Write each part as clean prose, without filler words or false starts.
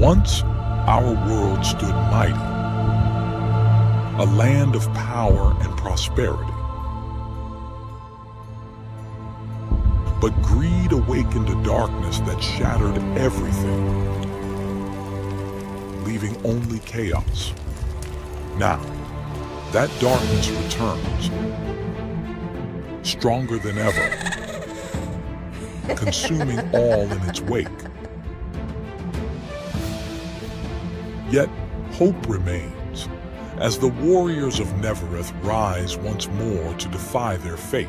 Once our world stood mighty, a land of power and prosperity. But greed awakened a darkness that shattered everything, leaving only chaos. Now, that darkness returns, stronger than ever, consuming all in its wake. Yet, hope remains, as the warriors of Nevereth rise once more to defy their fate.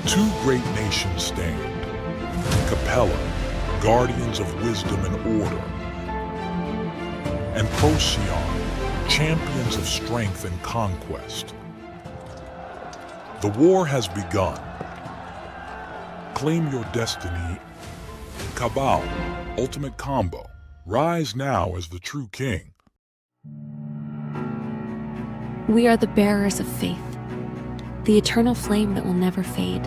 Two great nations stand, Capella, guardians of wisdom and order, and Procyon, champions of strength and conquest. The war has begun. Claim your destiny. Cabal, ultimate combo. Rise now as the true king. We are the bearers of faith, the eternal flame that will never fade.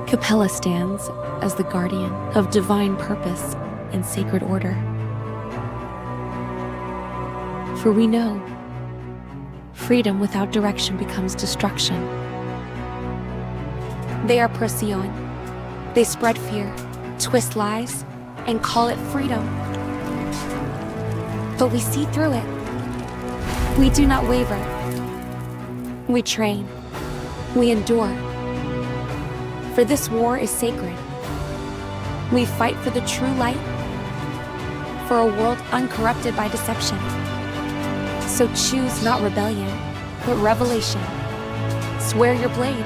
Capella stands as the guardian of divine purpose and sacred order. For we know, freedom without direction becomes destruction. They are Procyon. They spread fear, twist lies, and call it freedom. But we see through it. We do not waver. We train. We endure. For this war is sacred. We fight for the true light, for a world uncorrupted by deception. So choose not rebellion, but revelation. Swear your blade.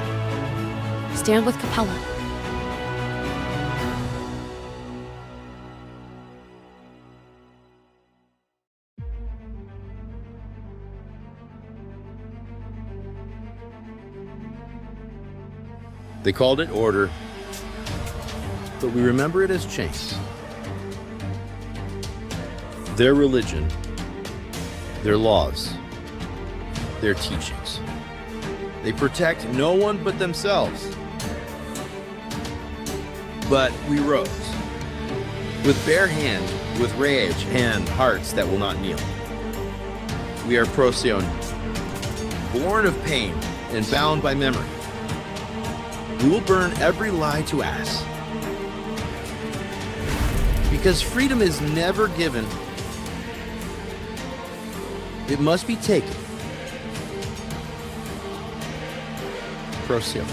Stand with Capella. They called it order, but we remember it as change. Their religion, their laws, their teachings. They protect no one but themselves. But we rose, with bare hand, with rage and hearts that will not kneel. We are Procyon, born of pain and bound by memory. We will burn every lie to ass. Because freedom is never given. It must be taken. Procyon,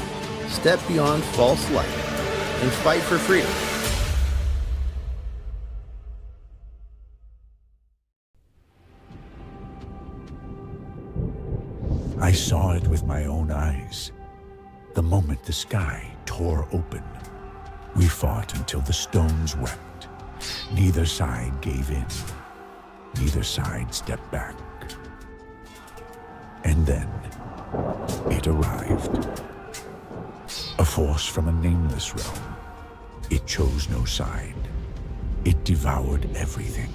step beyond false light and fight for freedom. I saw it with my own eyes. The moment the sky tore open, we fought until the stones wept. Neither side gave in. Neither side stepped back. And then, it arrived. A force from a nameless realm. It chose no side. It devoured everything.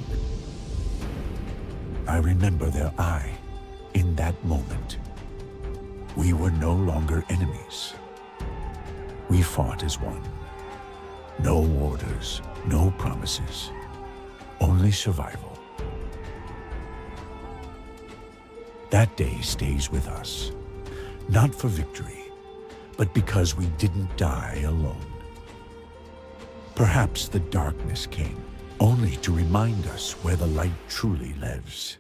I remember their eye in that moment. We were no longer enemies. We fought as one. No orders, no promises, only survival. That day stays with us, not for victory, but because we didn't die alone. Perhaps the darkness came only to remind us where the light truly lives.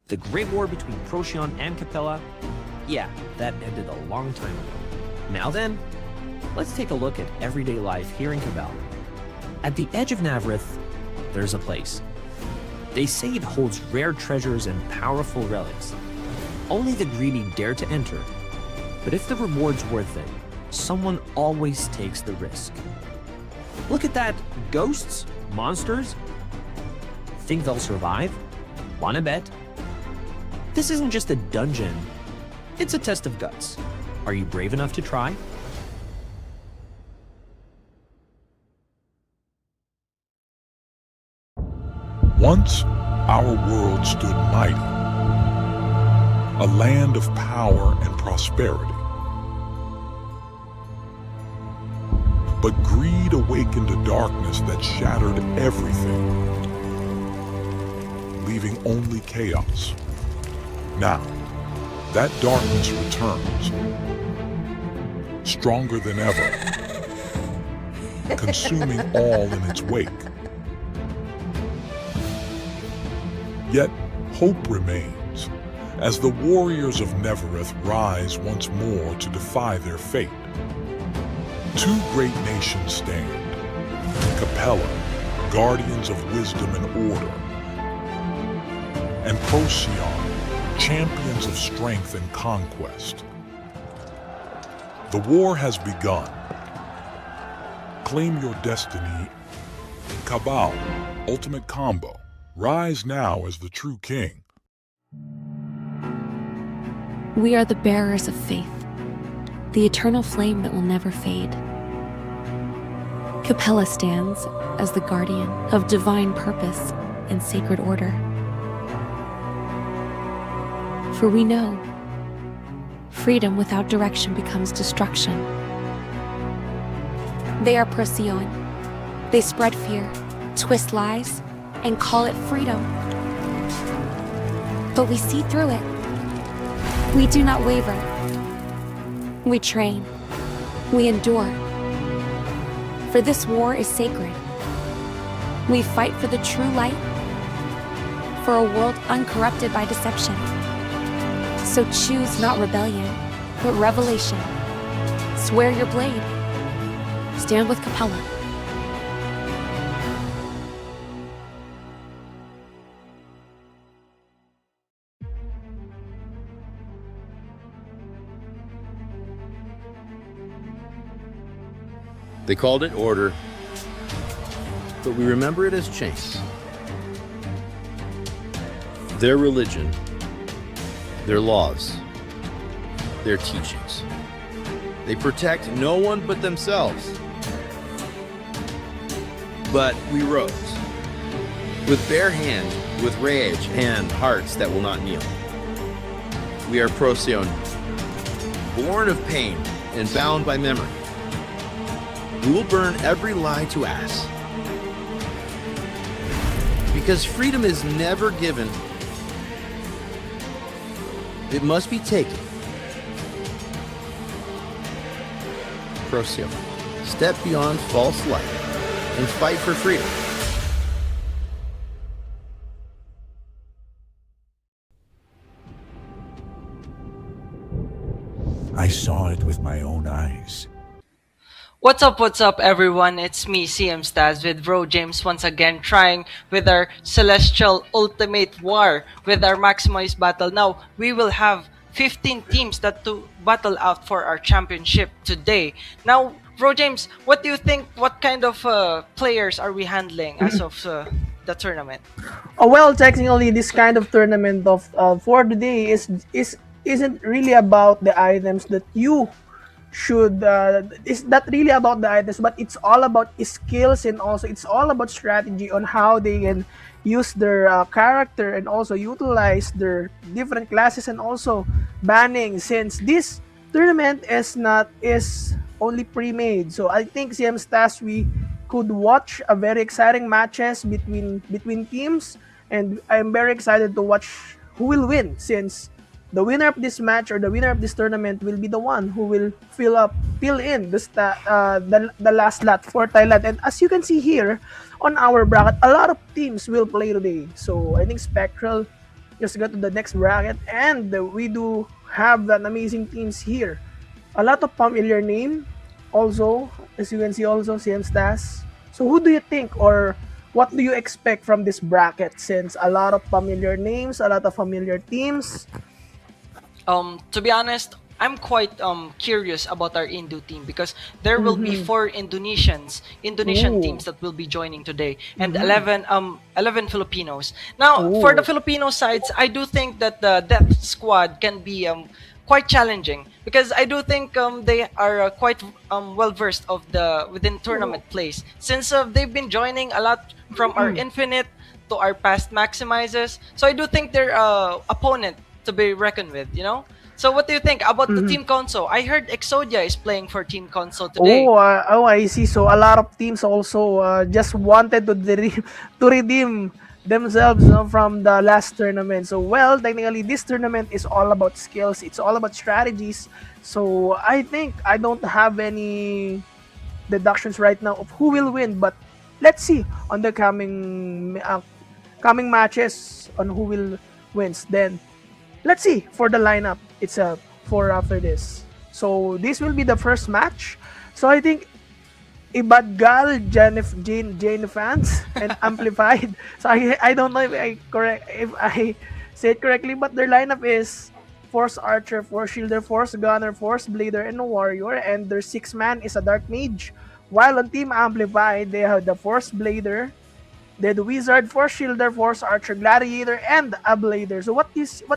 The Great War between Procyon and Capella, yeah, that ended a long time ago. Now then, let's take a look at everyday life here in Cabal. At the edge of Nevereth, there's a place. They say it holds rare treasures and powerful relics. Only the greedy dare to enter, but if the reward's worth it, someone always takes the risk. Look at that, ghosts? Monsters? Think they'll survive? Wanna bet? This isn't just a dungeon, it's a test of guts. Are you brave enough to try? Once our world stood mighty, a land of power and prosperity. But greed awakened a darkness that shattered everything, leaving only chaos. Now, that darkness returns, stronger than ever, consuming all in its wake. Yet, hope remains, as the warriors of Nevereth rise once more to defy their fate. Two great nations stand, Capella, guardians of wisdom and order, and Procyon, champions of strength and conquest. The war has begun. Claim your destiny. Cabal, ultimate combo. Rise now as the true king. We are the bearers of faith, the eternal flame that will never fade. Capella stands as the guardian of divine purpose and sacred order. For we know, freedom without direction becomes destruction. They are Procyon. They spread fear, twist lies, and call it freedom. But we see through it. We do not waver. We train. We endure. For this war is sacred. We fight for the true light, for a world uncorrupted by deception. So choose not rebellion, but revelation. Swear your blade. Stand with Capella. They called it order, but we remember it as chains. Their religion, their laws, their teachings. They protect no one but themselves. But we rose, with bare hands, with rage and hearts that will not kneel. We are Procyon, born of pain and bound by memory. We will burn every lie to ass. Because freedom is never given. It must be taken. Procyon, step beyond false light and fight for freedom. I saw it with my own eyes. What's up, everyone? It's me, CM Staz, with Bro James once again trying with our Celestial Ultimate War with our Maximized Battle. Now, we will have 15 teams that to battle out for our championship today. Now, Bro James, what do you think? What kind of players are we handling as of the tournament? Oh, well, technically, this kind of tournament of for today isn't really about the items that you should it's not really about the items, but it's all about skills, and also it's all about strategy on how they can use their character and also utilize their different classes, and also banning, since this tournament is only pre-made. So I think CM Stas, we could watch a very exciting matches between teams, and I'm very excited to watch who will win, since the winner of this match or the winner of this tournament will be the one who will fill in the last slot for Thailand. And as you can see here on our bracket, a lot of teams will play today. So I think Spectral just got to the next bracket, and we do have an amazing teams here. A lot of familiar name also, as you can see, also CM Stas. So who do you think, or what do you expect from this bracket, since a lot of familiar names, a lot of familiar teams? To be honest, I'm quite curious about our Indo team, because there will be 4 Indonesian teams that will be joining today, and 11 Filipinos. Now, for the Filipino sides, I do think that the Death Squad can be quite challenging, because I do think they are quite well versed of the within tournament plays, since they've been joining a lot from our Infinite to our past Maximizers. So I do think they're opponent to be reckoned with, you know. So what do you think about the team console? I heard Exodia is playing for team console today. Oh, I see. So a lot of teams also just wanted to to redeem themselves from the last tournament. So well, technically, this tournament is all about skills. It's all about strategies. So I think I don't have any deductions right now of who will win, but let's see on the coming matches on who will wins. Then let's see for the lineup itself for after this. So this will be the first match. So I think Ibadgal, Jane fans, and Amplified. So I don't know if I say it correctly, but their lineup is Force Archer, Force Shielder, Force Gunner, Force Blader, and a Warrior, and their six man is a Dark Mage. While on Team Amplified, they have the Force Blader, the Wizard, Force Shielder, Force Archer, Gladiator, and a Blader. So what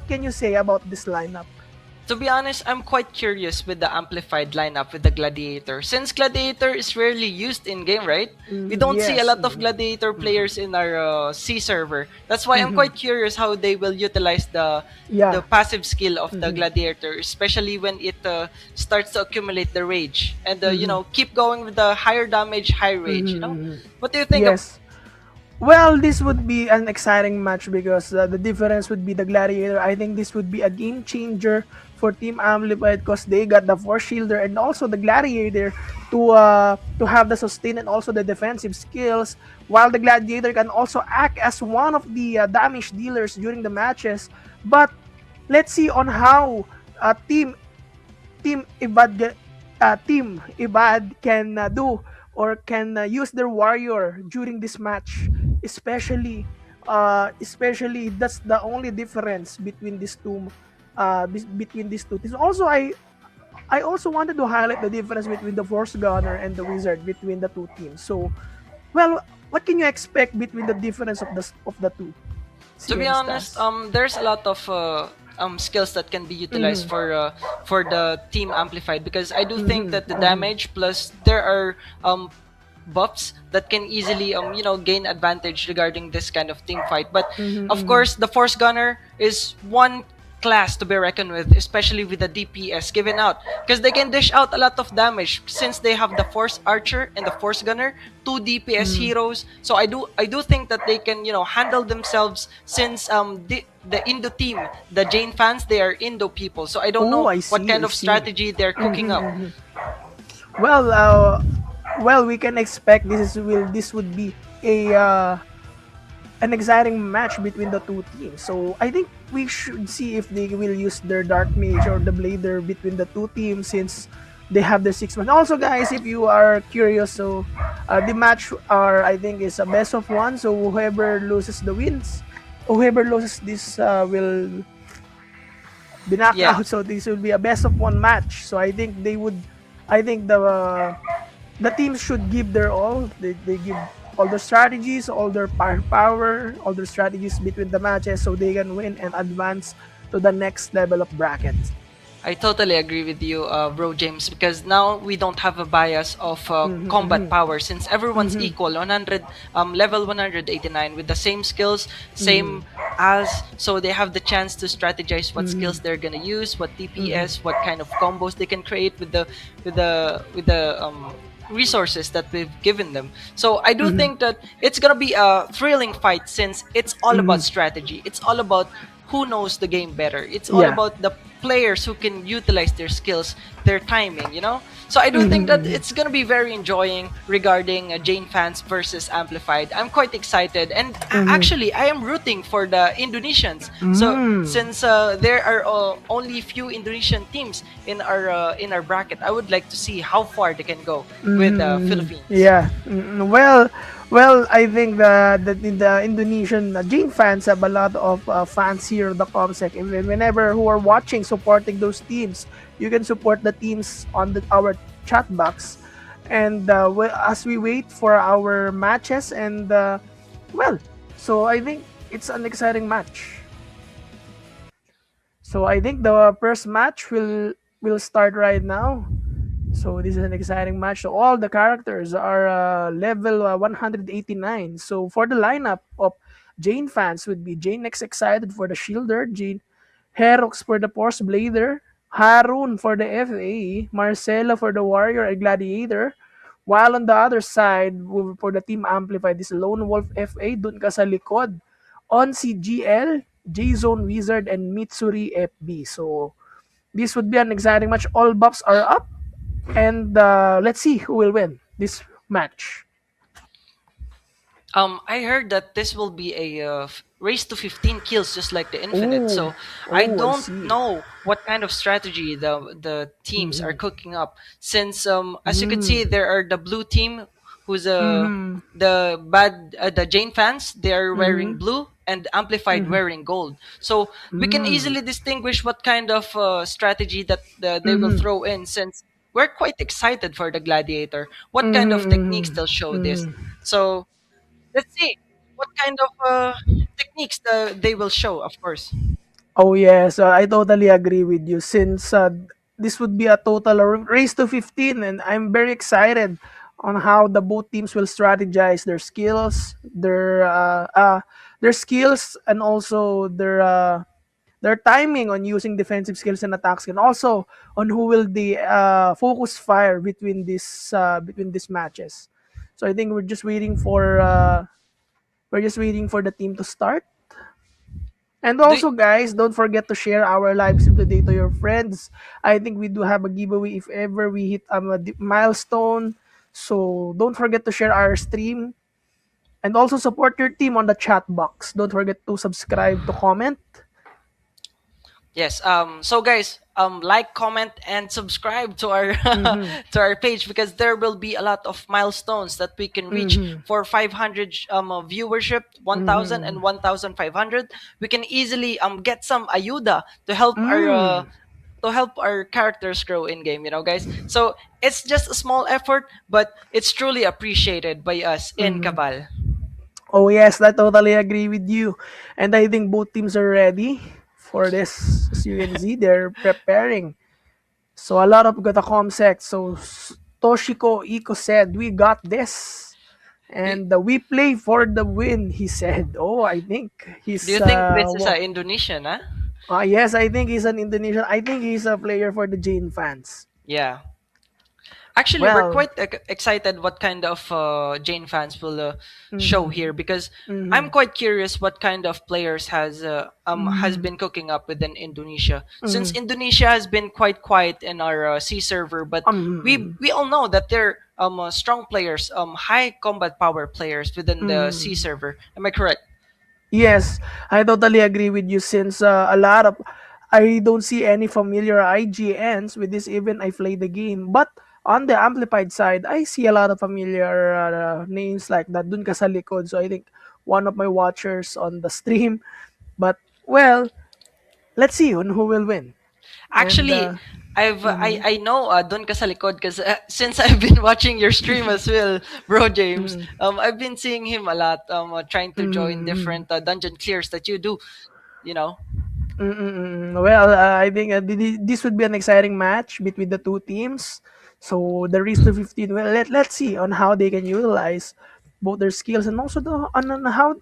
can you say about this lineup? To be honest, I'm quite curious with the amplified lineup with the Gladiator. Since Gladiator is rarely used in game, right? We don't see a Yes. lot of Gladiator players in our C server. That's why I'm quite curious how they will utilize the Yeah. passive skill of the Gladiator, especially when it starts to accumulate the rage and keep going with the higher damage, high rage. What do you think? Yes. Well, this would be an exciting match because the difference would be the Gladiator. I think this would be a game changer for Team Amplified because they got the Force Shielder and also the Gladiator to have the sustain and also the defensive skills. While the Gladiator can also act as one of the damage dealers during the matches. But let's see on how Team Ibad Team Ibad can do or can use their warrior during this match, especially that's the only difference between these two between these two teams. Also, I also wanted to highlight the difference between the Force Gunner and the Wizard between the two teams. So, well, what can you expect between the difference of the two? To be CM honest, Stars? there's a lot of skills that can be utilized for the team amplified because I do think that the damage plus there are buffs that can easily gain advantage regarding this kind of team fight. But of course, the Force Gunner is one class to be reckoned with, especially with the DPS given out, because they can dish out a lot of damage since they have the Force Archer and the Force Gunner, two DPS heroes. So I do think that they can handle themselves since the Indo team, the Jane fans, they are Indo people. So I don't Oh, know I what see, kind I of see. strategy they're cooking up. Well, we can expect this would be a an exciting match between the two teams. So I think we should see if they will use their Dark Mage or the Blader between the two teams since they have their 6 months. Also, guys, if you are curious, so the match are I think is a best of one. So whoever loses the wins, whoever loses this will be knocked Yeah. out. So this will be a best of one match. So I think they would, I think the teams should give their all. They give all their strategies, all their power, all their strategies between the matches so they can win and advance to the next level of bracket. I totally agree with you, bro James, because now we don't have a bias of combat power since everyone's equal, 100 level 189 with the same skills, same as, so they have the chance to strategize what skills they're gonna use, what DPS, what kind of combos they can create with the resources that we've given them. So I do think that it's gonna be a thrilling fight since it's all about strategy. It's all about who knows the game better. It's all Yeah. about the players who can utilize their skills, their timing. So I do think that it's gonna be very enjoying regarding Jane fans versus Amplified. I'm quite excited, and actually I am rooting for the Indonesians. So since there are only few Indonesian teams in our bracket, I would like to see how far they can go with the Philippines. Yeah. Well, I think the Indonesian Jane fans have a lot of fans here in the Comsec. And whenever who are watching, supporting those teams, you can support the teams on our chat box. And as we wait for our matches, and so I think it's an exciting match. So I think the first match will start right now. So this is an exciting match. So all the characters are level 189. So for the lineup of Jane fans would be Jane X excited for the Shielder, Jane Herox for the Force Blader, Harun for the FA, Marcelo for the Warrior and Gladiator. While on the other side, for the Team Amplified, this Lone Wolf FA, dun ka sa likod. On si GL, J-Zone Wizard, and Mitsuri FB. So, this would be an exciting match. All buffs are up. And let's see who will win this match. I heard that this will be a race to 15 kills, just like the Infinite. Oh, So I I don't see. know what kind of strategy the teams are Mm-hmm. cooking up. Since as you can Mm-hmm. see, there are the blue team, who's Mm-hmm. the Jane fans. They are wearing Mm-hmm. blue, and Amplified Mm-hmm. wearing gold. So we can Mm-hmm. easily distinguish what kind of strategy that they will Mm-hmm. throw in. Since we're quite excited for the Gladiator, what kind of techniques Mm-hmm. they'll show this. Mm-hmm. So let's see what kind of techniques they will show, of course. Oh yes, I totally agree with you. Since this would be a total race to 15, and I'm very excited on how the both teams will strategize their skills, and also their timing on using defensive skills and attacks, and also on who will the focus fire between these matches. So I think we're just waiting for the team to start. And Do y- also, guys, don't forget to share our live stream today to your friends. I think we do have a giveaway if ever we hit a milestone. So don't forget to share our stream and also support your team on the chat box. Don't forget to subscribe, to comment. yes. So guys, like, comment, and subscribe to our Mm-hmm. to our page, because there will be a lot of milestones that we can reach Mm-hmm. for 500 viewership, 1,000 Mm-hmm. and 1,500. We can easily get some ayuda to help our Mm. characters grow in game, guys. So it's just a small effort, but it's truly appreciated by us in Mm-hmm. Cabal. Oh yes, I totally agree with you. And I think both teams are ready for this. As you can see, they're preparing. So a lot of got a comsec. So Toshiko Iko said, "We got this." Do, And we play for the win, he said. Oh, I think do he's you think this is a Indonesian, huh? yes, I think he's an Indonesian. I think he's a player for the Jane fans. Yeah. Actually, we're Well, quite excited what kind of Jane fans will show mm-hmm, here, because I'm mm-hmm, quite curious what kind of players has mm-hmm, been cooking up within Indonesia. Since mm-hmm, Indonesia has been quite quiet in our C server, but we mm-hmm, we all know that they're strong players, high combat power players within the C mm-hmm. server. Am I correct? Yes, I totally agree with you since a lot of I don't see any familiar IGNs with this even I play the game. But on the amplified side, I see a lot of familiar names like that dun ka sa likod. So I think one of my watchers on the stream. But well, let's see on who will win. And Actually, mhm, I know Don ka sa likod, because since I've been watching your stream as well, bro James. mhm, I've been seeing him a lot, trying to join mhm, different dungeon clears that you do. You know. well, I think this would be an exciting match between the two teams. So the race to 15. Well, let's see on how they can utilize both their skills and also on how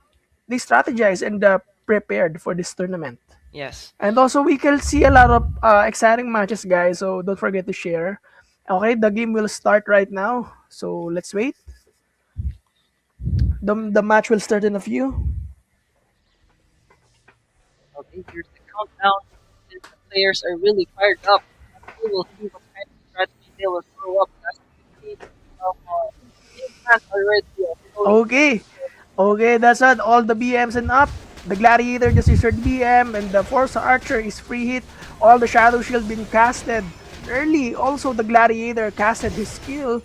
they strategize and prepared for this tournament. Yes. And also, we can see a lot of exciting matches, guys. So don't forget to share. Okay, the game will start right now. So let's wait. The match will start in a few. Okay. Here's the countdown. Since the players are really fired up, we will see what kind of strategy they will throw up. As you can see, team fans are already showing. Okay. Okay, that's it. All the BMs and up. The Gladiator just issued BM, and the Force Archer is free hit. All the Shadow Shield been casted early. Also, the Gladiator casted his skill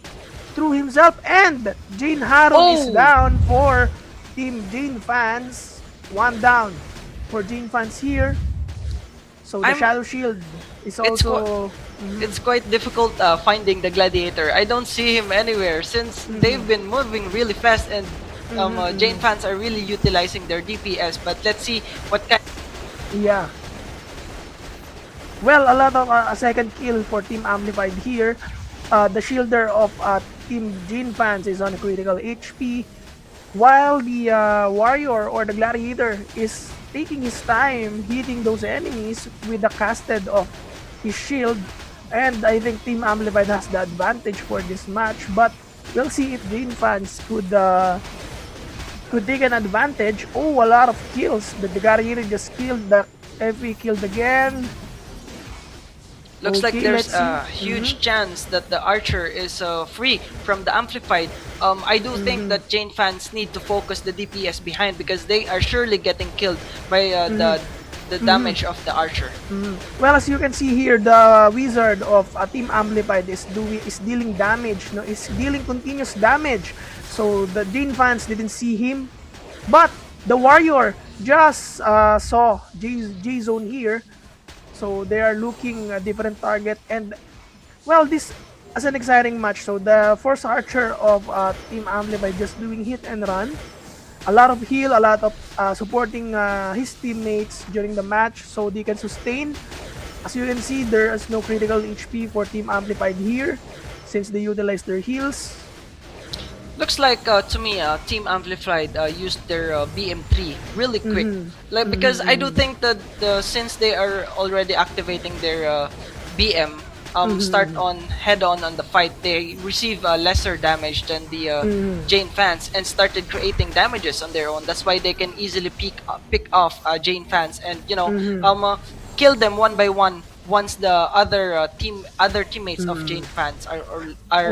through himself, and Jane Harun is Oh, down for Team Jane fans. One down for Jane fans here. So the I'm. Shadow Shield is It's quite. also. It's quite difficult finding the gladiator. I don't see him anywhere since they've Mhm, been moving really fast, and mhm, Jane mhm. fans are really utilizing their DPS. But let's see what kind. Yeah. Well, a lot of a second kill for Team Amplified here. The shielder of Team Jin fans is on a critical HP, while the warrior or the gladiator is taking his time hitting those enemies with the casted of his shield, and I think Team Amplified has the advantage for this match. But we'll see if Jane fans could take an advantage. Oh, a lot of kills. The Gariri just killed. The FE killed again. Looks like Okay, there's let's see. a huge chance that the Archer is free from the Amplified. I do think that Jane fans need to focus the DPS behind because they are surely getting killed by the damage of the Archer. Well, as you can see here, the Wizard of Team Amplified is dealing damage. No, is dealing continuous damage. So the Jane fans didn't see him, but the Warrior just saw J Zone here. So they are looking a different target, and well, this is an exciting match. So the Force Archer of Team Amplified just doing hit and run. A lot of heal, a lot of supporting his teammates during the match so they can sustain. As you can see, there is no critical HP for Team Amplified here since they utilize their heals. Looks like to me, Team Amplified used their BM3 really quick. Like because I do think that since they are already activating their BM, start on head on the fight, they receive lesser damage than the Jane fans and started creating damages on their own. That's why they can easily pick off Jane fans and kill them one by one once the other teammates of Jane fans are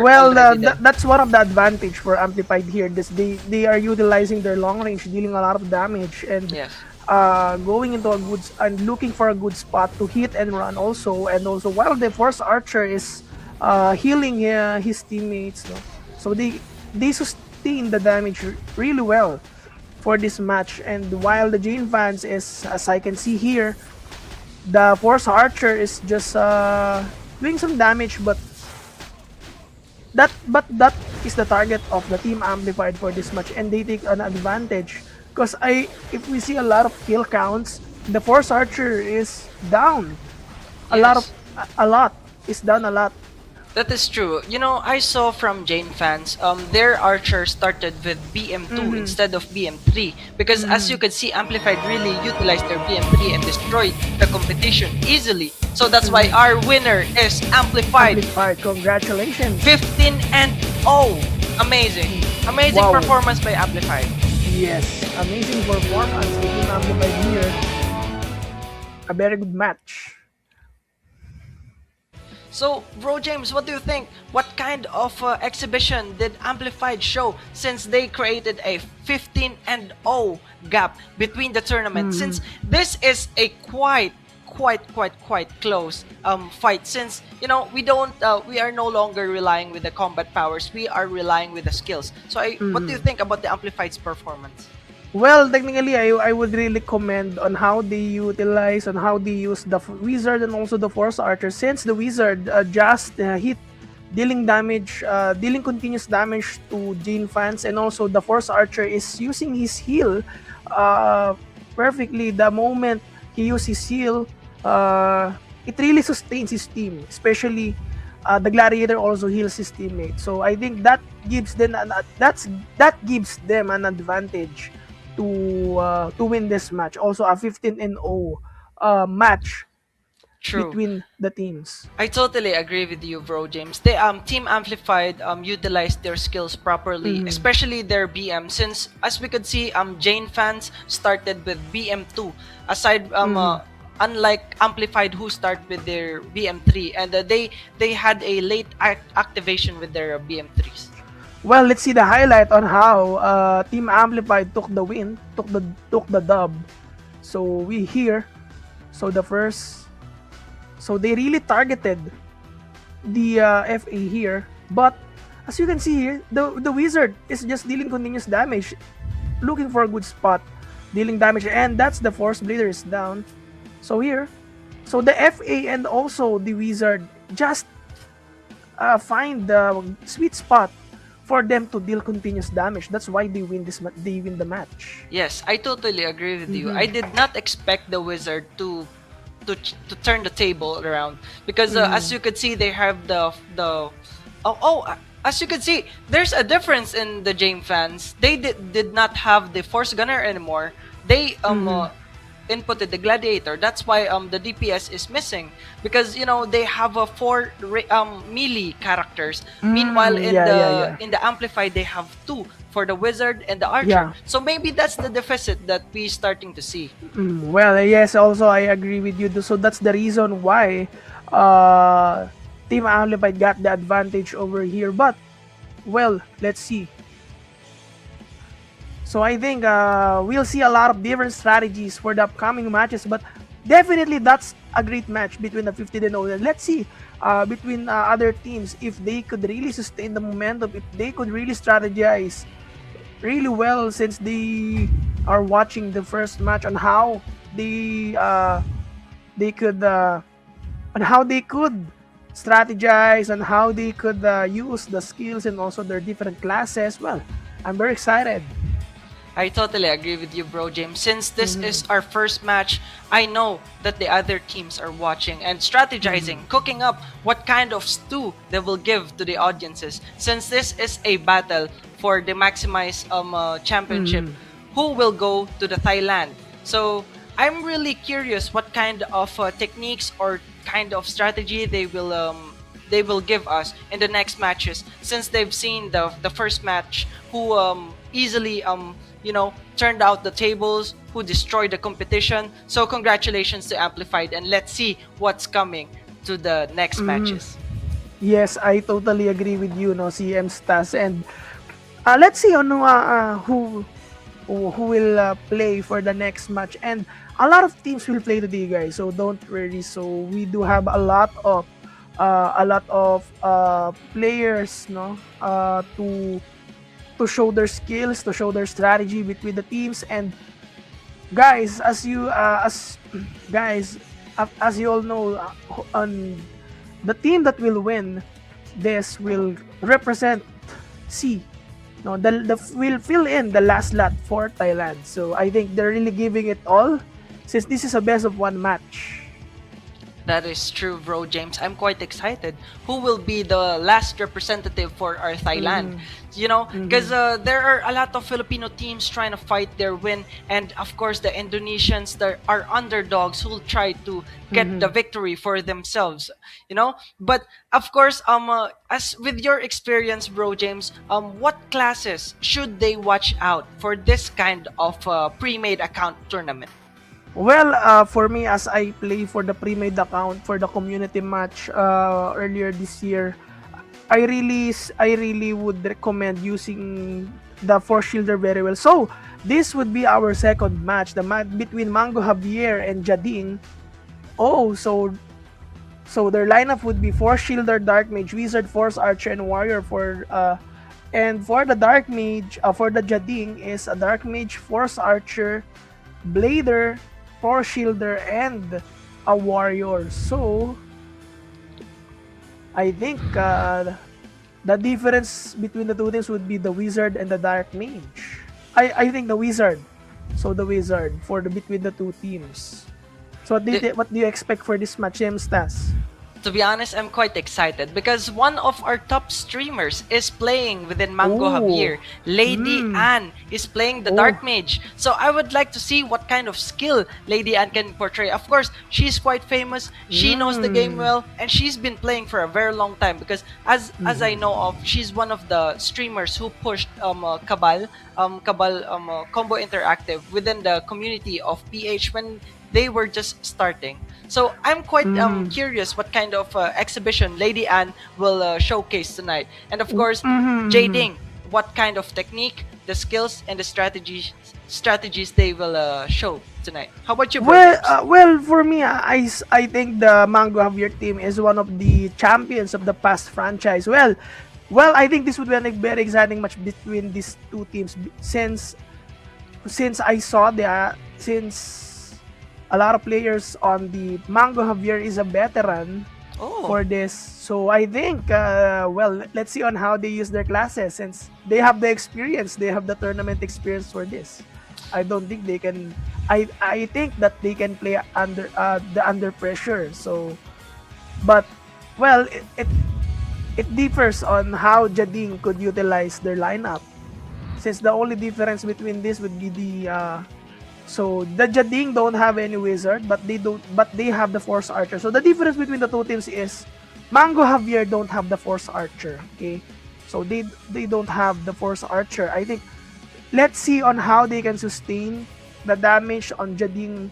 Well, already dead. that's one of the advantage for Amplified here. They are utilizing their long range, dealing a lot of damage, and Yes. going into a good and looking for a good spot to hit and run also. And also while the Force Archer is healing his teammates, no? So they sustain the damage really well for this match. And while the Jane fans is, as I can see here, the Force Archer is just doing some damage, but that is the target of the Team Amplified for this match, and they take an advantage. Because if we see a lot of kill counts, the Force Archer is down. Yes. A lot is down a lot. That is true. You know, I saw from Jane fans, their Archer started with BM2 instead of BM3 because as you could see, Amplified really utilized their BM3 and destroyed the competition easily. So that's why our winner is Amplified. Amplified, congratulations. 15 and 0. Amazing. Amazing Wow. performance by Amplified. Yes, amazing performance. The Team Amplified here. A very good match. So, Bro James, what do you think? What kind of exhibition did Amplified show since they created a 15 and 0 gap between the tournament? Since this is a quite close fight, since we are no longer relying with the combat powers, we are relying with the skills. So, what do you think about the Amplified's performance? Well, technically, I would really commend on how they utilize, on how they use the Wizard and also the Force Archer. Since the Wizard just hit dealing damage, dealing continuous damage to Jane fans, and also the Force Archer is using his heal perfectly. The moment he uses his heal, it really sustains his team, especially the Gladiator also heals his teammate. So I think that gives them that gives them an advantage to win this match. Also a 15 and 0 match True. between the teams. I totally agree with you, Bro James. They Team Amplified utilized their skills properly, especially their BM. Since as we could see, Jane fans started with BM2. Aside unlike Amplified who start with their BM3, and they had a late activation with their BM3s. Well, let's see the highlight on how Team Amplified took the win, took the dub. So we here, so they really targeted the FA here, but as you can see here, the Wizard is just dealing continuous damage, looking for a good spot, dealing damage, and that's the Force Bleeder is down. So here, so the FA and also the Wizard just find the sweet spot for them to deal continuous damage. That's why they win the match. Yes, I totally agree with you. I did not expect the Wizard to turn the table around because as you could see, they have as you could see, there's a difference in the Jane fans. They did not have the Force Gunner anymore. They inputted the gladiator. That's why the DPS is missing, because they have a four melee characters. Meanwhile, in Yeah, yeah, the yeah. in the amplified they have two for the wizard and the archer. Yeah. So maybe that's the deficit that we starting to see. Well, yes, also I agree with you. So that's the reason why Team Amplified got the advantage over here. But, well, let's see. So I think we'll see a lot of different strategies for the upcoming matches. But definitely that's a great match between the 50 and 0. And let's see between other teams if they could really sustain the momentum, if they could really strategize really well, since they are watching the first match on how they could on how they could strategize, and how they could use the skills and also their different classes. Well, I'm very excited. I totally agree with you, bro, James. Since this is our first match, I know that the other teams are watching and strategizing, cooking up what kind of stew they will give to the audiences. Since this is a battle for the maximized championship, who will go to the Thailand? So I'm really curious what kind of techniques or kind of strategy they will give us in the next matches, since they've seen the first match who easily turned out the tables, who destroyed the competition. So congratulations to Amplified, and let's see what's coming to the next matches. Yes, I totally agree with you, no, CM Stas. And let's see on who will play for the next match. And a lot of teams will play today, guys. So don't worry. So we do have a lot of players, no, to show their skills, to show their strategy between the teams. And guys, as you all know, on the team that will win this will represent C. No, the will fill in the last lot for Thailand. So I think they're really giving it all, since this is a best of one match. That is true, bro, James. I'm quite excited. Who will be the last representative for our Thailand? Because there are a lot of Filipino teams trying to fight their win, and of course the Indonesians that are underdogs who will try to get the victory for themselves. But of course, as with your experience, bro, James, what classes should they watch out for this kind of pre-made account tournament? Well, for me, as I play for the pre-made account for the community match earlier this year, I really would recommend using the Force Shielder very well. So this would be our second match, the match between Mango Javier and Jading. Oh, so their lineup would be Force Shielder, Dark Mage, Wizard, Force Archer, and Warrior and for the Dark Mage, for the Jading is a Dark Mage, Force Archer, Blader, Force Shielder, and a Warrior. So I think the difference between the two teams would be the Wizard and the Dark Mage. I think the Wizard. So the Wizard for between the two teams. So what do you expect for this match, Stas? To be honest, I'm quite excited because one of our top streamers is playing within Mango Javier. Lady Anne is playing the Dark Mage. So I would like to see what kind of skill Lady Anne can portray. Of course, she's quite famous. She knows the game well, and she's been playing for a very long time because as I know of, she's one of the streamers who pushed Cabal Combo Interactive within the community of PH when they were just starting. So I'm quite curious what kind of exhibition Lady Anne will showcase tonight. And of course, Jading, what kind of technique, the skills, and the strategies they will show tonight. How about you, well, for me, I think the Mango Javier team is one of the champions of the past franchise. Well, I think this would be a very exciting match between these two teams since I saw since a lot of players on the Mango Javier is a veteran for this. So I think, let's see on how they use their classes since they have the experience, they have the tournament experience for this. I don't think they can. I think that they can play under pressure. So, but it differs on how Jading could utilize their lineup. Since the only difference between this would be the So the Jading don't have any wizard, but they have the Force Archer. So the difference between the two teams is Mango Javier don't have the Force Archer. Okay, so they don't have the Force Archer. I think let's see on how they can sustain the damage on Jading.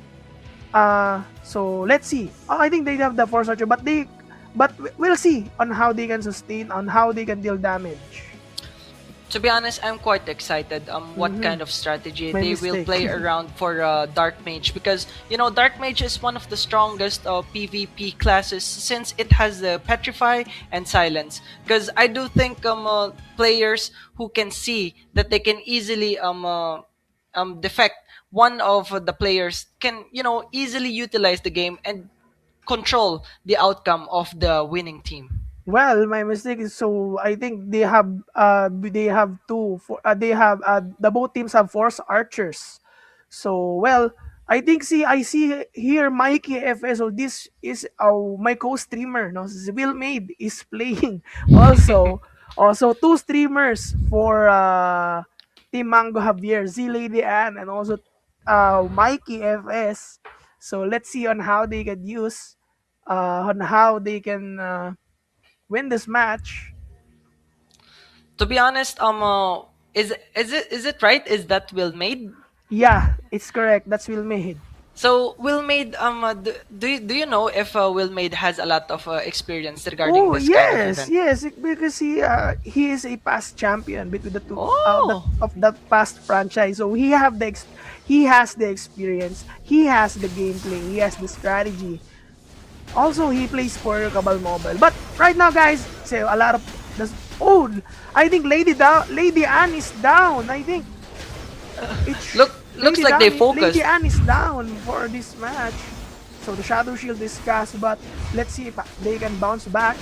So let's see. I think they have the Force Archer, but we'll see on how they can sustain, on how they can deal damage. To be honest, I'm quite excited what kind of strategy My they will mistake. play around for Dark Mage, because Dark Mage is one of the strongest PvP classes since it has the Petrify and Silence. Because I do think players who can see that they can easily defect one of the players can easily utilize the game and control the outcome of the winning team. Well, my mistake is, so I think they have two for they have the both teams have Force Archers. So well, I see here Mikey FS. So this is my co-streamer, no, Will Made is playing also. Also two streamers for Team Mango Javier, Z Lady Ann, and also Mikey FS. So let's see on how they can use on how they can win this match. To be honest, is it right? Is that Will made? Yeah, it's correct. That's Will Made. So Will made do you know if Will made has a lot of experience regarding Oh this kind of yes, event? yes, because he is a past champion between the two Oh, of that past franchise. So he has the experience, he has the gameplay, he has the strategy. Also, he plays for Cabal Mobile. But right now, guys, so a lot of this. Oh, I think Lady Anne is down. I think it's looks like they Lady focused. Anne is down for this match. So the Shadow Shield is cast, but let's see if they can bounce back.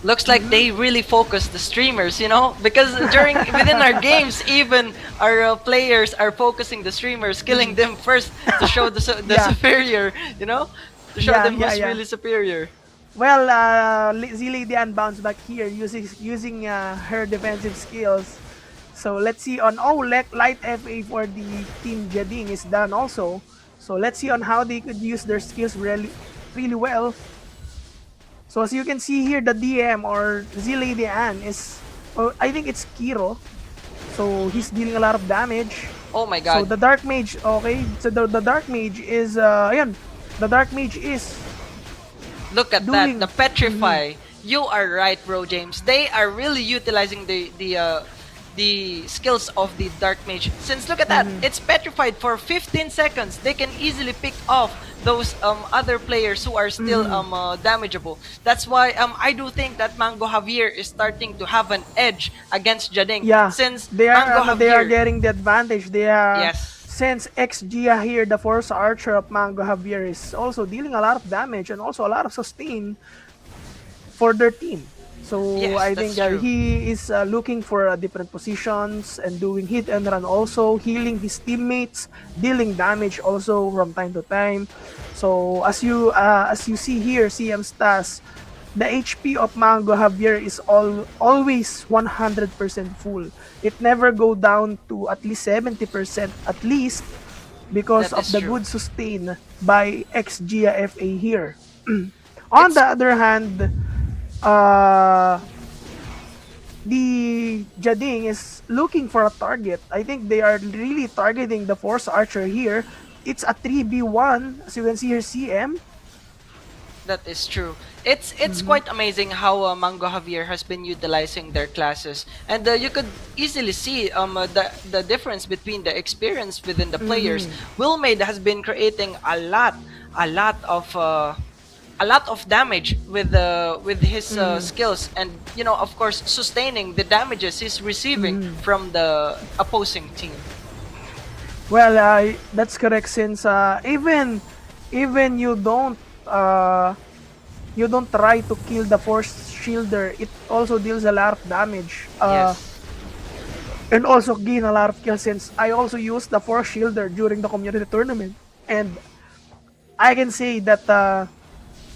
Looks like they really focus the streamers, because during within our games, even our players are focusing the streamers, killing them first to show the Yeah. superior, to show Yeah, them yeah, who's yeah. really superior. Well, Z Lady Anne bounced back here using her defensive skills. So let's see on light FA for the team Jading is done also. So let's see on how they could use their skills really well. So as you can see here, the DM or Z Lady Anne is, I think it's Kiro. So he's dealing a lot of damage. Oh my So god. the Dark Mage, okay. So the Dark Mage is, ayan, the Dark Mage is Look at doing. that, the petrify. You are right, bro, James. They are really utilizing the skills of the dark mage. Since look at that, it's petrified for 15 seconds. They can easily pick off those other players who are still damageable. That's why I do think that Mango Javier is starting to have an edge against Jading. Yeah, Since they Mango are they are Javier, getting the advantage. They are, yes. since XG here, the Force Archer of Mango Javier is also dealing a lot of damage and also a lot of sustain for their team. So Yes, I that's think true. he is looking for different positions and doing hit and run, also healing his teammates, dealing damage also from time to time. So as you see here, CM Stas, the HP of Mango Javier is always 100% full. It never go down to at least 70% at least, because That of is the true. good sustain by XGA FA here. On It's the other hand, uh, the Jading is looking for a target. I think they are really targeting the Force Archer here. It's a 3v1, as you can see here, CM. That is true. It's quite amazing how Mango Javier has been utilizing their classes, and you could easily see the difference between the experience within the players. Wilmade has been creating a lot of damage with his skills, and of course sustaining the damages he's receiving from the opposing team. Well, that's correct, since even you don't try to kill the Force Shielder, it also deals a lot of damage. Yes. And also gain a lot of kills, since I also used the Force Shielder during the community tournament. And I can say that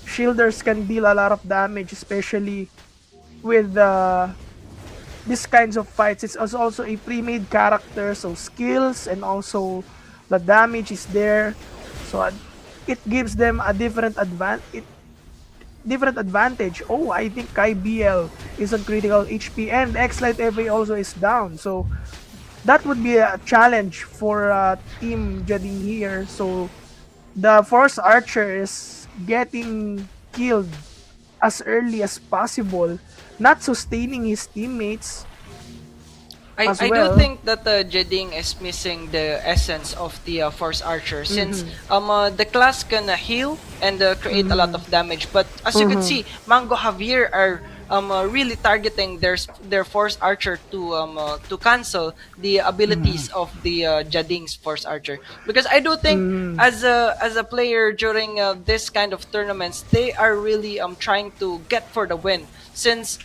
shielders can deal a lot of damage, especially with these kinds of fights. It's also a pre-made character, so skills and also The damage is there, so it gives them a different advantage. Oh, I think Kai BL is on critical HP and X-Light FA also is down. So that would be a challenge for Team Jading here. So the Force Archer is getting killed as early as possible, not sustaining his teammates as I do well. think that Jeding is missing the essence of the Force Archer, since the class can heal and create a lot of damage, but as you can see, Mango Javier are really targeting their Force Archer to cancel the abilities of the Jading's Force Archer, because I do think as a player during this kind of tournaments, they are really trying to get for the win, since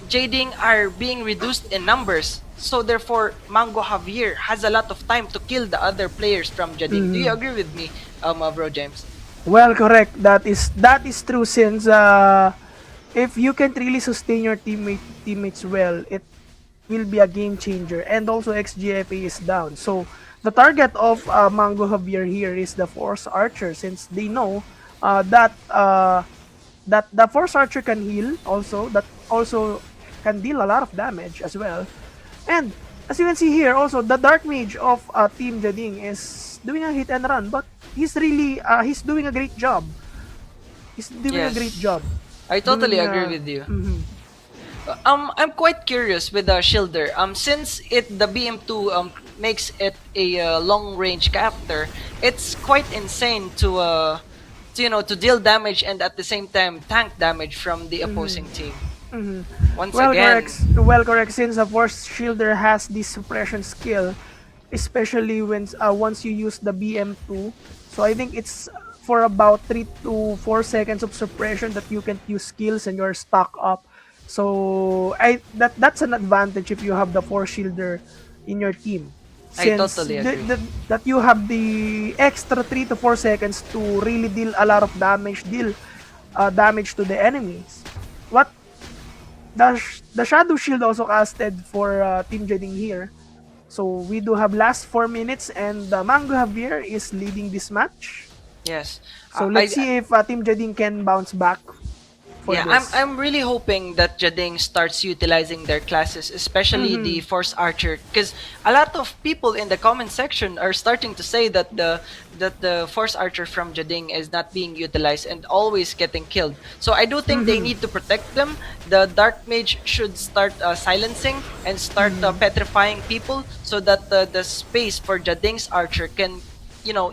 Jading are being reduced in numbers. So therefore, Mango Javier has a lot of time to kill the other players from Jading. Do you agree with me, Bro James? Well, correct. That is true, since if you can't really sustain your teammates well, it will be a game changer. And also XGFA is down. So the target of Mango Javier here is the Force Archer, since they know that the Force Archer can heal also, that also can deal a lot of damage as well. And as you can see here, also the Dark Mage of Team Jading is doing a hit and run, but he's really he's doing a great job. He's doing a Yes. great job. I totally Doing, agree with you. mhm. I'm quite curious with the Shielder. Since the BM2 makes it a long range character, it's quite insane to deal damage and at the same time tank damage from the opposing team. Once Well, again, correct. Well, correct. Since a Force Shielder has this suppression skill, especially when once you use the BM2. So I think it's for about 3 to 4 seconds of suppression that you can use skills and you're stuck up. So that's an advantage if you have the Force Shielder in your team. I Since totally agree. that you have the extra 3 to 4 seconds to really deal a lot of damage to the enemies. What the Shadow Shield also casted for Team Jading here. So we do have last 4 minutes and Mango Javier is leading this match. yes. So let's see if Team Jading can bounce back for Yeah, this. I'm really hoping that Jading starts utilizing their classes, especially the Force Archer, because a lot of people in the comment section are starting to say that the Force Archer from Jading is not being utilized and always getting killed. So I do think they need to protect them. The Dark Mage should start silencing and start petrifying people, so that the space for Jading's Archer can,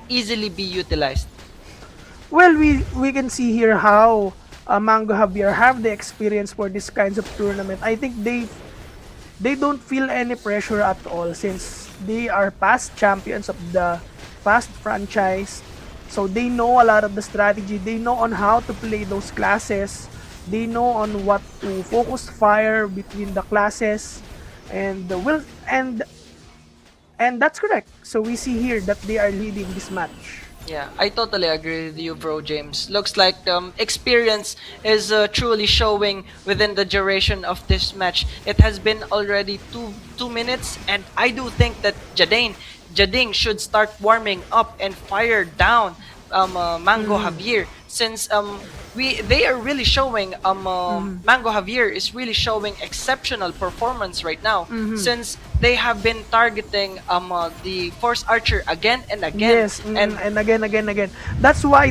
easily be utilized. Well, we can see here how Mango Javier have the experience for these kinds of tournament. I think they don't feel any pressure at all, since they are past champions of the past franchise. So they know a lot of the strategy. They know on how to play those classes. They know on what to focus fire between the classes, and and that's correct. So we see here that they are leading this match. Yeah, I totally agree with you, Bro James. Looks like experience is truly showing within the duration of this match. It has been already 2 minutes, and I do think that Jading should start warming up and fire down Mango Javier, since they are really showing Mango Javier is really showing exceptional performance right now, since they have been targeting the Force Archer again and again. Yes, and again. That's why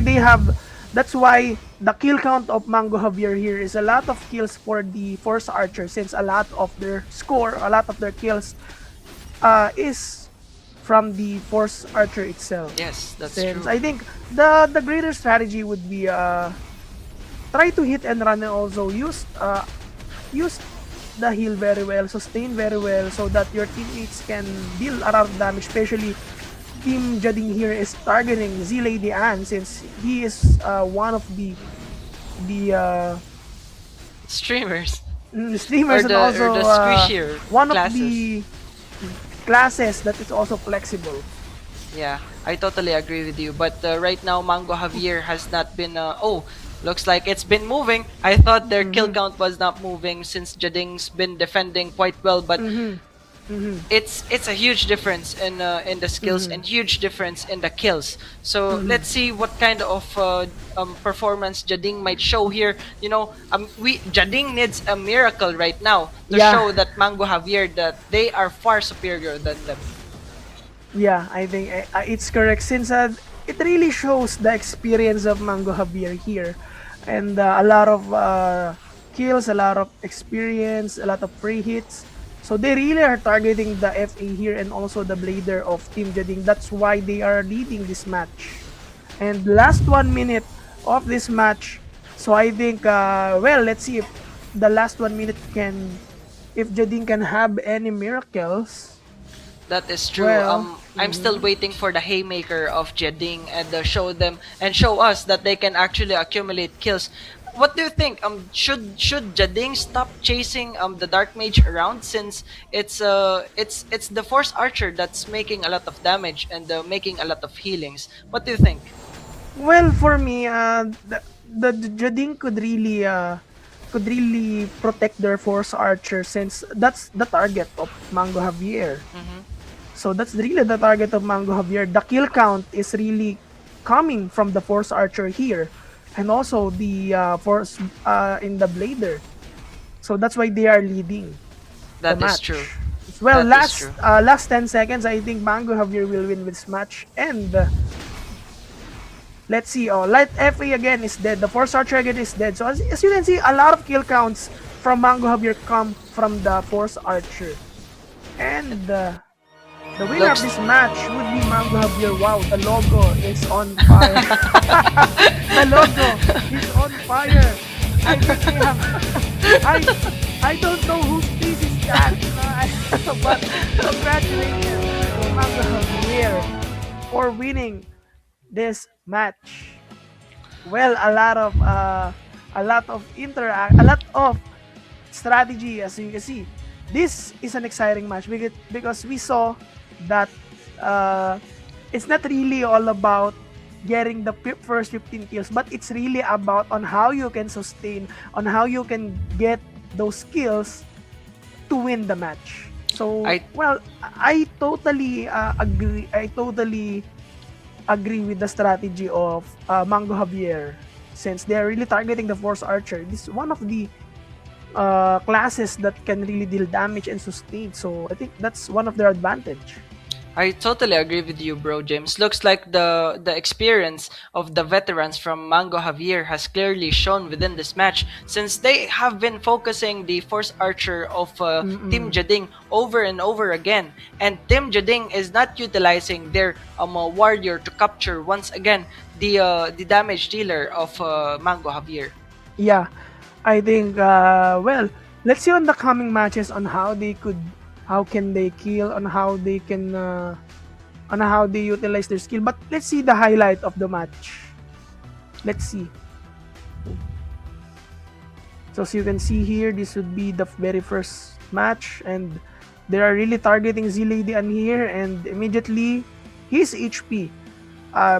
the kill count of Mango Javier here is a lot of kills for the Force Archer, since a lot of their kills is from the Force Archer itself. Yes, that's Since true. I think the greater strategy would be try to hit and run, and also use the heal very well, sustain very well, so that your teammates can deal a lot of damage. Especially Team Jading here is targeting Z Lady Anne, since he is one of the Streamers streamers, or and also the squishier one of classes. the classes that is also flexible. Yeah, I totally agree with you. But right now, Mango Javier has not been. Looks like it's been moving. I thought their kill count was not moving, since Jading's been defending quite well. But it's a huge difference in the skills and huge difference in the kills. So let's see what kind of performance Jading might show here. You know, we Jading needs a miracle right now to Yeah. show that Mango Javier that they are far superior than them. Yeah, I think it's correct since it really shows the experience of Mango Javier here, and a lot of kills, a lot of experience, a lot of free hits. So they really are targeting the FA here and also the Blader of Team Jading. That's why they are leading this match. And last 1 minute of this match. So I think, well, let's see if the last 1 minute if Jading can have any miracles. That is true. Well, I'm still waiting for the haymaker of Jeding and show them and show us that they can actually accumulate kills. What do you think? Should Jeding stop chasing the Dark Mage around, since it's the Force Archer that's making a lot of damage and making a lot of healings? What do you think? Well, for me, the Jading could really protect their Force Archer since that's the target of Mango Javier. So that's really the target of Mango Javier. The kill count is really coming from the Force Archer here, and also the Force in the Blader. So that's why they are leading the That is match. true. Well, That is true. last 10 seconds, I think Mango Javier will win this match. And let's see. Oh, Light FA again is dead. The Force Archer again is dead. So as you can see, a lot of kill counts from Mango Javier come from the Force Archer. And the winner of this match would be Mango Javier. Wow, the logo is on fire. The logo is on fire. I think they have. I don't know whose piece is that, but congratulations to Mango Javier for winning this match. Well, a lot of a lot of strategy, as you can see. This is an exciting match because we saw that it's not really all about getting the first 15 kills, but it's really about on how you can sustain, on how you can get those skills to win the match. So, I totally agree. I totally agree with the strategy of Mango Javier, since they're really targeting the Force Archer. This is one of the classes that can really deal damage and sustain. So I think that's one of their advantage. I totally agree with you, bro, James. Looks like the experience of the veterans from Mango Javier has clearly shown within this match, since they have been focusing the Force Archer of Team Jading over and over again, and Team Jading is not utilizing their warrior to capture once again the damage dealer of Mango Javier. Yeah, I think well, let's see on the coming matches on how can they kill, on how they can on how they utilize their skill. But let's see the highlight of the match. Let's see. So as you can see here, this would be the very first match, and they are really targeting Z-Lady here, and immediately his HP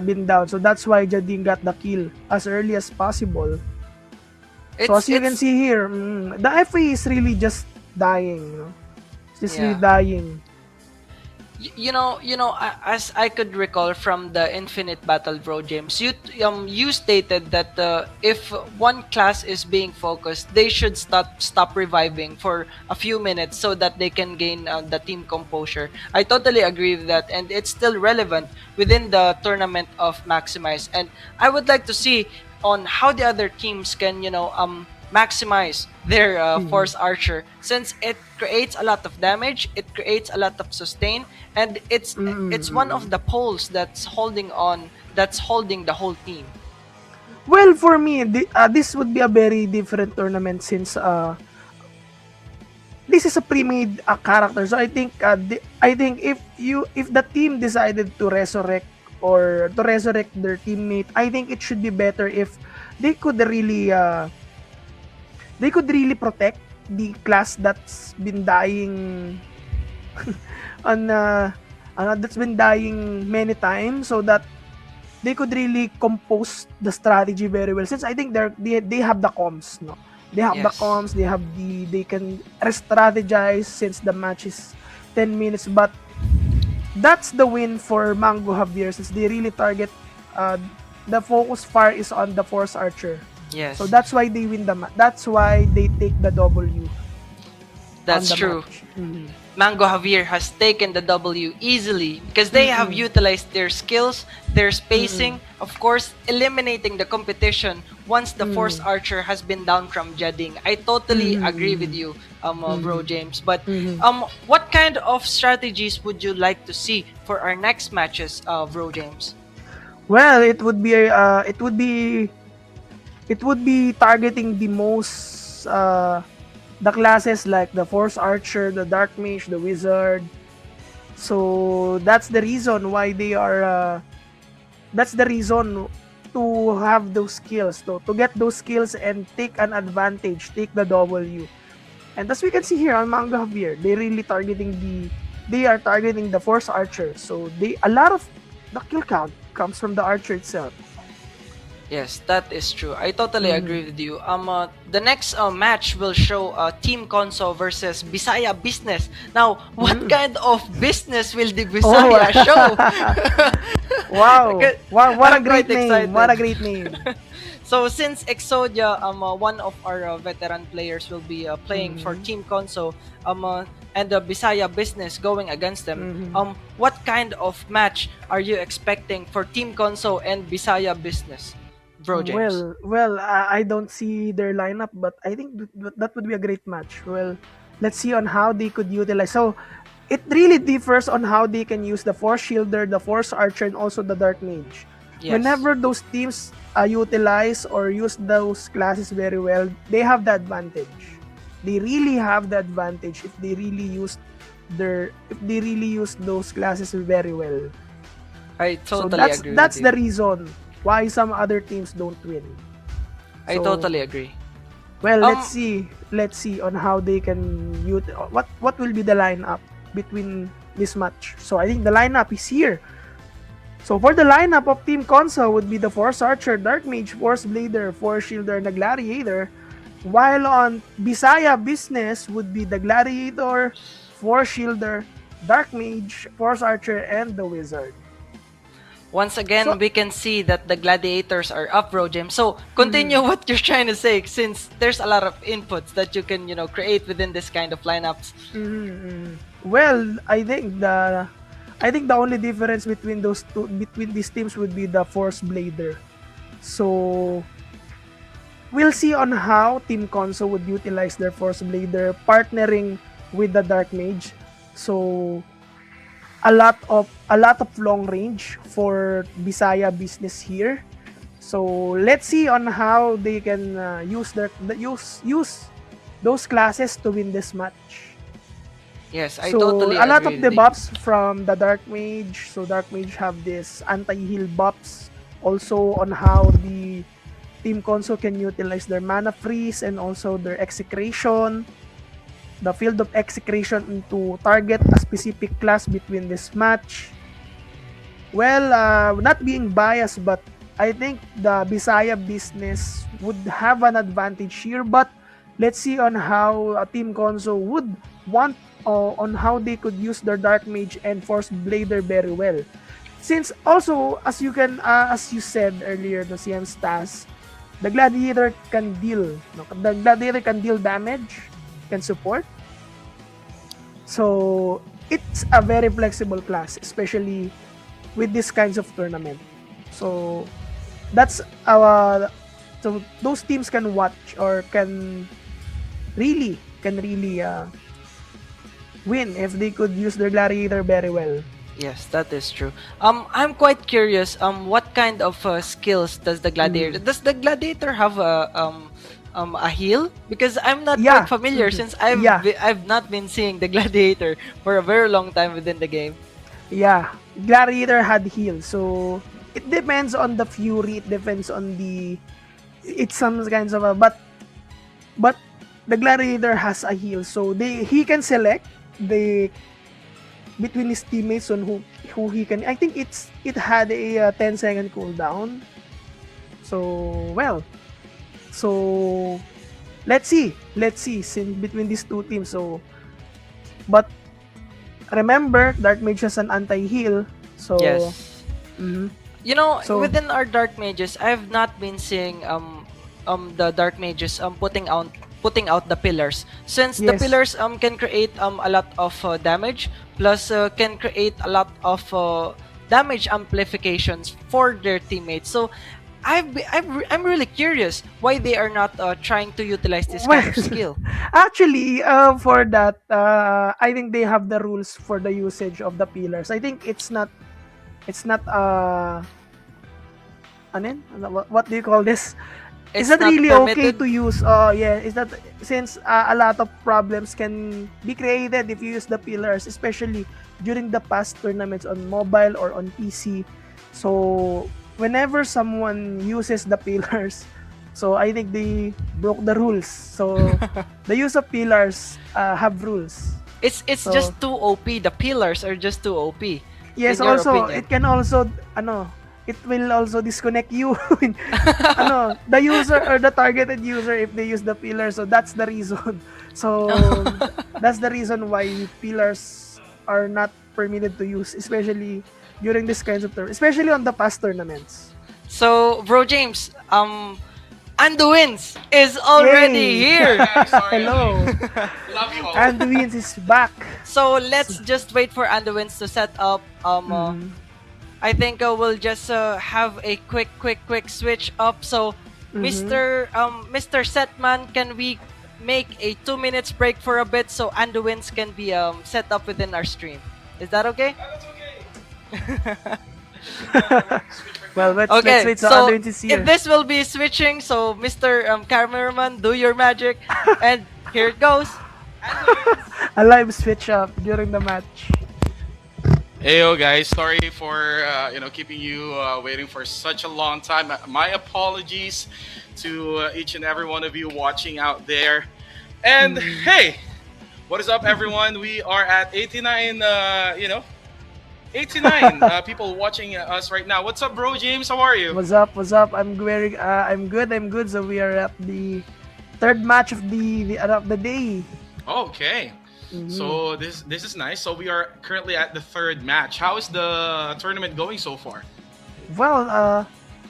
been down. So that's why Jading got the kill as early as possible. So as you can see here, the FA is really just dying, you know? It's just really dying. You know, as I could recall from the Infinite Battle, bro, James, you stated that if one class is being focused, they should stop reviving for a few minutes so that they can gain the team composure. I totally agree with that, and it's still relevant within the tournament of Maximize. And I would like to see on how the other teams can, maximize their Force Archer, since it creates a lot of damage, it creates a lot of sustain, and it's one of the poles that's holding the whole team. Well, for me, this would be a very different tournament since this is a pre-made character. So I think if the team decided to resurrect their teammate, I think it should be better if they could really protect the class that's been dying that's been dying many times, so that they could really compose the strategy very well, since I think they have the comms, they have the comms, they can strategize since the match is 10 minutes, but that's the win for Mango Javier since they really target uh, the focus fire is on the Force Archer. Yes, So that's why they win the match. That's why they take the W that's on the true. match. Mhm. Mango Javier has taken the W easily because they have utilized their skills, their spacing, of course, eliminating the competition once the Force Archer has been down from Jedding. I totally agree with you, Bro James. But what kind of strategies would you like to see for our next matches, Bro James? Well, it would be targeting the most the classes like the Force Archer, the Dark Mage, the Wizard. So that's the reason why they are. That's the reason to have those skills, to get those skills and take an advantage, take the W. And as we can see here on Manga Javier, they are targeting the Force Archer. So a lot of the kill count comes from the Archer itself. Yes, that is true. I totally agree with you. The next match will show Team Conso versus Bisaya Business. Now, what kind of business will the Bisaya show? Wow! Wow! What a I'm great quite name! excited. What a great name! So since Exodia, one of our veteran players will be playing for Team Conso, and the Bisaya Business going against them, what kind of match are you expecting for Team Conso and Bisaya Business, Bro James? Well, I don't see their lineup, but I think that would be a great match. Well, let's see on how they could utilize. So, it really differs on how they can use the Force Shielder, the Force Archer, and also the Dark Mage. Yes. Whenever those teams utilize or use those classes very well, they have the advantage. They really have the advantage if they really use those classes very well. I So totally that's agree that's with the you. reason why some other teams don't win. I So, totally agree. Well, Um, let's see. Let's see on how they can what will be the lineup between this match. So I think the lineup is here. So for the lineup of Team Conso would be the Force Archer, Dark Mage, Force Blader, Force Shielder, and the Gladiator. While on Bisaya Business would be the Gladiator, Force Shielder, Dark Mage, Force Archer, and the Wizard. Once again, So- we can see that the gladiators are up, Bro Jim. So continue what you're trying to say, since there's a lot of inputs that you can, create within this kind of lineups. Well, I think the only difference between these teams would be the Force Blader. So we'll see on how Team Conso would utilize their Force Blader partnering with the Dark Mage. So a lot of long range for Bisaya Business here. So let's see on how they can use those classes to win this match. Yes, I So totally a lot agree of the with you. buffs from the Dark Mage. So Dark Mage have this anti-heal buffs. Also on how the Team Conso can utilize their mana freeze and also their execration. The field of execration to target a specific class between this match. Well, not being biased, but I think the Bisaya Business would have an advantage here. But let's see on how Team Conso would want on how they could use their Dark Mage and Force Blader very well. Since also, as you said earlier, the CM Stas, the Gladiator can deal. The Gladiator can deal damage, can support. So it's a very flexible class, especially with these kinds of tournament. So that's so those teams can watch or can really win if they could use their Gladiator very well. Yes, that is true. I'm quite curious. What kind of skills does the gladiator? Does the gladiator have a heal? Because I'm not Yeah. quite familiar since I've not been seeing the gladiator for a very long time within the game. Yeah, Gladiator had heal. So it depends on the Fury. It depends on it's some kinds of but the Gladiator has a heal. So he can select between his teammates on who he can. I think it had a 10-second cooldown. So let's see since between these two teams. So but remember, Dark Mage has an anti-heal. So, Yes. mhm. You know, So, within our dark mages, I've not been seeing the dark mages putting out the pillars, since the yes. pillars can create a lot of damage, plus can create a lot of damage amplifications for their teammates. So I'm really curious why they are not trying to utilize this Well, kind of skill. actually, for that, I think they have the rules for the usage of the pillars. I think it's not ano yun? What do you call this? Is It's that not really okay permitted. to use? Yeah, is that since a lot of problems can be created if you use the pillars, especially during the past tournaments on mobile or on PC. So whenever someone uses the pillars, so I think they broke the rules. So the use of pillars have rules. It's So just too OP. The pillars are just too OP, yes, in your also opinion. it can also it will also disconnect you the user or the targeted user if they use the pillar. So that's the reason. So that's the reason why pillars are not permitted to use, especially during this kinds of especially on the past tournaments. So, Bro James, Anduins is already Yay! here. Hello. And the wins is back. So let's just wait for Anduins to set up. Mhm. I think we'll just have a quick switch up. So, Mhm. Mr. Setman, can we make a 2 minutes break for a bit so Anduins can be set up within our stream? Is that okay? Well, let's Okay, wait. So so Andwin is if here. this will be switching, so Mr. Cameraman, do your magic, and here it goes. A live switch up during the match. Heyo guys, sorry for keeping you waiting for such a long time. My apologies to each and every one of you watching out there. And Mhm. hey, what is up, everyone? We are at 89. 89 people watching us right now. What's up, bro? James, how are you? What's up? What's up? I'm very I'm good. I'm good. So we are at the third match of the day. Okay. Mhm. So this is nice. So we are currently at the third match. How is the tournament going so far? Well,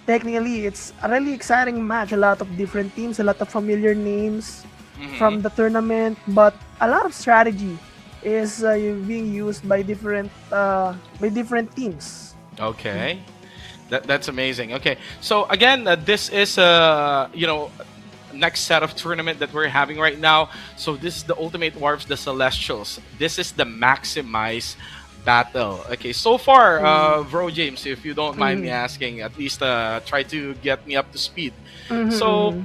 technically it's a really exciting match. A lot of different teams, a lot of familiar names Mm-hmm. from the tournament, but a lot of strategy is being used by different teams. Okay. That's amazing. Okay, so again, this is next set of tournament that we're having right now. So this is the Ultimate Dwarfs, the Celestials. This is the Maximize battle. Okay, so far, Mm. Bro James, if you don't mind me Mhm. asking, at least try to get me up to speed. Mhm, So, mhm.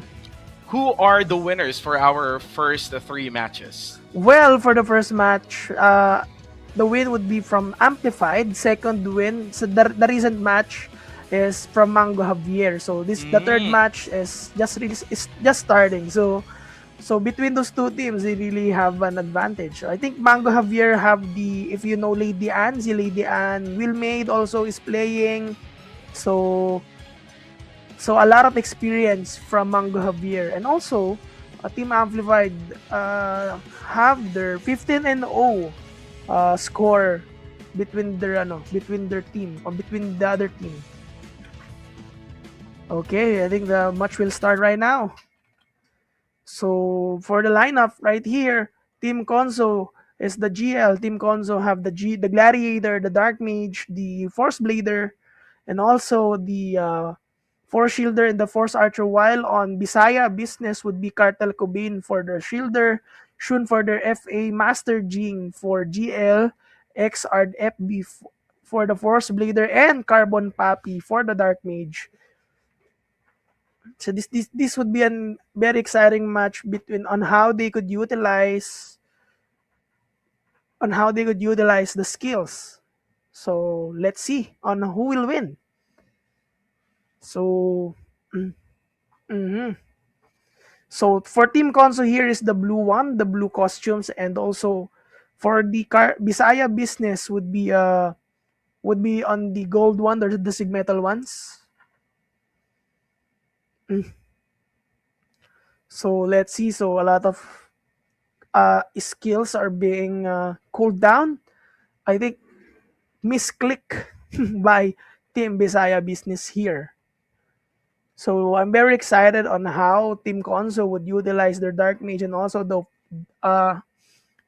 who are the winners for our first three matches? Well, for the first match, the win would be from Amplified. Second win, so the recent match is from Mango Javier. So the third Mm, match is just starting. So between those two teams, they really have an advantage. I think Mango Javier have the, if you know Lady Anne, si Lady Anne Wilmaid also is playing. So a lot of experience from Mango Javier, and also Team Amplified have their 15 and 0 score between their team or between the other team. Okay, I think the match will start right now. So for the lineup right here, Team Konzo is the GL. Team Konzo have the Gladiator, the Dark Mage, the Force Blader, and also the Force Shielder and the Force Archer. While on Bisaya Business would be Cartel Cobain for their Shielder, Shun for their FA, Master Jing for GL, XR FB for the Force Blader, and Carbon Papi for the Dark Mage. So this would be a very exciting match between on how they could utilize the skills. So let's see on who will win. So mhm. So for Team Conso here is the blue one, the blue costumes, and also for the Bisaya business would be on the gold one, the sigmetal ones. Mm. So let's see. So a lot of skills are being cooled down. I think, misclick by Team Bisaya Business here. So I'm very excited on how Team Konso would utilize their Dark Mage and also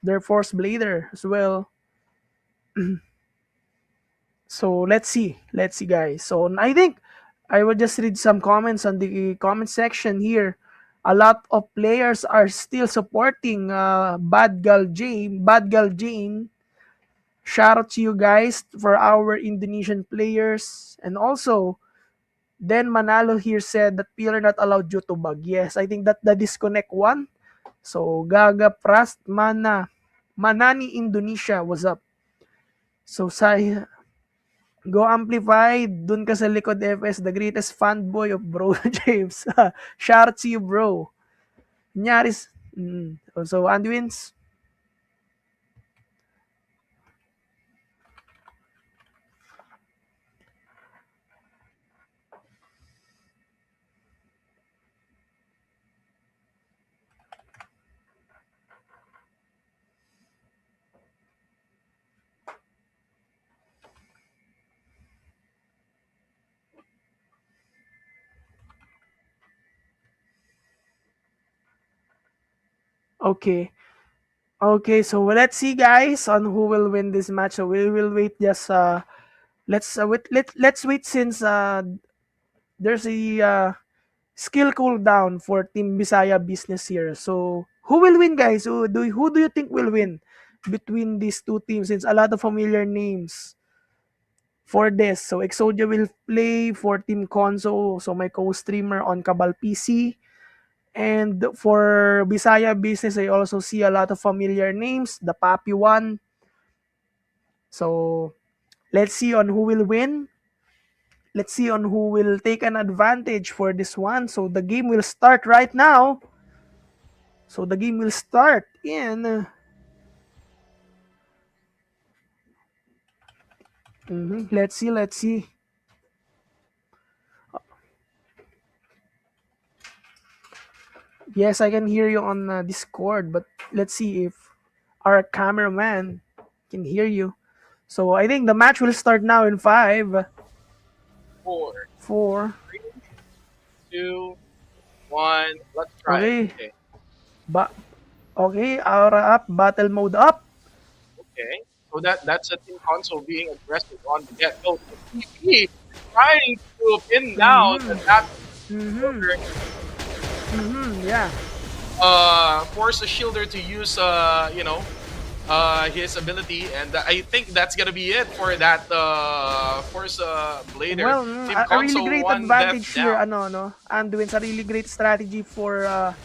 their Force Blader as well. So let's see, guys. So I think I will just read some comments on the comment section here. A lot of players are still supporting Bad Gal Jane. Shout out to you guys for our Indonesian players. And also, then Manalo here said that pillar not allowed due to bug. Yes, I think that the disconnect one. So Gaga Prast Manani Indonesia was up. So say Go Amplified, dun ka sa likod FS, the greatest fanboy of Bro James. Shout out to you, bro. Nyaris. Also, Anduins. Okay. Okay, so let's see, guys, on who will win this match. So we will wait just let's wait since there's a skill cooldown for Team Bisaya Business here. So who will win, guys? Who do you think will win between these two teams, since a lot of familiar names for this? So Exodia will play for Team Konso, so my co-streamer on Cabal PC. And for Bisaya Business, I also see a lot of familiar names, the Papi one. So let's see on who will win. Let's see on who will take an advantage for this one. So the game will start right now. So the game will start in. Let's see. Let's see. Yes, I can hear you on Discord, but let's see if our cameraman can hear you. So I think the match will start now in 5, 4, 4. 3, 2, 1. Let's try Okay. it. Okay. Okay, aura up, battle mode up. Okay. So that's a team console being aggressive on the get go. TP trying to pin down that shielder, Yeah. force a shielder to use his ability, and I think that's gonna be it for that force blader. Well, Team a really console great one advantage death here, down. Anduin's a really great strategy for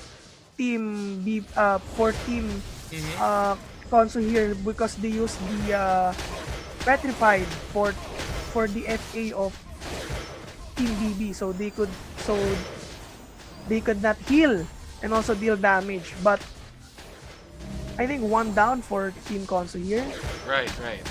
team Mhm. console here, because they use the petrified for the FA of Team BB, so they could not heal and also deal damage. But I think one down for Team Console here. Right, right.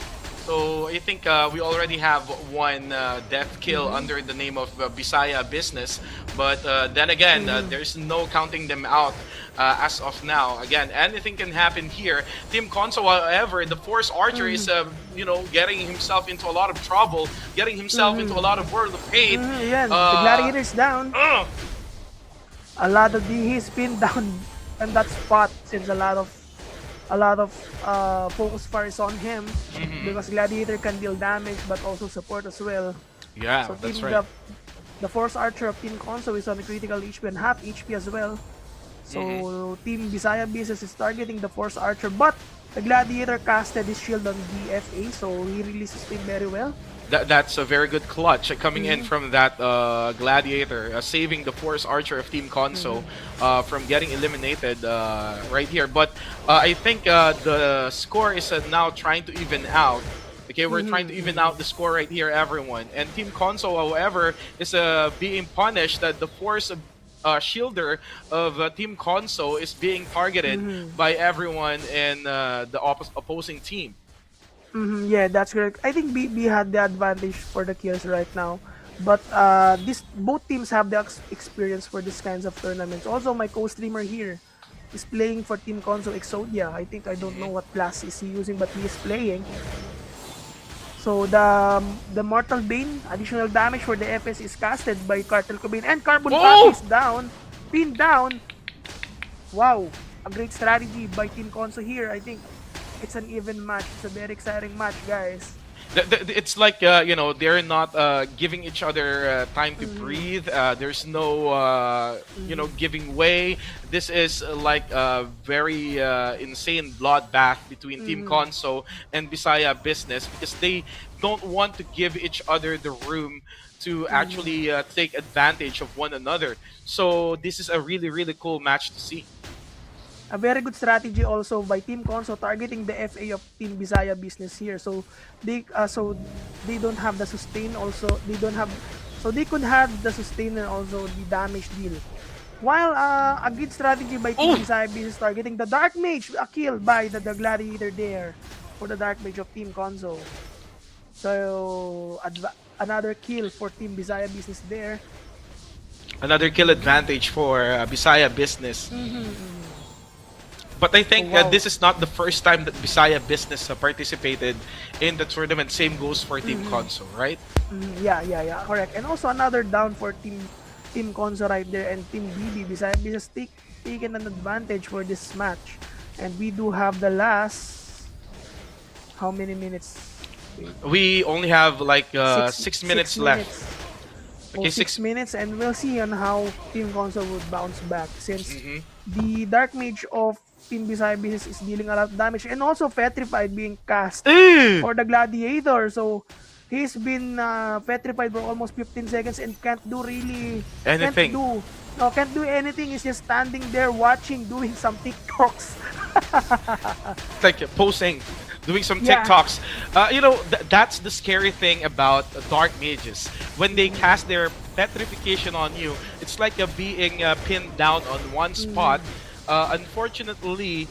So I think we already have one death kill under the name of Bisaya Business, but then again, there's no counting them out as of now. Again, anything can happen here. Team Console, however, the Force Archer is, getting himself into a lot of trouble, getting himself into a lot of world of pain. Yeah, the Gladiator's down. A lot of he's pinned down in that spot, since a lot of focus fire is on him, because Gladiator can deal damage but also support as well. Yeah, So that's right. the Force Archer of Team Konso is on a critical HP and half HP as well. So Team Bisaya Business is targeting the Force Archer, but the Gladiator casted his shield on the FA, so he really sustained very well. That's a very good clutch coming in from that Gladiator, saving the Force Archer of Team Konso from getting eliminated right here. But I think the score is now trying to even out. Okay, we're trying to even out the score right here, everyone. And Team Konso, however, is being punished that the Force shielder of Team Konso is being targeted by everyone in the opposing team. Yeah, that's correct. I think BB had the advantage for the kills right now, but both teams have the experience for these kinds of tournaments. Also, my co-streamer here is playing for Team Console Exodia. I don't know what class is he using, but he is playing. So the Mortal Bane, additional damage for the FS is casted by Cartel Cobain, and Carbon Copy is down, pinned down. Wow, a great strategy by Team Conso here. I think it's an even match. It's a very exciting match, guys. It's like they're not giving each other time to breathe. There's no giving way. This is like a very insane bloodbath between Team Conso and Bisaya Business, because they don't want to give each other the room to actually take advantage of one another. So this is a really, really cool match to see. A very good strategy also by Team Conso targeting the FA of Team Bisaya Business here. So they don't have the sustain also. They don't have, so they could have the sustain and also the damage deal. While a good strategy by Team Bisaya Business targeting the Dark Mage, a kill by the Gladiator there for the Dark Mage of Team Conso. So another kill for Team Bisaya Business there. Another kill advantage for Bisaya Business. But I think this is not the first time that Bisaya Business participated in the tournament. Same goes for Team Conso, right? Yeah, correct. And also another down for Team Conso right there, and Team BB. Bisaya Business taken an advantage for this match. And we do have the last, how many minutes? We only have like 6 minutes left. Okay, 6 minutes, and we'll see on how Team Conso would bounce back, since the Dark Mage of Team Bisaya Business is dealing a lot of damage, and also Petrified being cast for the Gladiator. So he's been petrified for almost 15 seconds and can't do really anything. Can't do anything. He's just standing there watching, doing some TikToks. It's like posing, doing some TikToks. That's the scary thing about dark mages. When they cast their petrification on you, it's like being pinned down on one spot. Unfortunately,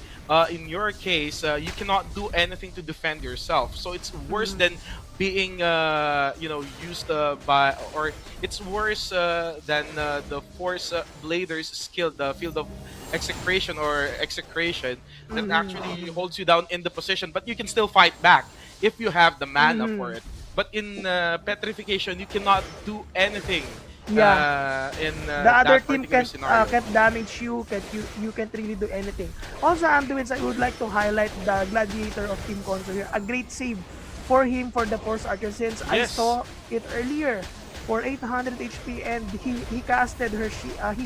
in your case, you cannot do anything to defend yourself. So it's worse than being, used by, or it's worse than the Force Blader's skill, the Field of Execration or Execration, that actually holds you down in the position. But you can still fight back if you have the mana for it. But in Petrification, you cannot do anything. In the other team can't damage you. You can't really do anything. Also, Anduins, I would like to highlight the Gladiator of Team Conso here. A great save for him for the Force Archer, since I saw it earlier for 800 HP, and he casted his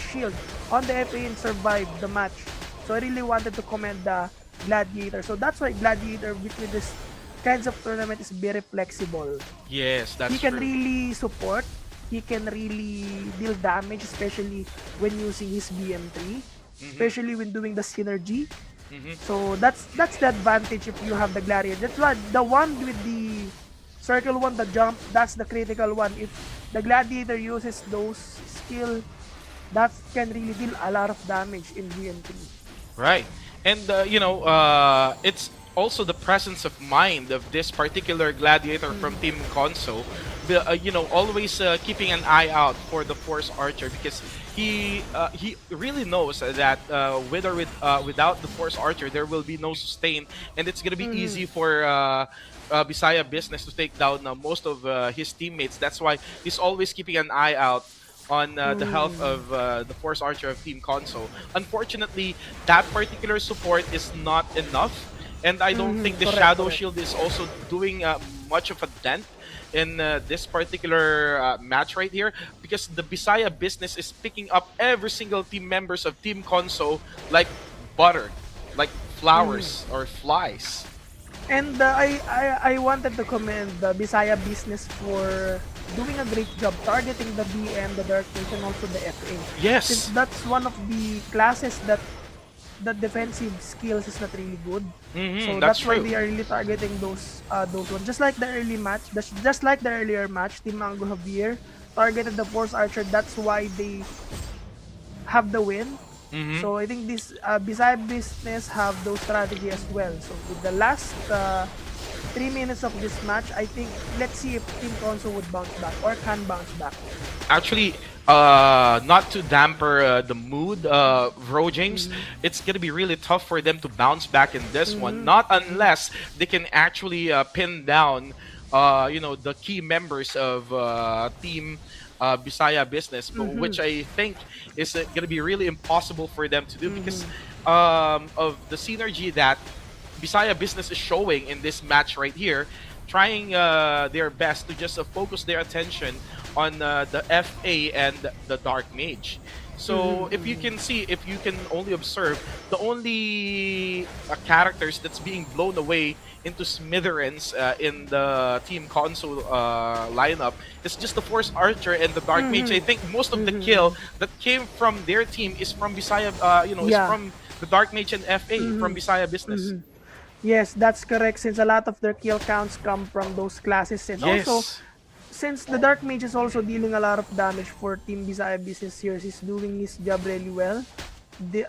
shield on the FA and survived the match. So I really wanted to commend the Gladiator. So that's why Gladiator with this kinds of tournament is very flexible. Yes, that's true. He can true. really support. He can really deal damage, especially when using his BM3, especially when doing the synergy. So that's the advantage if you have the Gladiator. That's why the one with the circle one, the jump, that's the critical one. If the Gladiator uses those skill, that can really deal a lot of damage in BM3. Right. And it's also the presence of mind of this particular Gladiator from Team Conso. Always keeping an eye out for the Force Archer, because he really knows that with or without the Force Archer, there will be no sustain, and it's gonna be easy for Bisaya Business to take down most of his teammates. That's why he's always keeping an eye out on the health of the Force Archer of Team Conso. Unfortunately, that particular support is not enough, and I don't think the Shadow Shield is also doing much of a dent in this particular match right here, because the Bisaya Business is picking up every single team members of Team Conso like butter, like flowers or flies. And I wanted to commend the Bisaya Business for doing a great job targeting the BM, the Dark Mage, and also the FA. Yes, since that's one of the classes that the defensive skills is not really good. So that's why they are really targeting those ones. Just like the early match, just like the earlier match, Team Mango Javier targeted the Force Archer. That's why they have the win. So I think this Bisaya Business have those strategy as well. So with the last 3 minutes of this match, I think let's see if Team Conso would bounce back or can bounce back. Actually, not to damper the mood, Bro James, it's gonna be really tough for them to bounce back in this one. Not unless they can actually pin down the key members of team Bisaya Business, but Mm-hmm. which I think is going to be really impossible for them to do because Mm-hmm. of the synergy that Bisaya Business is showing in this match right here, trying their best to just focus their attention on the FA and the Dark Mage. So if you Mm-hmm. can see, if you can only observe, the only characters that's being blown away into smithereens in the team console lineup is just the Force Archer and the Dark Mage. I Mm-hmm. think most of the Mm-hmm. kill that came from their team is from Bisaya, is Yeah. from the Dark Mage and FA from Mm-hmm. Bisaya Business. Mm-hmm. Yes, that's correct. Since a lot of their kill counts come from those classes, and also Yes. since the Dark Mage is also dealing a lot of damage for Team Bisaya Business here, he's doing his job really well. The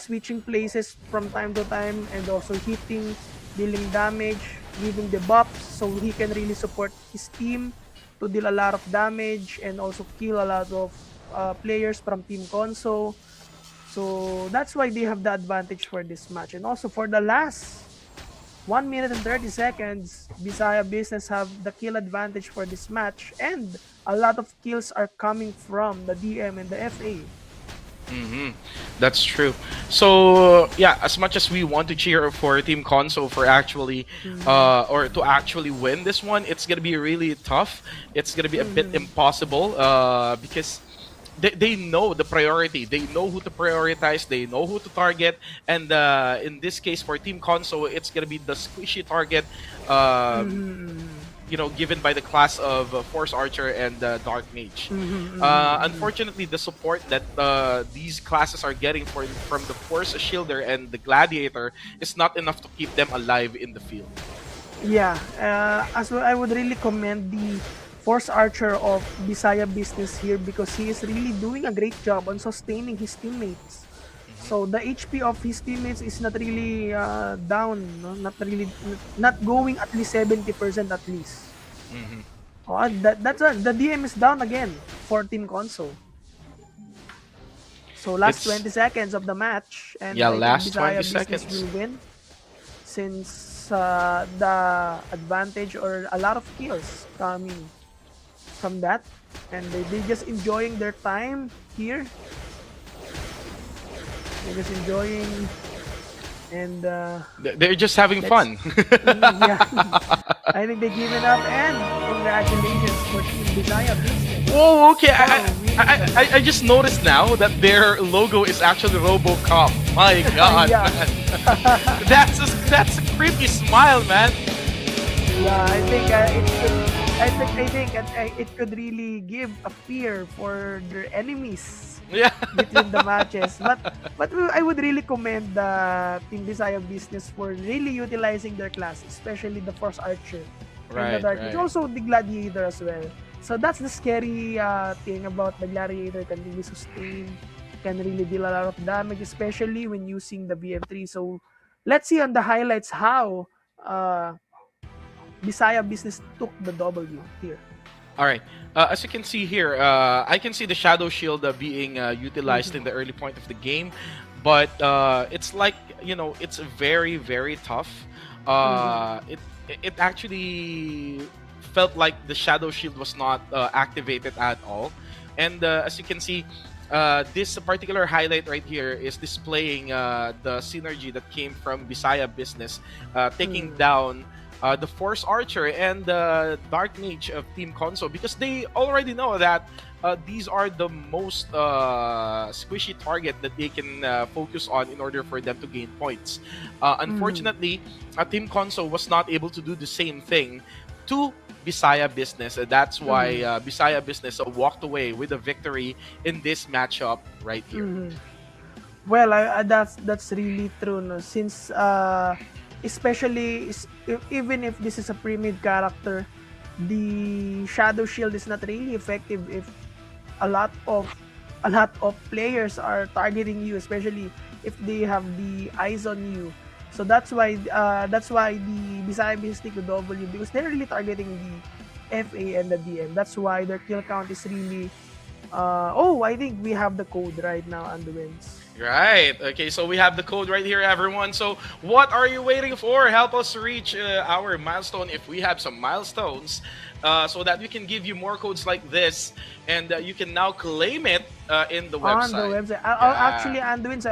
switching places from time to time and also hitting, dealing damage, giving the buffs so he can really support his team to deal a lot of damage and also kill a lot of players from Team Console. So that's why they have the advantage for this match. And also for the last 1 minute and 30 seconds, Bisaya Business have the kill advantage for this match, and a lot of kills are coming from the DM and the FA. hmm That's true. So yeah, as much as we want to cheer for Team Console for actually, or to actually win this one, it's gonna be really tough. It's gonna be a bit impossible, because they know the priority. They know who to prioritize. They know who to target. And in this case, for Team Console, it's gonna be the squishy target. Given by the class of Force Archer and Dark Mage. Unfortunately, the support that these classes are getting from the Force Shielder and the Gladiator is not enough to keep them alive in the field. Yeah, as well, I would really commend the Force Archer of Bisaya Business here because he is really doing a great job on sustaining his teammates. So the HP of his teammates is not really down, no? Not really, not going at least 70% at least. hmm Oh, that's the DM is down again for Team Console. So last It's 20 seconds of the match, and yeah, I think last Bisaya 20 Business seconds. will win since the advantage or a lot of kills coming from that, and they just enjoying their time here. They're just enjoying, and They're just having let's fun. yeah. I think they given up, and congratulations for Team Bisaya Business Whoa, okay. for winning the I match. just noticed now that their logo is actually RoboCop. My God, Yeah. man. That's a creepy smile, man. Yeah, I think it could really give a fear for their enemies Yeah. between the matches. But I would really commend the Team Bisaya Business for really utilizing their class, especially the Force Archer and the Right, Dark Mage, right. also the Gladiator as well. So that's the scary thing about the Gladiator, can really sustain, can really deal a lot of damage, especially when using the BF3. So let's see on the highlights how Bisaya Business took the W here. All right. As you can see here, I can see the Shadow Shield being utilized in the early point of the game, but it's like it's very very tough. It actually felt like the Shadow Shield was not activated at all, and as you can see. This particular highlight right here is displaying the synergy that came from Bisaya Business, taking down the Force Archer and the Dark Mage of Team Console, because they already know that these are the most squishy target that they can focus on in order for them to gain points. Unfortunately, Team Console was not able to do the same thing to Bisaya Business. That's why Bisaya Business walked away with a victory in this matchup right here. Well, that's really true. No? Since especially even if this is a pre-made character, the Shadow Shield is not really effective if a lot of players are targeting you, especially if they have the eyes on you. So that's why the Bisaya Business take the W, because they're really targeting the FA and the DM. That's why their kill count is really I think we have the code right now on the wins. Right. Okay, so we have the code right here, everyone. So what are you waiting for? Help us reach our milestone if we have some milestones so that we can give you more codes like this and you can now claim it in the On the website. website. Yeah. Actually, Anduin, so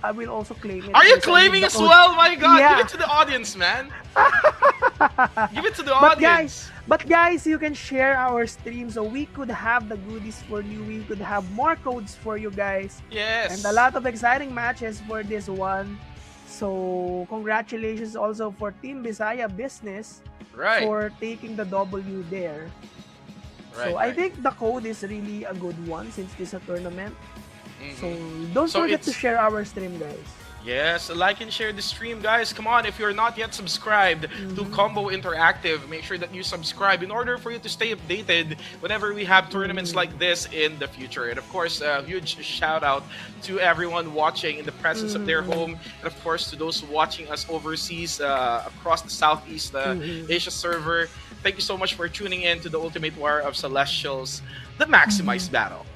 I will also claim it Are you since I need claiming the as code. well? My God, give Yeah. it to the audience, man. Give it to the But audience. guys, you can share our stream so we could have the goodies for you. We could have more codes for you guys. And a Yes. lot of exciting matches for this one. So congratulations also for Team Bisaya Business Right. for taking the W there. So Right, I right. think the code is really a good one since this is a tournament. So Mhm. don't So forget to it's share our stream, guys. Yes, like and share the stream, guys. Come on, if you're not yet subscribed to Combo Interactive, make sure that you subscribe in order for you to stay updated whenever we have tournaments like this in the future. And of course, a huge shout out to everyone watching in the presence of their home, and of course to those watching us overseas across the Southeast Asia server. Thank you so much for tuning in to the Ultimate War of Celestials, the Maximized Battle.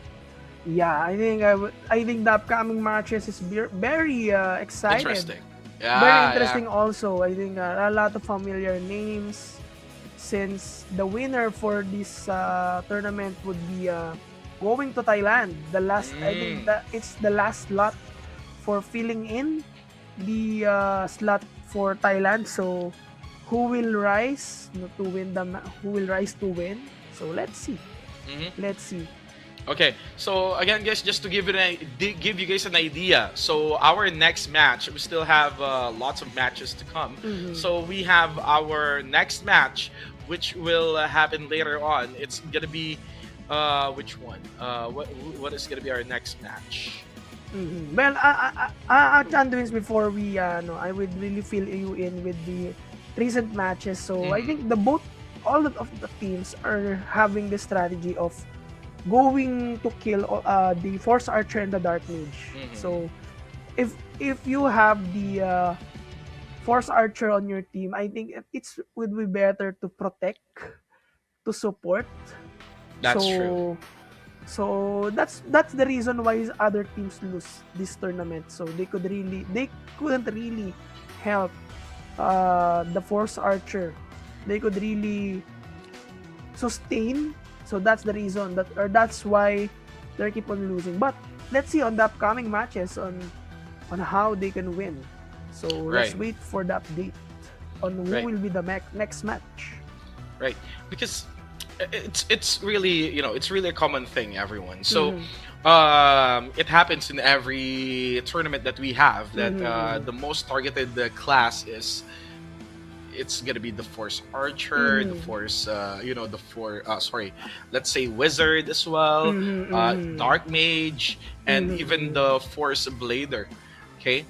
Yeah, I think the upcoming matches is very excited. Interesting. Very Yeah, interesting yeah. also. I think a lot of familiar names since the winner for this tournament would be going to Thailand. I think that it's the last slot for filling in the slot for Thailand. So who will rise to win who will rise to win? So let's see. Mhm. Let's see. Okay, so again, guys, just to give you guys an idea. So our next match, we still have lots of matches to come. So we have our next match, which will happen later on. It's gonna be which one? What is gonna be our next match? Well, Chandwins, before we, no, I would really fill you in with the recent matches. So I think all of the teams are having the strategy of going to kill the Force Archer and the Dark Mage. So if you have the Force Archer on your team, I think would be better to protect, to support. That's true. So that's the reason why other teams lose this tournament. So they couldn't really help the Force Archer. They could really sustain. So that's the reason that's why they keep on losing. But let's see on the upcoming matches on how they can win. So let's Right. wait for the update on who Right. will be the next match. Right, because it's really, it's really a common thing, everyone. So it happens in every tournament that we have that the most targeted class is it's gonna be the Force Archer, the Force let's say Wizard as well, Dark Mage, and even the Force Blader. Okay,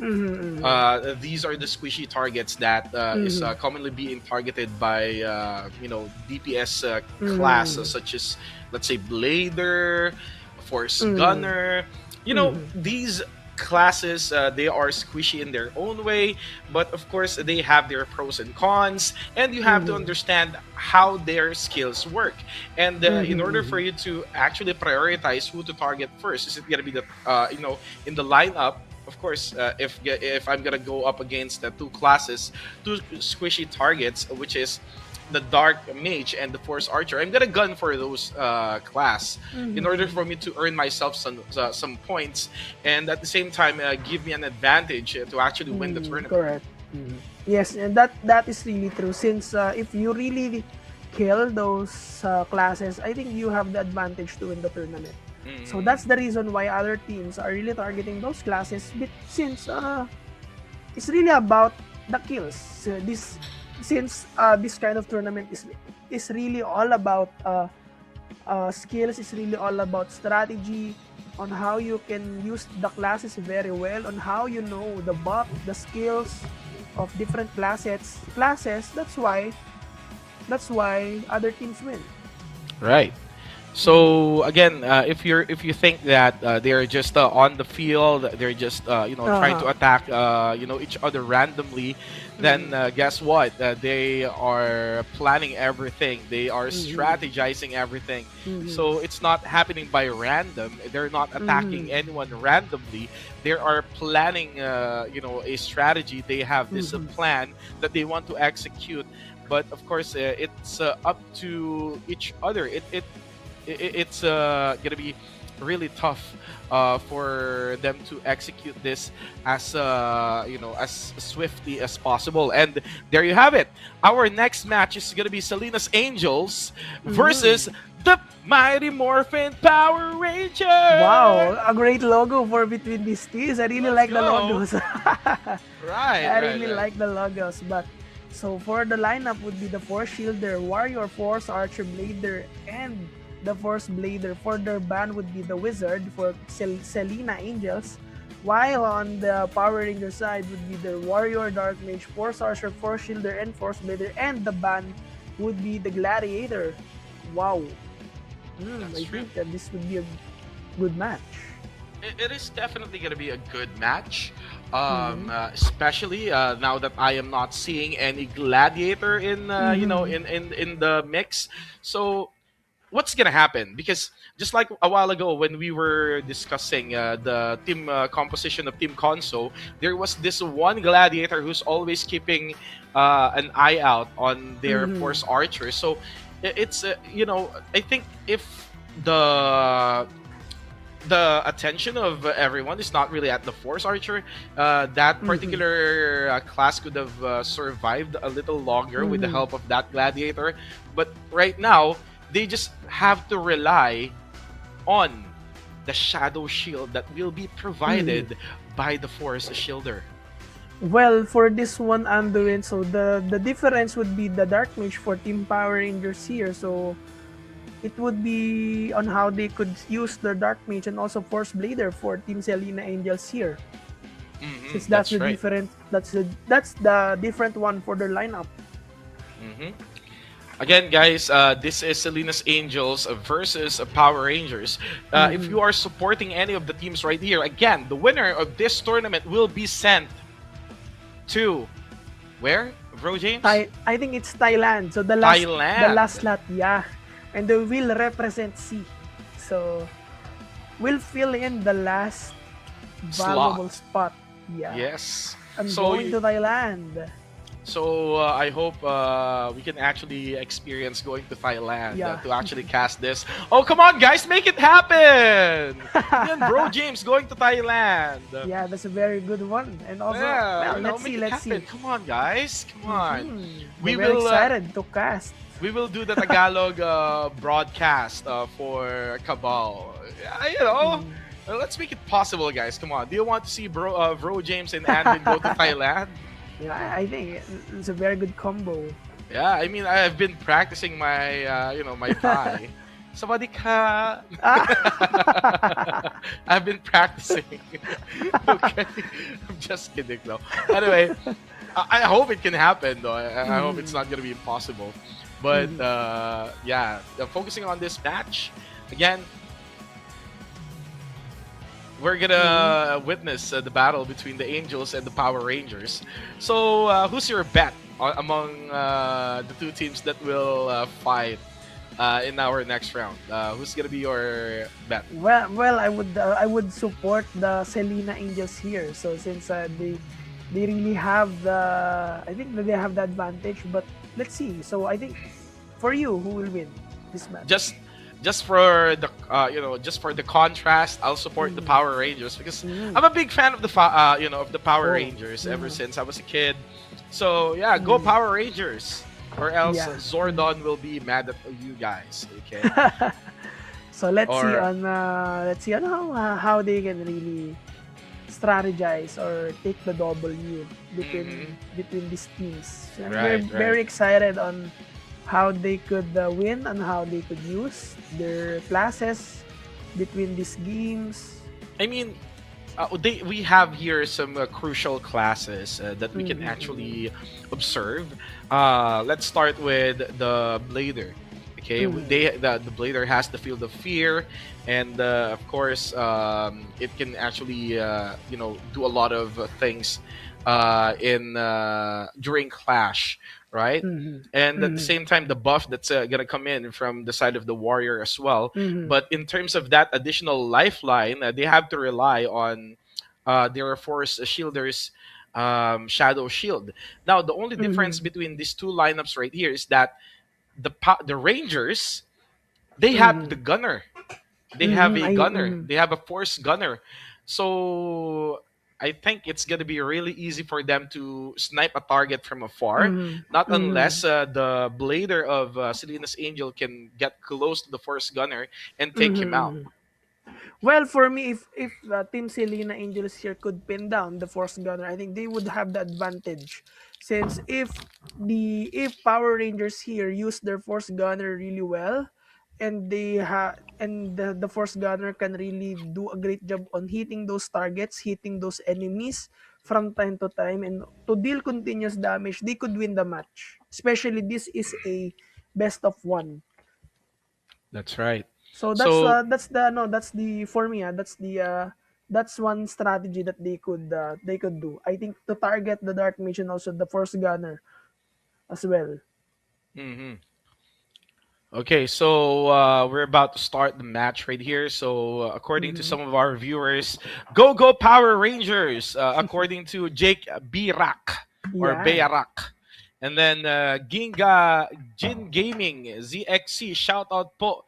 these are the squishy targets that is commonly being targeted by DPS class such as, let's say, Blader, Force Gunner. These classes, they are squishy in their own way, but of course they have their pros and cons, and you have to understand how their skills work. And in order for you to actually prioritize who to target first, is it going to be the in the lineup? Of course, if I'm gonna go up against the two squishy targets, which is the Dark Mage and the Force Archer, I'm gonna gun for those class in order for me to earn myself some points, and at the same time give me an advantage to actually win the tournament. Correct. Yes, and that is really true. Since if you really kill those classes, I think you have the advantage to win the tournament. So that's the reason why other teams are really targeting those classes. Since it's really about the kills. Since this kind of tournament is really all about skills. It's really all about strategy on how you can use the classes very well, on how you know the buff, the skills of different classes. That's why other teams win. Right. So again, if you think that they're just on the field, they're just trying to attack each other randomly, then guess what? They are planning everything. They are strategizing everything. So it's not happening by random. They're not attacking anyone randomly. They are planning a strategy. They have this plan that they want to execute. But of course, it's up to each other. It's gonna be really tough for them to execute this as as swiftly as possible. And there you have it. Our next match is gonna be Selena's Angels versus the Mighty Morphin Power Rangers. Wow, a great logo for between these teams. I really like the go. logos. I really right. like the logos. But so for the lineup would be the Force Shielder, Warrior, Force Archer, Blader, and the Force Blader. For their band would be the Wizard for Selena Angels. While on the Power Ranger side would be the Warrior, Dark Mage, Force Archer, Force Shielder, and Force Blader. And the band would be the Gladiator. Wow. I think that this would be a good match. It is definitely going to be a good match, especially now that I am not seeing any Gladiator in in the mix. So what's gonna happen? Because just like a while ago when we were discussing the team composition of Team Conso, there was this one Gladiator who's always keeping an eye out on their Force Archers. So it's I think if the attention of everyone is not really at the Force Archer, that particular class could have survived a little longer with the help of that Gladiator. But right now, they just have to rely on the Shadow Shield that will be provided by the Force Shielder. Well, for this one, Anduin, so the difference would be the Dark Mage for Team Power Rangers here. So it would be on how they could use the Dark Mage and also Force Blader for Team Selena Angels here. Since that's the right. different, that's the different one for their lineup. Again, guys, this is Selena's Angels versus Power Rangers. If you are supporting any of the teams right here, again, the winner of this tournament will be sent to where? Bro James? I think it's Thailand. So the last slot, yeah. And they will represent C. So we'll fill in the last valuable spot. Yeah. Yes. I'm going to Thailand. So I hope we can actually experience going to Thailand to actually cast this. Oh, come on, guys, make it happen! Then Bro James going to Thailand. Yeah, that's a very good one. And also, let's see. Come on, guys, come on. We're very excited to cast. We will do the Tagalog broadcast for Cabal. Let's make it possible, guys. Come on. Do you want to see Bro James and Andin go to Thailand? Yeah, I think it's a very good combo. Yeah, I mean, I've been practicing my, my Thai. Sawadika. I've been practicing. Okay, I'm just kidding, though. Anyway, I hope it can happen, though. I hope it's not gonna be impossible. But focusing on this match again. We're gonna witness the battle between the Angels and the Power Rangers. So, who's your bet among the two teams that will fight in our next round? Who's gonna be your bet? Well, I would support the Selena Angels here. So since they really have I think that they have the advantage. But let's see. So I think for you, who will win this match? Just for the just for the contrast, I'll support the Power Rangers because I'm a big fan of the of the Power Rangers ever since I was a kid. So yeah, go Power Rangers, or else Zordon will be mad at you guys. Okay. So let's see on how they can really strategize or take the W between these teams. So we're very excited on how they could win and how they could use their classes between these games. I mean, we have here some crucial classes that we can actually observe. Let's start with the Blader. Okay, Mm-hmm. the blader has the field of fear, and of course, it can actually do a lot of things in during clash, right? And at the Mm-hmm. same time, the buff that's gonna come in from the side of the warrior as well. Mm-hmm. But in terms of that additional lifeline, they have to rely on their force shielders. Shadow shield. Now, the only difference Mm-hmm. between these two lineups right here is that the Rangers, they have the Mm-hmm. gunner. They have Mm-hmm. a I gunner. mm-hmm. They have a force gunner. So I think it's gonna be really easy for them to snipe a target from afar. Mm-hmm. Not Mm-hmm. unless the blader of Selena's Angel can get close to the force gunner and take him out. Mm-hmm. Well, for me, if Team Selena Angels here could pin down the Force Gunner, I think they would have the advantage. Since if Power Rangers here use their Force Gunner really well, and the Force Gunner can really do a great job on hitting those targets, hitting those enemies from time to time, and to deal continuous damage, they could win the match. Especially this is a best of one. That's right. So So that's the no that's the for me that's one strategy that they could do. I think to target the Dark Mage and also the Force Gunner as well. mhm. Okay, so we're about to start the match right here. So, according to Mm-hmm. some of our viewers, go Power Rangers! According to Jake Birak or Yeah. Bayarak. And then Ginga Jin Gaming ZXC, shout out po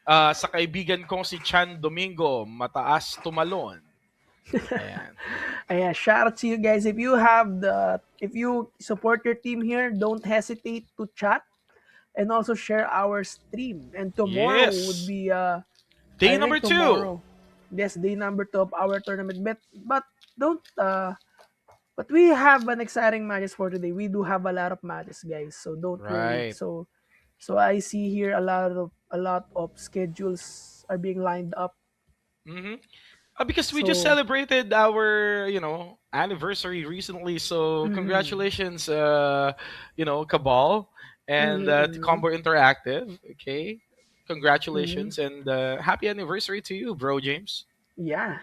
sa kaibigan kong si Chan Domingo, mataas tumalon. Ayan. Yeah, shout out to you guys. If you support your team here, don't hesitate to chat and also share our stream. And tomorrow would Yes. be Day I number think two. tomorrow, yes, day number 2 of our tournament. But don't but we have an exciting matches for today. We do have a lot of matches, guys. So don't worry. Right. So I see here a lot of schedules are being lined up. Mm-hmm. Because we just So celebrated our, anniversary recently. So mhm, congratulations, Cabal and to mhm, Combo Interactive. Okay, mhm. congratulations and happy anniversary to you, bro, James. Yeah.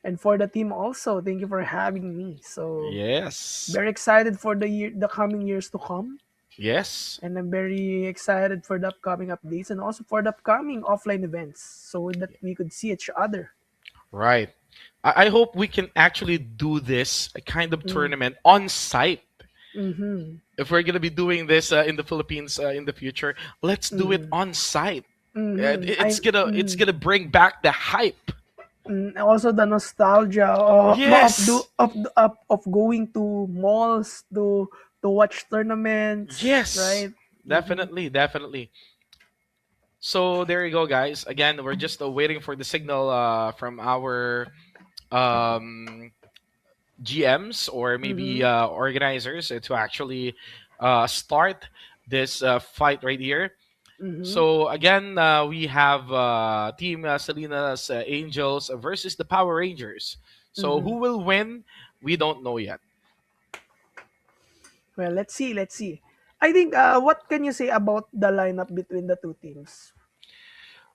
And for the team also, thank you for having me. So Yes, very excited for the coming years to come. yes, And I'm very excited for the upcoming updates and also for the upcoming offline events so that we could see each other. right. I hope we can actually do this kind of Mm, tournament on site. mm-hmm, If we're gonna be doing this in the Philippines in the future, let's do it mm-hmm, on site. mm-hmm. It's gonna bring back the hype. Also the nostalgia Yes, of going to malls to watch tournaments, yes, right? Mm-hmm, definitely, definitely. So there you go, guys. Again, we're just waiting for the signal from our um, GMs or mm-hmm, maybe organizers to actually start this fight right here. mm-hmm, So again, we have Team Selena's Angels versus the Power Rangers. So mm-hmm. who will win? We don't know yet. Well, let's see, let's see. I think what can you say about the lineup between the two teams?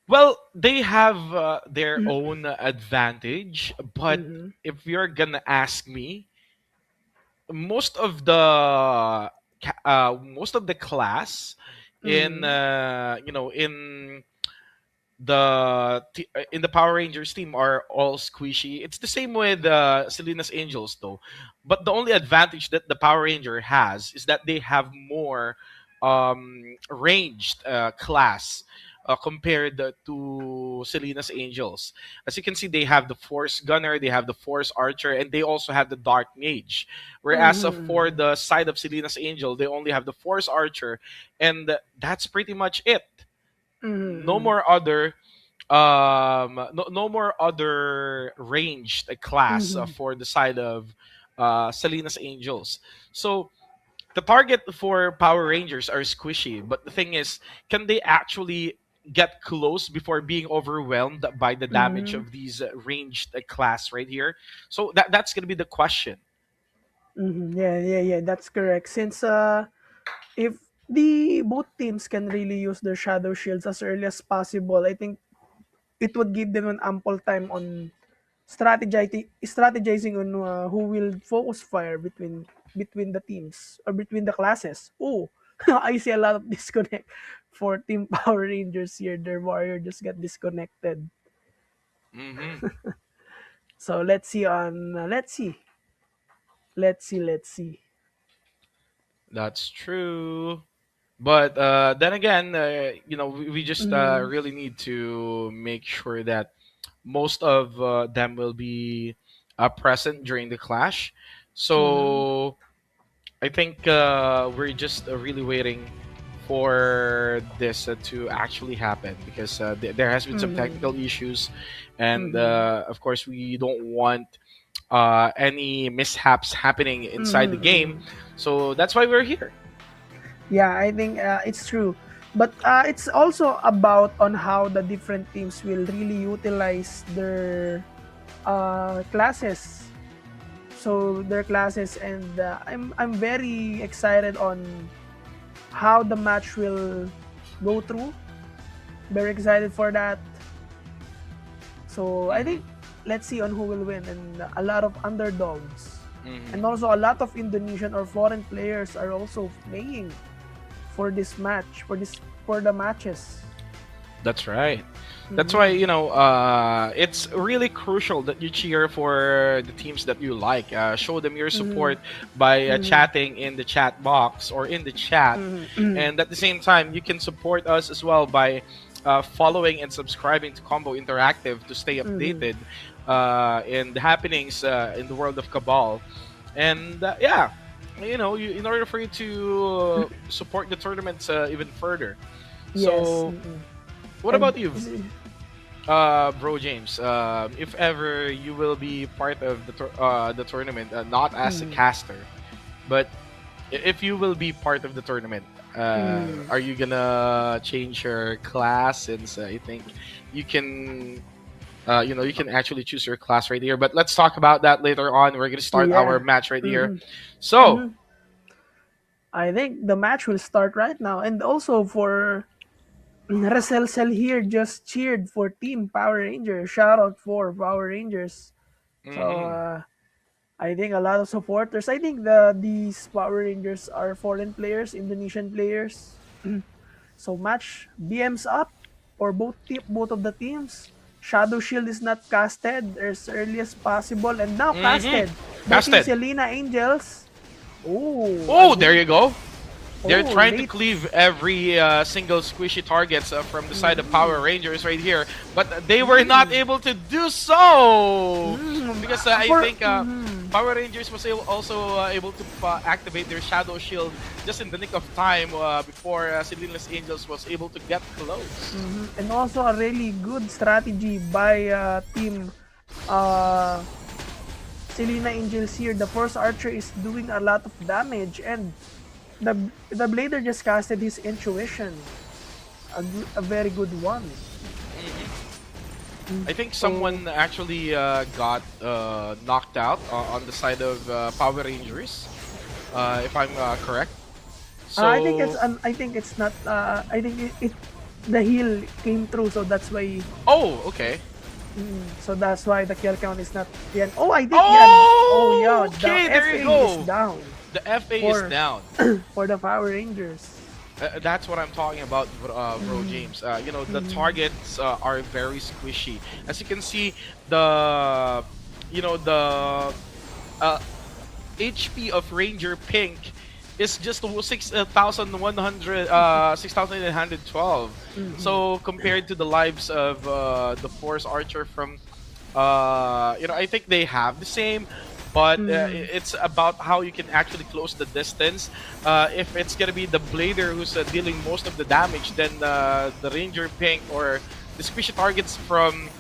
Well, they have their own advantage, but Mm-hmm, if you're gonna ask me, most of the most of the class in mm-hmm, in the Power Rangers team are all squishy. It's the same with Selena's Angels though, but the only advantage that the Power Ranger has is that they have more ranged class. Compared to Selena's Angels, as you can see, they have the Force Gunner, they have the Force Archer, and they also have the Dark Mage. Whereas for mm-hmm, the side of Selena's Angel, they only have the Force Archer, and that's pretty much it. No mm-hmm, more other no more other ranged class mm-hmm, for the side of Selena's Angels. So the target for Power Rangers are squishy, but the thing is, can they actually get close before being overwhelmed by the damage mm-hmm, of these ranged class right here? So that's gonna be the question. mm-hmm. Yeah, yeah, yeah. That's correct. Since if the both teams can really use their shadow shields as early as possible. I think it would give them an ample time on strategizing on who will focus fire between the teams or between the classes. Oh, I see a lot of disconnect for Team Power Rangers here. Their warrior just got disconnected. Mm-hmm. So let's see. That's true. But then again, we just Mm, really need to make sure that most of them will be present during the clash. mm, So I think we're just really waiting for this to actually happen because there has been some technical mm, issues, and mm, of course we don't want any mishaps happening inside the game. mm. So that's why we're here. Yeah, I think it's true. But it's also about on how the different teams will really utilize their classes. So their classes, and I'm very excited on how the match will go through. Very excited for that. So I Hmm. think let's see on who will win, and a lot of underdogs, Hmm. and also a lot of Indonesian or foreign players are also playing for this match for the matches. That's right. That's why, Mm-hmm. it's really crucial that you cheer for the teams that you like. Show them your Mm-hmm. support by Mm-hmm. chatting in the chat box or in the chat. Mm-hmm. And at the same time, you can support us as well by following and subscribing to Combo Interactive to stay Mm-hmm. updated in the happenings in the world of Cabal. And yeah, in order for you to support the tournaments even further. Yes. So, Mm-hmm. what And about you, bro James? If ever you will be part of the tournament, not as a mm, caster, but if you will be part of the tournament, mm, are you gonna change your class? Since I think you can, you can actually choose your class right here. But let's talk about that later on. We're gonna start our yeah. match right here. Mm-hmm. So, Mm-hmm. I think the match will start right now, and also for Russell Cell here just cheered for Team Power Rangers. Shout out for Power Rangers. So mhm. I think a lot of supporters. I think these Power Rangers are foreign players, Indonesian players. So match BM's up for both of the teams. Shadow Shield is not casted as early as possible, and now Mm-hmm. casted by Team Casted. Selena Angels. Oh, Oh, there again. you go. They're Oh, trying to late. cleave every single squishy targets from the side of Power Mm, Rangers right here, but they were not mm, able to do so because I for think Power Rangers was also able to activate their Shadow Shield just in the nick of time before Selena's Angels was able to get close. and also a really good strategy by Team uh, Selena Angels here. The first archer is doing a lot of damage, and the blader just casted his intuition, a very good one. Hmm. Mm. I think So someone actually got knocked out on the side of Power Rangers, if I'm correct. So, I think it's not. I think it the heal came through, so that's why. oh, okay. So that's why the kill count is not yan. Oh, I think yan. Oh yeah, Oh, the okay, there you FA is go. down The FA is for down. for the Power Rangers. That's what I'm talking about, bro James. The targets are very squishy. As you can see, the the uh, HP of Ranger Pink is just 6,100, 6,812. Mm-hmm. So compared to the lives of the Force Archer from, I think they have the same, but Mm-hmm. it's about how you can actually close the distance. If it's gonna be the Blader who's dealing most of the damage, then the Ranger Pink or the squishy targets from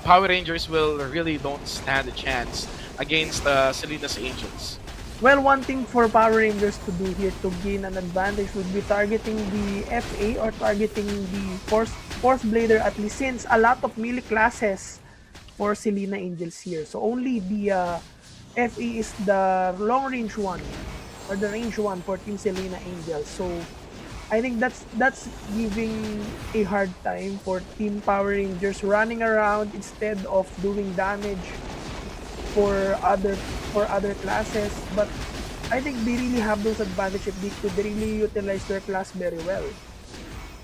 Power Rangers will really don't stand a chance against Selena's Angels. Well, one thing for Power Rangers to do here to gain an advantage would be targeting the FA or targeting the Force Blader at least, since a lot of melee classes for Selena Angels here. So only the FA is the long range one or the range one for Team Selena Angels. So I think that's giving a hard time for Team Power Rangers running around instead of doing damage for other classes. But I think they really have those advantages if they could really utilize their class very well.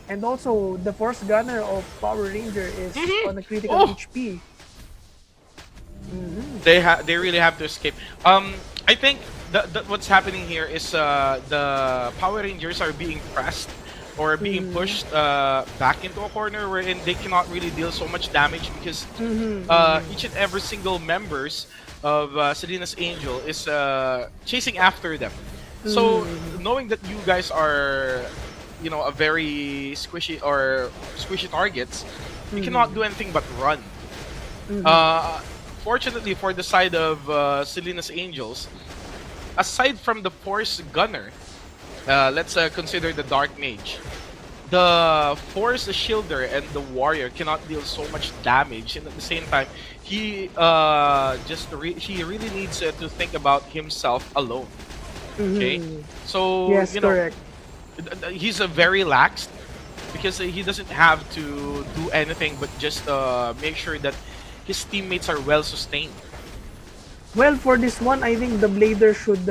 And also, the Force Gunner of Power Ranger is on a critical Oh, HP. they really have to escape. I think what's happening here is the Power Rangers are being pressed or being pushed back into a corner wherein they cannot really deal so much damage because each and every single members of Selena's Angel is chasing after them. So knowing that you guys are, a very squishy targets, you cannot do anything but run. Uh, Fortunately for the side of Selena's Angels, aside from the Force Gunner, let's consider the Dark Mage. The Force Shielder and the Warrior cannot deal so much damage, and at the same time, he he really needs to think about himself alone. Okay, so Yes, correct. he's a very lax because he doesn't have to do anything but just make sure that his teammates are well sustained. Well, for this one, I think the Blader should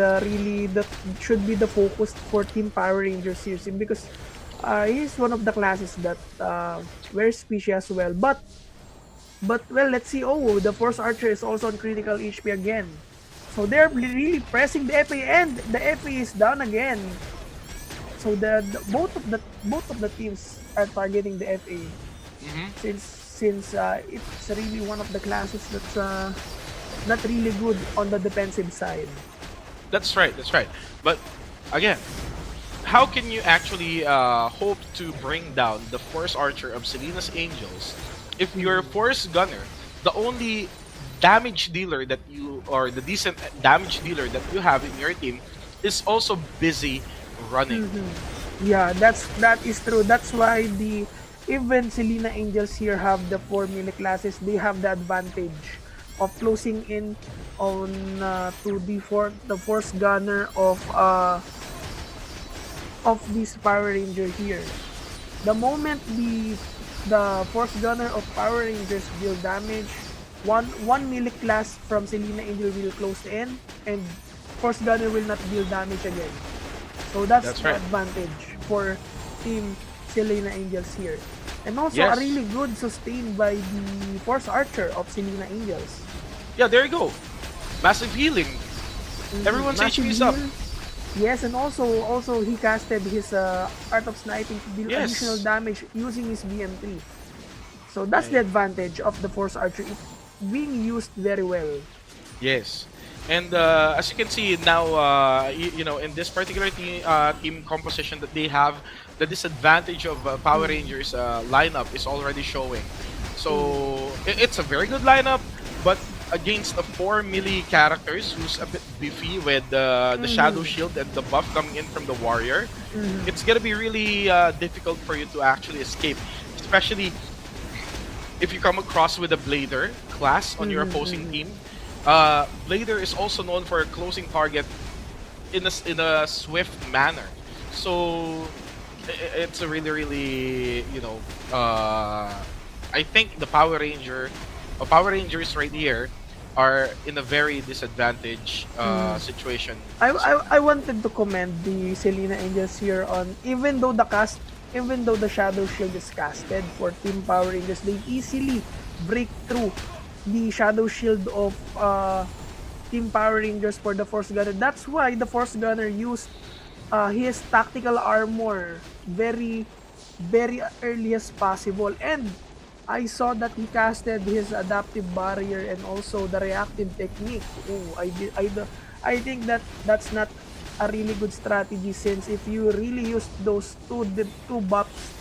be the focus for Team Power Rangers seriously because he's one of the classes that very squishy as well. But well, let's see. Oh, the Force Archer is also on critical HP again. So they're really pressing the FA, and the FA is down again. So both of the teams are targeting the FA since it's really one of the classes that's not really good on the defensive side. That's right. That's right. But again, how can you actually hope to bring down the Force Archer of Selena's Angels if your Force Gunner, the only damage dealer that you, or the decent damage dealer that you have in your team, is also busy running? Yeah, that is true. That's why the even Selena Angels here have the 4 melee classes. They have the advantage of closing in on to the Force Gunner of this Power Ranger here. The moment the Force Gunner of Power Rangers deal damage, one melee class from Selena Angel will close in, and Force Gunner will not deal damage again. So that's That's the right. advantage for Team Selena Angels here. And also Yes. a really good sustain by the Force Archer of Selena Angels. Yeah, there you go. Massive healing. Everyone's Massive HP is up. heal. Yes, and also he casted his Art of Sniping to deal Yes. additional damage using his BM3. So that's the advantage of the Force Archer. It's being used very well. Yes. And as you can see now, in this particular team composition that they have, the disadvantage of Power Rangers lineup is already showing. So it's a very good lineup, but against a 4 melee characters who's a bit beefy with the Shadow Shield and the buff coming in from the Warrior, it's gonna be really difficult for you to actually escape, especially if you come across with a Blader class on your opposing team. Blader is also known for closing target in a swift manner. So it's a really I think the Power Rangers right here are in a very disadvantaged situation. I wanted to commend the Selena Angels here on even though the Shadow Shield is casted for Team Power Rangers, they easily break through the Shadow Shield of Team Power Rangers for the Force Gunner. That's why the Force Gunner used his tactical armor very early as possible, and I saw that he casted his adaptive barrier and also the reactive technique. Oh, I think that that's not a really good strategy, since if you really use those two buffs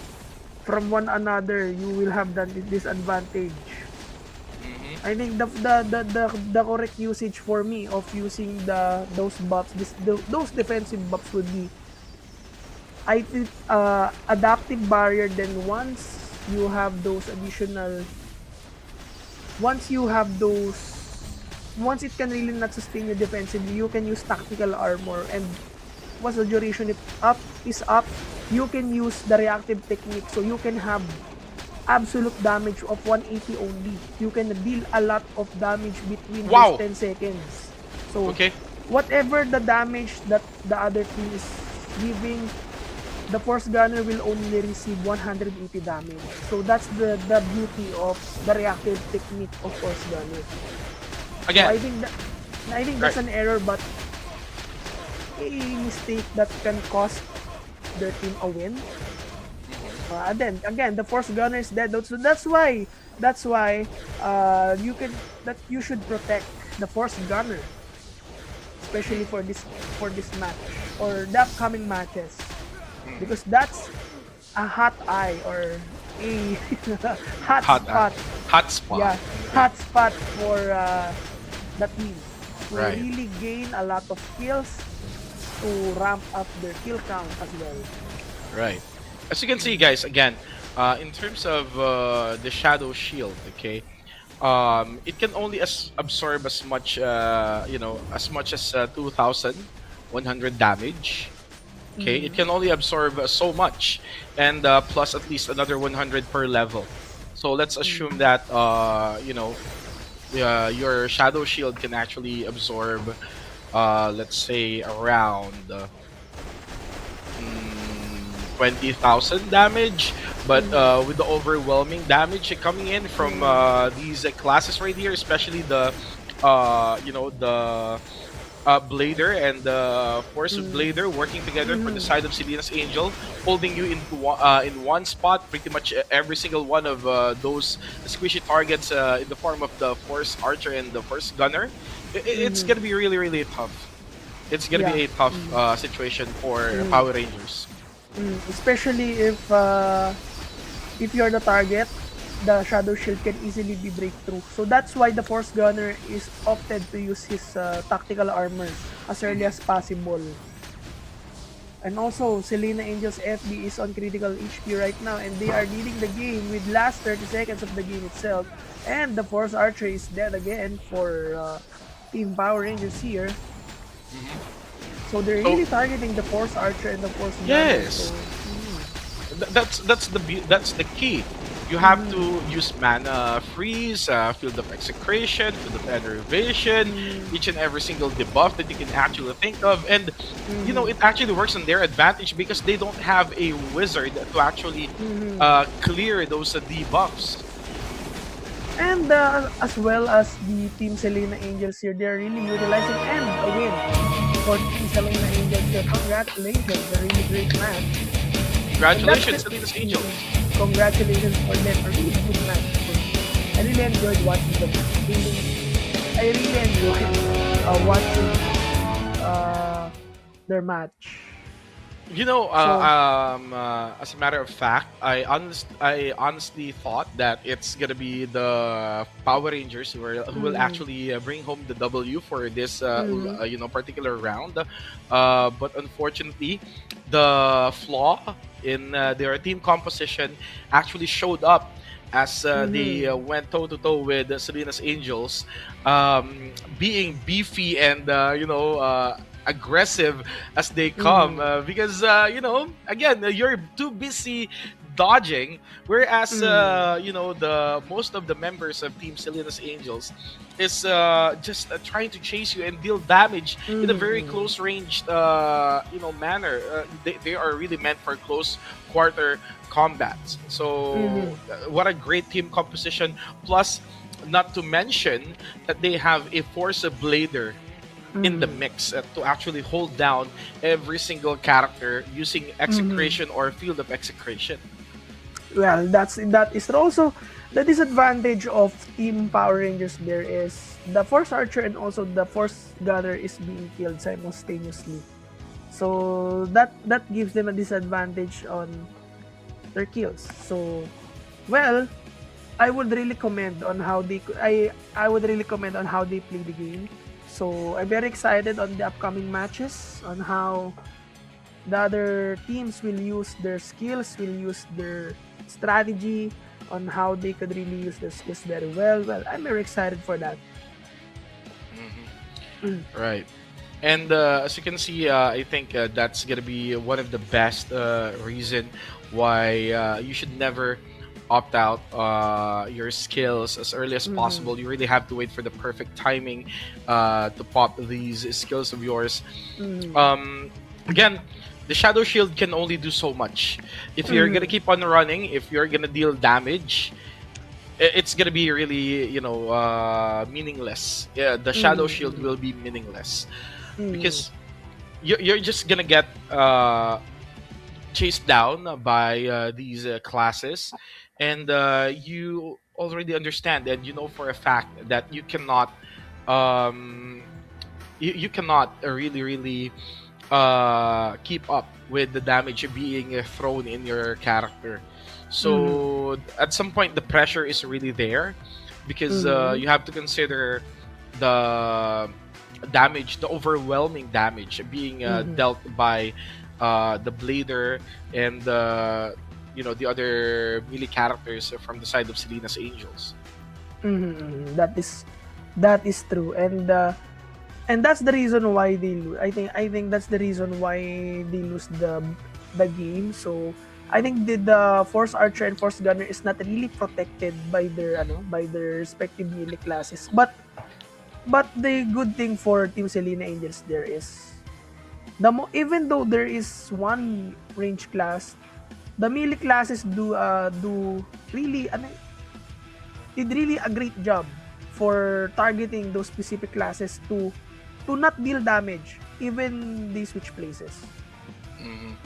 from one another, you will have that disadvantage. I think the correct usage for me of using those buffs, those defensive buffs would be, I think, adaptive barrier. Then you have those additional, once you have those, once it can really not sustain you defensively, you can use tactical armor and once the duration is up, you can use the reactive technique, so you can have absolute damage of 180 only. You can deal a lot of damage between just Wow. 10 seconds. So Okay. whatever the damage that the other team is giving, the Force Gunner will only receive 180 damage. So that's the beauty of the reactive technique of Force Gunner. So Again. I think that's Right. an error, but a mistake that can cost their team a win. And then again, the Force Gunner is dead. So that's why you should protect the Force Gunner, especially for this match or the upcoming matches, because that's a hot eye or a hot Hot spot. hot spot. Yeah, hot spot for the team to Right. really gain a lot of kills to ramp up their kill count as well. Right. As you can see, guys, again, in terms of the Shadow Shield, okay, it can only absorb as much, as much as 2,100 damage. Okay, it can only absorb so much, and plus at least another 100 per level. So let's assume that your Shadow Shield can actually absorb, let's say around 20,000 damage, but with the overwhelming damage coming in from these classes right here, especially the the Blader and the Force Blader working together for the side of Selena's Angel, holding you in one spot, pretty much every single one of those squishy targets in the form of the Force Archer and the Force Gunner. It's gonna be really, really tough. It's gonna be a tough situation for Power Rangers. Especially if you're the target, the Shadow Shield can easily be breakthrough. So that's why the Force Gunner is opted to use his tactical armor as early as possible. And also, Selena Angel's FB is on critical HP right now, and they are leading the game with last 30 seconds of the game itself. And the Force Archer is dead again for Team Power Rangers here. So they're really targeting the Force Archer and the Force Gunner. Yes. So, That's the key. You have to use mana freeze, field of execration, field of enervation, each and every single debuff that you can actually think of, and it actually works on their advantage because they don't have a wizard to actually clear those debuffs. and as well as the Team Selena Angels here, they're really utilizing and a win for Team Selena Angels here. Congratulations, a really great match. Congratulations, Selena's Angels. Congratulations for them, a really good match. I really enjoyed watching them. I really enjoyed watching their match. As a matter of fact, I honestly thought that it's gonna be the Power Rangers who will actually bring home the W for this particular round. But unfortunately, the flaw in their team composition actually showed up as they went toe to toe with Selena's Angels, being beefy and aggressive as they come, because again, you're too busy dodging, whereas the most of the members of Team Selena's Angels is just trying to chase you and deal damage in a very close ranged manner. They are really meant for close quarter combats. So what a great team composition, plus not to mention that they have a Force Blader in the mix to actually hold down every single character using execration or field of execration. Well, that is also the disadvantage of Team Power Rangers. There is the Force Archer and also the Force Gunner is being killed simultaneously. So that gives them a disadvantage on their kills. So, well, I would really comment on how they play the game. So I'm very excited on the upcoming matches, on how the other teams will use their skills, will use their strategy, on how they could really use their skills very well. Well, I'm very excited for that. Right. And as you can see, I think that's gonna be one of the best reason why you should never opt out your skills as early as Mm-hmm. possible. You really have to wait for the perfect timing to pop these skills of yours. Mm-hmm. Again, the shadow shield can only do so much. If you're gonna Mm-hmm. keep on running, if you're gonna deal damage, it's gonna be really, meaningless. Yeah, the shadow shield Mm-hmm. will be meaningless Mm-hmm. because you're just gonna get chased down by these classes, and you already understand and you know for a fact that um, you cannot really keep up with the damage being thrown in your character. Mm-hmm. So at some point, the pressure is really there because Mm-hmm. you have to consider the damage, the overwhelming damage being Mm-hmm. dealt by the Blader and the other melee characters from the side of Selena's Angels. Mm-hmm. That is true, and that's the reason why they lose. I think that's the reason why they lose the game. So I think the Force Archer and Force Gunner is not really protected by their respective melee classes. But the good thing for Team Selena Angels there is even though there is one range class, the melee classes do really did really a great job for targeting those specific classes to not deal damage even they switch places. Mhm.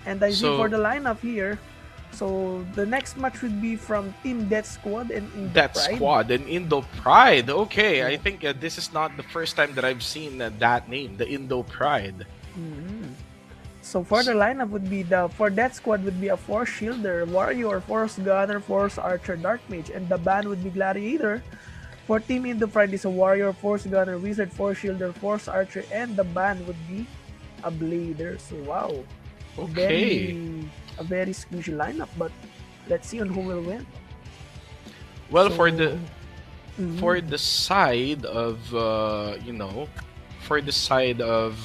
And I see for So the lineup here, so the next match would be from Team Death Squad and Indo that Pride. squad and Indo Pride. Okay, I Yeah. think this is not the first time that I've seen that name, the Indo Pride. Mhm. So for the lineup would be for that squad would be a Force Shielder, Warrior, Force Gunner, Force Archer, Dark Mage, and the band would be Gladiator. For Team Indo Pride is a Warrior, Force Gunner, Wizard, Force Shielder, Force Archer, and the band would be a Blader. So wow, Okay. a very squishy lineup, but let's see on who will win. Well, So, for mhm, the side of for the side of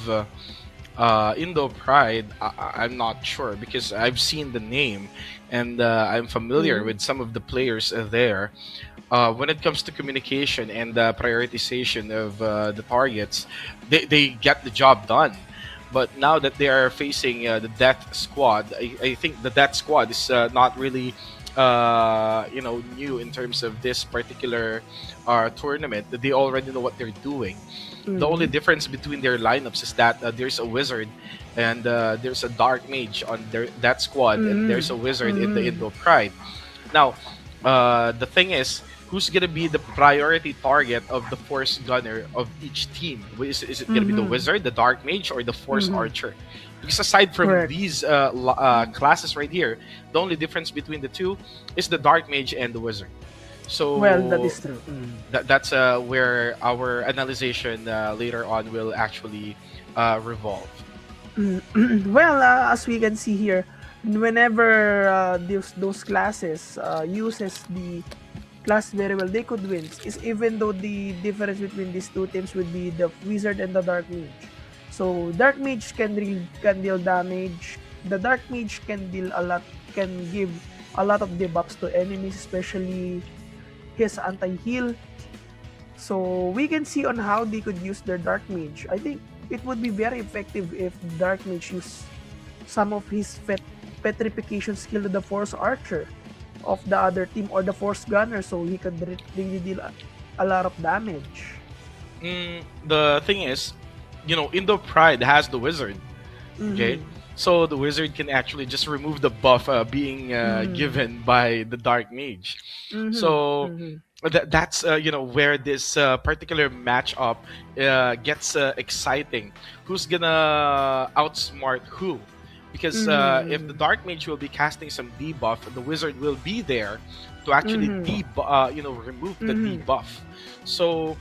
Indo Pride, I'm not sure because I've seen the name and I'm familiar mhm, with some of the players there. When it comes to communication and prioritization of the targets, they get the job done. But now that they are facing the Death Squad, I think the Death Squad is not really, new in terms of this particular tournament. They already know what they're doing. The only mhm, difference between their lineups is that there's a wizard and there's a dark mage on that squad, and there's a mhm, wizard in the mhm, Indo Pride. Now, the thing is, who's gonna be the priority target of the force gunner of each team? Is it gonna be the mhm, wizard, the dark mage, or the force mhm. archer? Because aside from Correct. these classes right here, the only difference between the two is the dark mage and the wizard. Well, that So is true. Mhm. that's where our analyzation later on will actually revolve. Well, as we can see here, whenever those classes uses the class very well, they could win. Is even though the difference between these two teams would be the wizard and the dark mage. So dark mage can deal damage. The dark mage can give a lot of debuffs to enemies, especially his anti-heal. So we can see on how they could use their dark mage. I think it would be very effective if dark mage use some of his petrification skill to the force archer of the other team or the force gunner, so he could really deal a lot of damage. The thing is, Indo Pride has the wizard. Okay, Mm-hmm. so the wizard can actually just remove the buff being Mm-hmm. given by the dark mage. Mm-hmm. So Mm-hmm. that's where this particular matchup gets exciting. Who's gonna outsmart who? Because if the Mm-hmm. dark mage will be casting some debuff, the wizard will be there to actually Mm-hmm. remove the Mm-hmm. debuff. So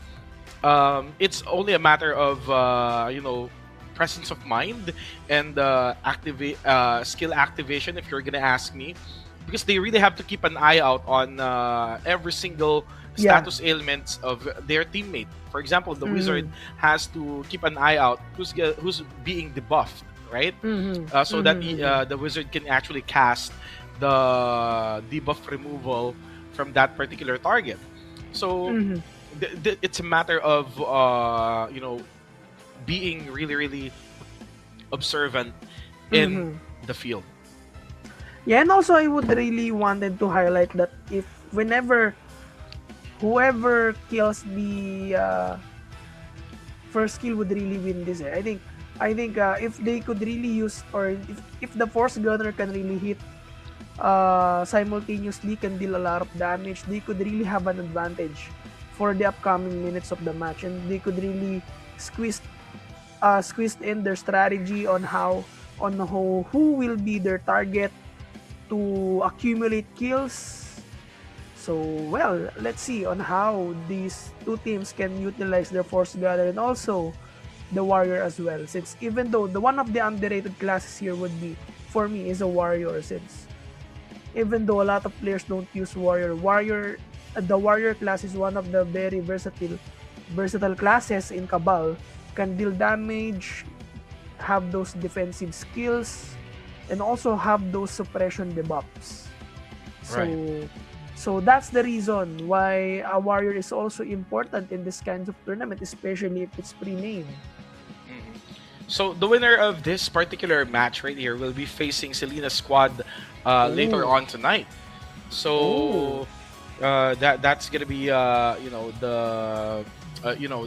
it's only a matter of presence of mind and activate skill activation, if you're gonna ask me, because they really have to keep an eye out on every single Yeah. status ailments of their teammate. For example, the wizard has to keep an eye out who's being debuffed, right? So that the wizard can actually cast the debuff removal from that particular target. So it's a matter of being really really observant in the field. Yeah, and also I would really wanted to highlight that if whenever whoever kills the first kill would really win this. I think if they could really use, or if the force gunner can really hit simultaneously, can deal a lot of damage, they could really have an advantage for the upcoming minutes of the match, and they could really squeeze in their strategy on who will be their target to accumulate kills. So, well, let's see on how these two teams can utilize their Force Gunner and also the Warrior as well. Since even though the one of the underrated classes here would be, for me, is a Warrior. Since even though a lot of players don't use Warrior, the Warrior class is one of the very versatile classes in Cabal. Can deal damage, have those defensive skills, and also have those suppression debuffs. So, Right. so that's the reason why a warrior is also important in this kinds of tournament, especially if it's pre-made. So the winner of this particular match right here will be facing Selena's squad later on tonight. So that's gonna be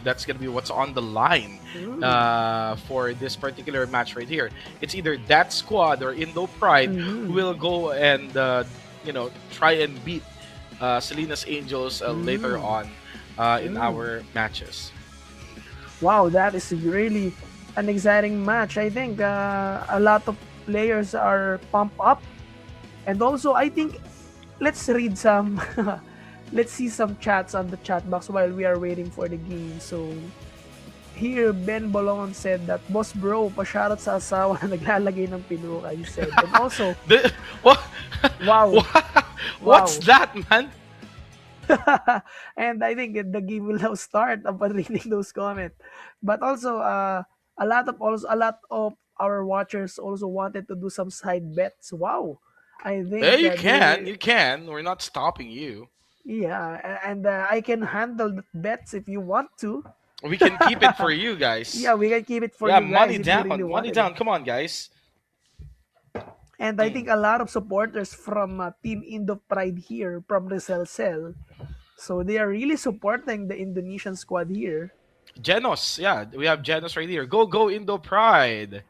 that's gonna be what's on the line for this particular match right here. It's either that squad or Indo Pride who will go and try and beat Selena's Angels later on in our matches. Wow, that is really an exciting match. I think a lot of players are pumped up, and also I think let's read some let's see some chats on the chat box while we are waiting for the game. So here Ben Bolongon said that, "Boss bro, pa-shoutout sa asawa na naglalagay ng pinuka," you said. And also, What? wow. What's that, man? And I think the game will now start upon reading those comments. But also, a lot of our watchers also wanted to do some side bets. Wow, I Yeah, think you can. You can. We're not stopping you. yeah, and I can handle the bets if you want to. We can keep it for you guys. Yeah, we can keep it for Yeah, you guys money if you down. really want Money it. down. Come on, guys. And I think a lot of supporters from Team Indo Pride here from Rizal Cell. So they are really supporting the Indonesian squad here. Genos. Yeah, we have Genos right here. Go Indo Pride.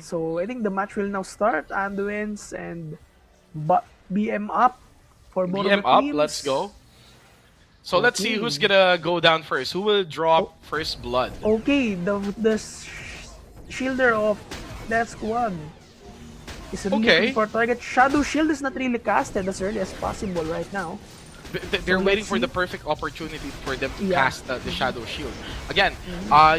So I think the match will now start. Anduins and BM up for both of BM the up. teams. Let's go. So let's see who's gonna go down first. Who will drop first blood? Okay, the shielder of that squad is really Okay. looking for target. Shadow Shield is not really casted as early as possible right now. They're So waiting let's for the see. perfect opportunity for them to Yeah. cast the Shadow Shield. Again,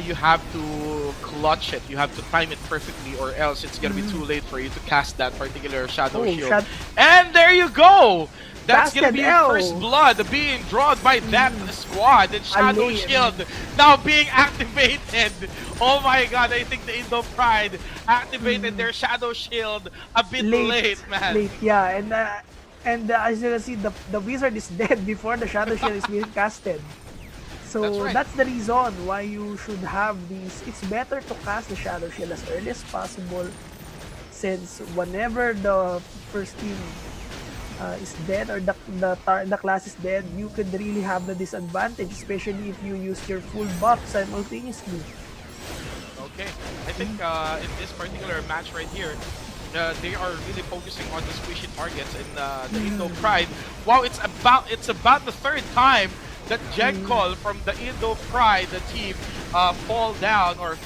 you have to clutch it. You have to time it perfectly, or else it's gonna be too late for you to cast that particular Shadow Oh, Shield. And there you go. That's gonna Casted be L. first blood being drawn by that squad. And Shadow Alin. Shield now being activated. Oh my god, I think the Indo Pride activated their Shadow Shield a bit late, man. Late, yeah, and as you can see, the wizard is dead before the Shadow Shield is being casted. So That's right. that's the reason why you should have these. It's better to cast the Shadow Shield as early as possible, since whenever the first team is dead, or the class is dead, you could really have the disadvantage, especially if you use your full buff simultaneously. Okay, I think in this particular match right here, they are really focusing on the squishy targets in the Indo Pride. Wow, it's about the third time that Jenkol from the Indo Pride, the team, fell down or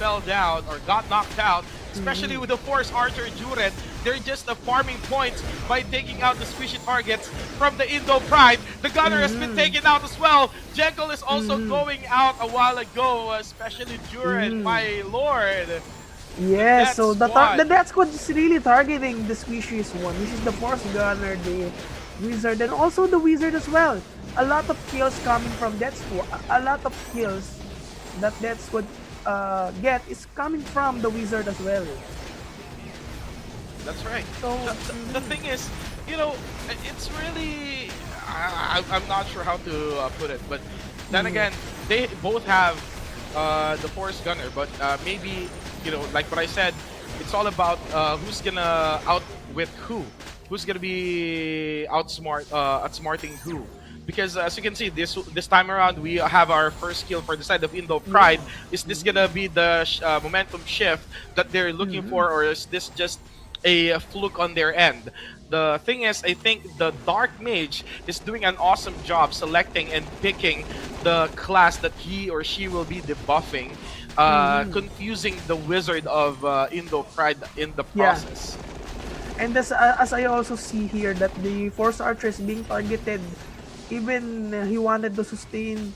got knocked out. Especially with the Force Archer Juren, they're just farming points by taking out the squishy targets from the Indo Pride. The Gunner has been taken out as well. Jekyll is also going out a while ago, especially Juren, my lord. The Yes, Death so the Squad. Death Squad is really targeting the squishiest one, which is the Force Gunner, the Wizard, and also the Wizard as well. A lot of kills coming from Death Squad. A lot of kills that Death Squad get is coming from the Wizard as well. That's right. So The thing is, you know, it's really I'm not sure how to put it, but then again, they both have the Force Gunner, but maybe like what I said, it's all about who's gonna outwit who's gonna be outsmarting who. Because as you can see, this time around we have our first kill for the side of Indo Pride. Is this gonna be the momentum shift that they're looking for, or is this just a fluke on their end? The thing is, I think the Dark Mage is doing an awesome job selecting and picking the class that he or she will be debuffing, confusing the Wizard of Indo Pride in the yeah, process. and as I also see here that the Force Archer is being targeted. Even he wanted to sustain,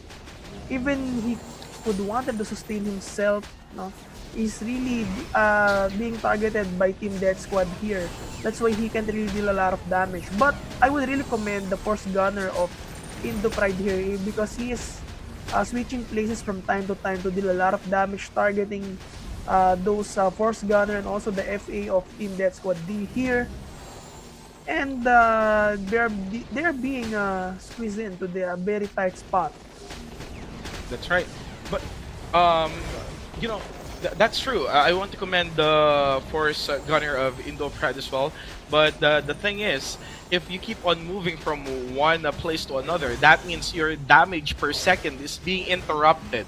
even he could wanted to sustain himself. No, he's really being targeted by Team Death Squad here. That's why he can really deal a lot of damage. But I would really commend the Force Gunner of Indo Pride here because he is switching places from time to time to deal a lot of damage, targeting those Force Gunner and also the FA of Team Death Squad D here. And they're being squeezed into their very tight spot. That's right. But um, that's true. I want to commend the Force Gunner of Indo Pride as well. But the thing is, if you keep on moving from one place to another, that means your damage per second is being interrupted.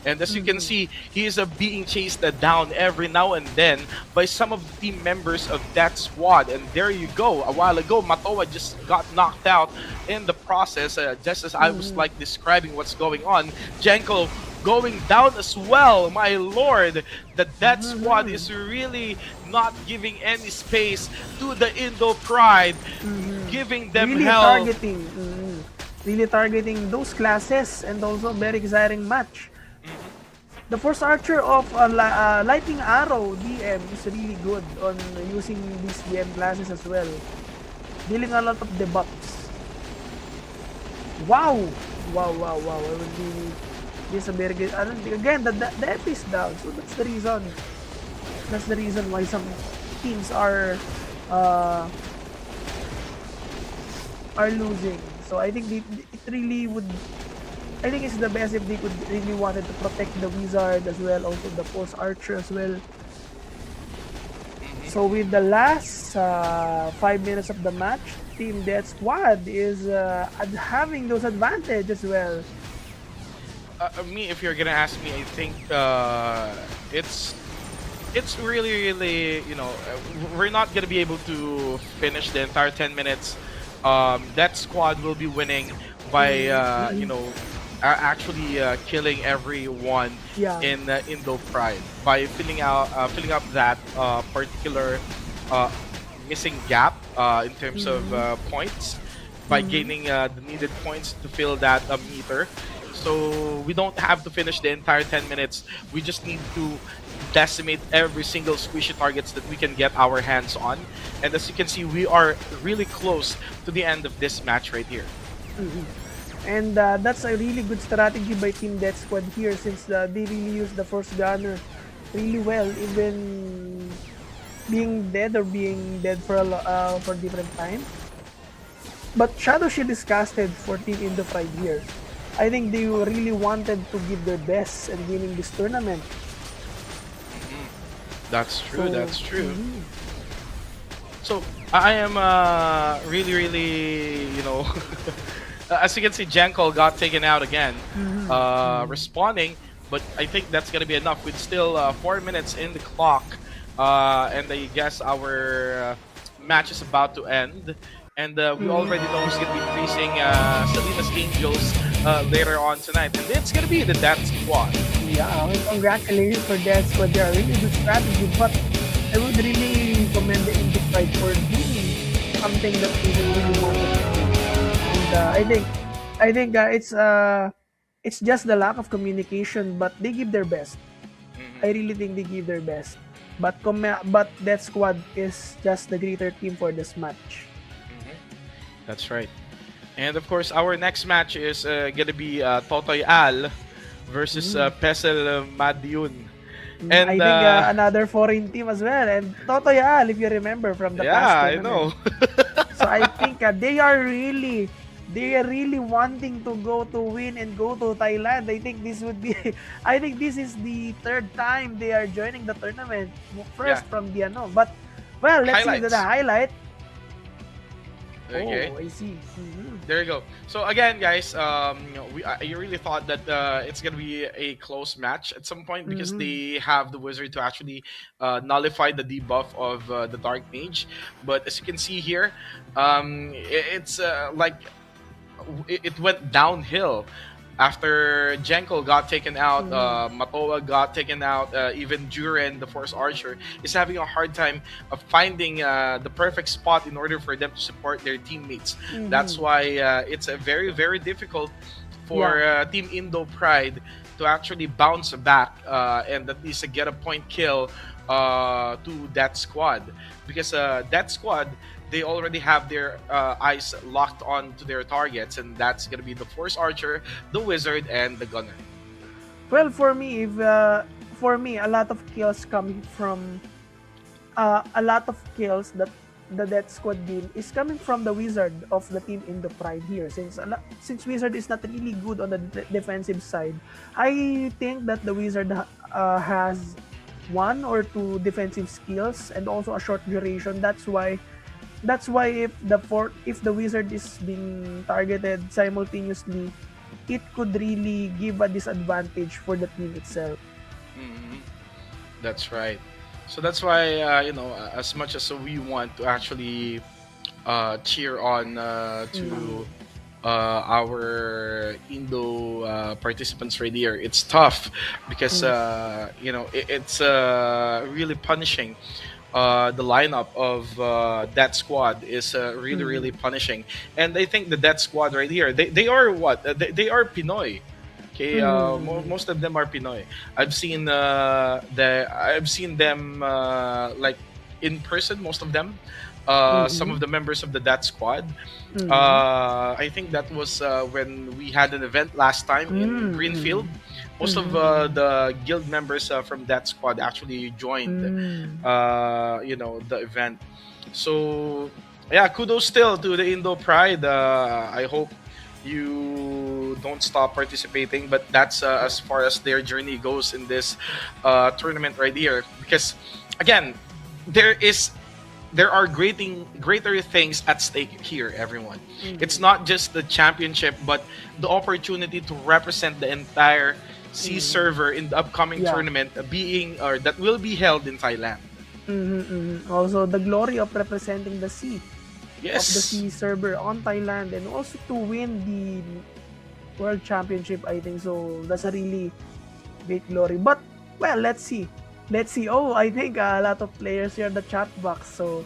And as you can see, he is being chased down every now and then by some of the team members of that squad. And there you go. A while ago, Matoa just got knocked out in the process, just as I was like describing what's going on. Jenko going down as well. My lord, that squad is really not giving any space to the Indo Pride, giving them Really hell. really targeting those classes, and also very exciting match. The Force Archer of Lightning Arrow DM is really good on using these DM classes as well. Dealing a lot of debuffs. Wow! Wow, wow, wow. I would be... This is a very good... Again, the F is down. So that's the reason. That's the reason why some teams are losing. So I think it really would... I think it's the best if they could really wanted to protect the Wizard as well, also the Force Archer as well. So with the last 5 minutes of the match, Team Death Squad is having those advantages as well. Me, if you're gonna ask me, I think it's really we're not gonna be able to finish the entire 10 minutes. That squad will be winning by actually killing everyone in Indo Pride by filling up that particular missing gap in terms of points, by gaining the needed points to fill that meter. So we don't have to finish the entire 10 minutes. We just need to decimate every single squishy targets that we can get our hands on. And as you can see, we are really close to the end of this match right here. And that's a really good strategy by Team Death Squad here, since they really use the Force Gunner really well, even being dead for different time. But Shadow Shield is casted for Team Indo Pride here. I think they really wanted to give their best in winning this tournament. That's true. That's true. So I am really as you can see, Jankol got taken out again, responding, but I think that's gonna be enough with still 4 minutes in the clock, and I guess our match is about to end. And we already know who's gonna be facing Salinas Angels later on tonight, and it's gonna be the Death Squad. Yeah, well, congratulations for Death Squad. They are really good strategy, but I would really commend the Indo Pride for doing something that they really wanted to do. And I think it's just the lack of communication, but they give their best. I really think they give their best. but that squad is just the greater team for this match. That's right. And of course, our next match is gonna be Totoy Al versus Pesel Madiun. And I think another foreign team as well, and Totoyal, if you remember from the yeah, past I tournament. know. So I think they are really wanting to go to win and go to Thailand. I think this would be I think this is the third time they are joining the tournament. First Yeah. from the but well, let's see the Highlights. highlight. Okay. Oh, I see. There you go. So again, guys, I really thought that it's gonna be a close match at some point because they have the wizard to actually nullify the debuff of the dark mage. But as you can see here, it's like it went downhill after Jenko got taken out, Matoa got taken out, even Duren, the Force Archer, is having a hard time of finding the perfect spot in order for them to support their teammates. That's why it's a very, very difficult for Team Indo Pride to actually bounce back and at least get a point kill to that squad. Because that squad, they already have their eyes locked on to their targets, and that's gonna be the Force Archer, the Wizard, and the Gunner. Well, for me, a lot of kills coming from a lot of kills that the Death Squad game is coming from the Wizard of the team in the Pride here. Since Wizard is not really good on the defensive side, I think that the Wizard has one or two defensive skills and also a short duration. That's why if the Wizard is being targeted simultaneously, it could really give a disadvantage for the team itself. That's right. So that's why as much as we want to actually cheer on to our Indo participants right here, it's tough because it's really punishing. The lineup of that squad is really, really punishing, and I think the that squad right here, they are what they are Pinoy. Okay, most of them are Pinoy. I've seen them like in person. Most of them, some of the members of the that squad. I think that was when we had an event last time in Greenfield. Most of the guild members from that squad actually joined, the event. So, yeah, kudos still to the Indo Pride. I hope you don't stop participating, but that's as far as their journey goes in this tournament right here. Because, again, there are greater things at stake here, everyone. It's not just the championship, but the opportunity to represent the entire Sea server in the upcoming tournament that will be held in Thailand. Also, the glory of representing the Sea of the Yes. Sea server on Thailand, and also to win the World Championship, I think so. That's a really great glory. But, well, let's see. Oh, I think a lot of players here in the chat box. So,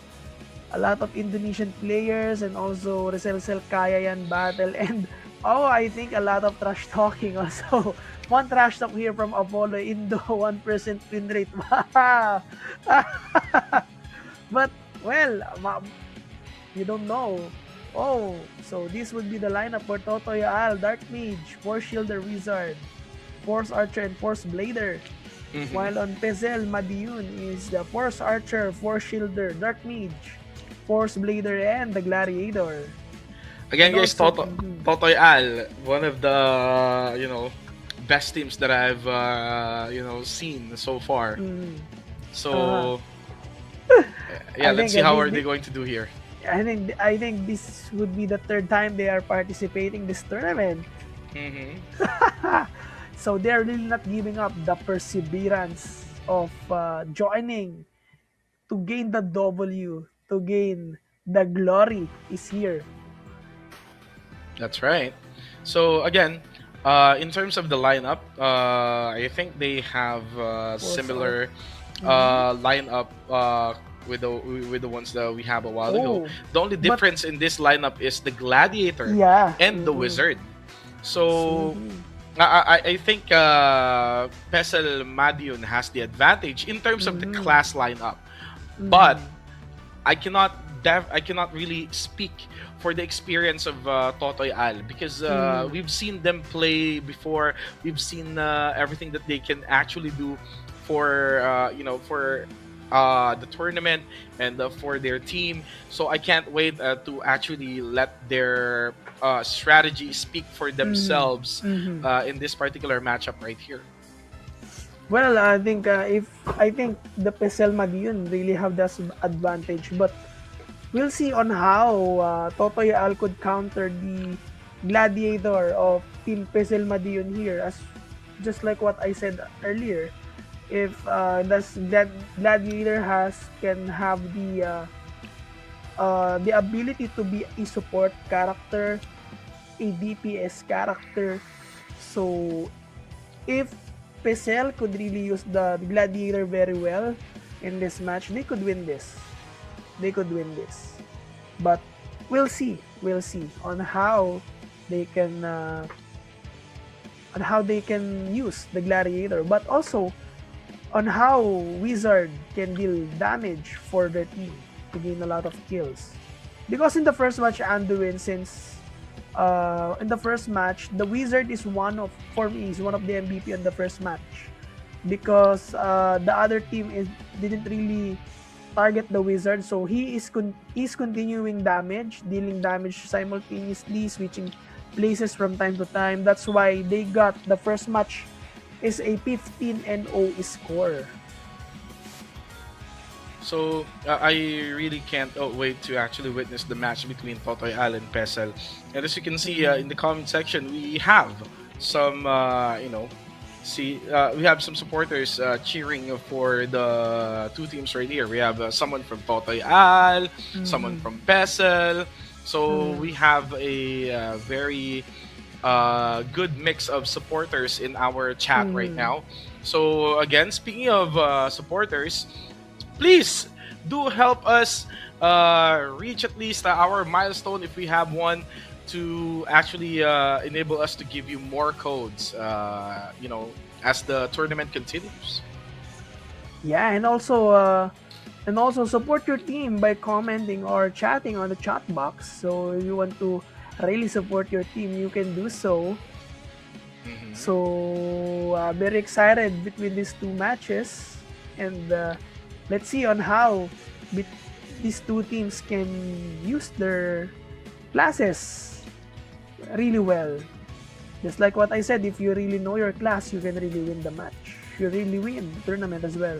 a lot of Indonesian players and also Resel Kaya yan battle. And, I think a lot of trash talking also. One trash talk here from Apollo, Indo, 1% win rate. But, well, you don't know. Oh, so this would be the lineup for Totoy Al, Dark Mage, Force Shielder Wizard, Force Archer, and Force Blader. While on Pezel Madiun is the Force Archer, Force Shielder, Dark Mage, Force Blader, and the Gladiator. Again, And guys, also- Totoy Al, one of the best teams that I've seen so far. So I let's think see how I are think they going to do here. I think this would be the third time they are participating this tournament. So they're really not giving up. The perseverance of joining to gain the W, to gain the glory is here. That's right. So again, in terms of the lineup, I think they have similar lineup with the ones that we have a while ago. The only difference in this lineup is the Gladiator Yeah. and the Wizard. So I think Pesel Madiun has the advantage in terms of the class lineup, but I cannot really speak for the experience of Totoy Al because we've seen them play before. We've seen everything that they can actually do for for the tournament and for their team. So I can't wait to actually let their strategy speak for themselves in this particular matchup right here. Well, I think the Pesel Madiun really have that advantage, but we'll see on how Totoy Al could counter the Gladiator of Team Pesel Madiun here, as just like what I said earlier. If that Gladiator can have the ability to be a support character, a DPS character. So if Pesel could really use the Gladiator very well in this match, they could win this. They could win this. But we'll see. We'll see on how they can use the Gladiator, but also on how Wizard can deal damage for their team to gain a lot of kills. Because in the first match, Anduin, since in the first match, the Wizard is one of the MVP in the first match. Because the other team didn't really target the Wizard, so he's continuing damage, dealing damage simultaneously, switching places from time to time. That's why they got the first match is a 15-0 score. So I really can't wait to actually witness the match between Totoy Al and Pesel. And as you can see in the comment section, we have some we have some supporters cheering for the two teams right here. We have someone from Totoy Al, someone from Pesel. So we have a very good mix of supporters in our chat right now. So again, speaking of supporters, please do help us reach at least our milestone if we have one, to actually enable us to give you more codes as the tournament continues. Yeah, and also support your team by commenting or chatting on the chat box. So if you want to really support your team, you can do so. So very excited between these two matches, and let's see on how these two teams can use their classes really well. Just like what I said, if you really know your class, you can really win the match. You really win the tournament as well.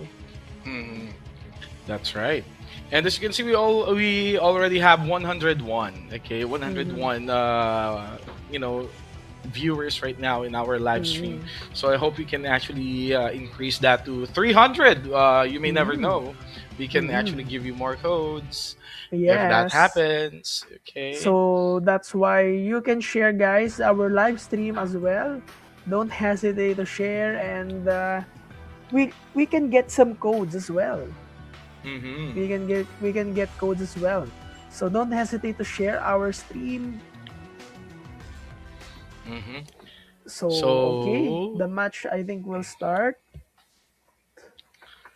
That's right. And as you can see, we already have 101. Okay, 101. Viewers right now in our live stream. So I hope we can actually increase that to 300. You may never know. We can actually give you more codes if that happens. Okay. So that's why you can share, guys, our live stream as well. Don't hesitate to share, and we can get some codes as well. We can get codes as well. So don't hesitate to share our stream. So okay, the match I think will start.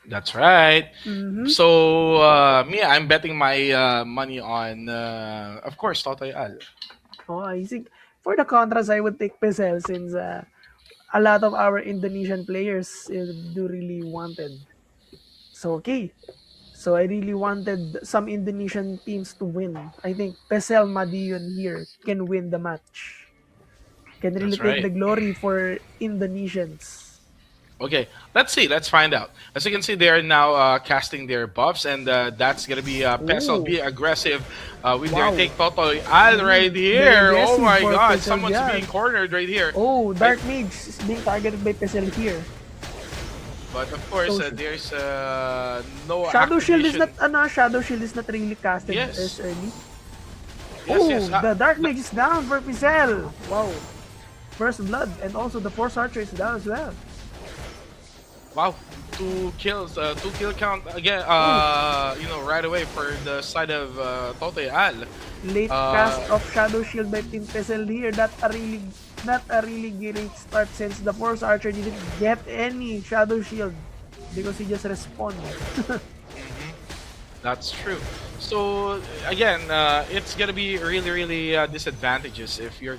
That's right. So me, I'm betting my money on, of course, Totoy Al. Oh, I think for the contras, I would take Pesel, since a lot of our Indonesian players do really wanted. So okay, so I really wanted some Indonesian teams to win. I think Pesel Madiun here can win the match. Can really That's take right. the glory for Indonesians. Okay, let's see. Let's find out. As you can see, they are now casting their buffs, and that's gonna be Pesel be aggressive with their take. Totoy Al right here. Oh my God, Pesel, someone's being cornered right here. Oh, Dark Mage is being targeted by Pesel here. But of course, there's no Shadow Shield is activation. not Shadow Shield is not really casted Yes. as early. Yes. The Dark Mage is down for Pesel. Wow. First blood, and also the Force Archer is down as well. Wow, 2 kills, 2 kill count again. Right away for the side of Totoy Al. Late cast of Shadow Shield by Team Pesel here. That really not a really great start since the Force Archer didn't get any Shadow Shield because he just responded. Mhm. That's true. So again, it's gonna be really, really disadvantageous if you're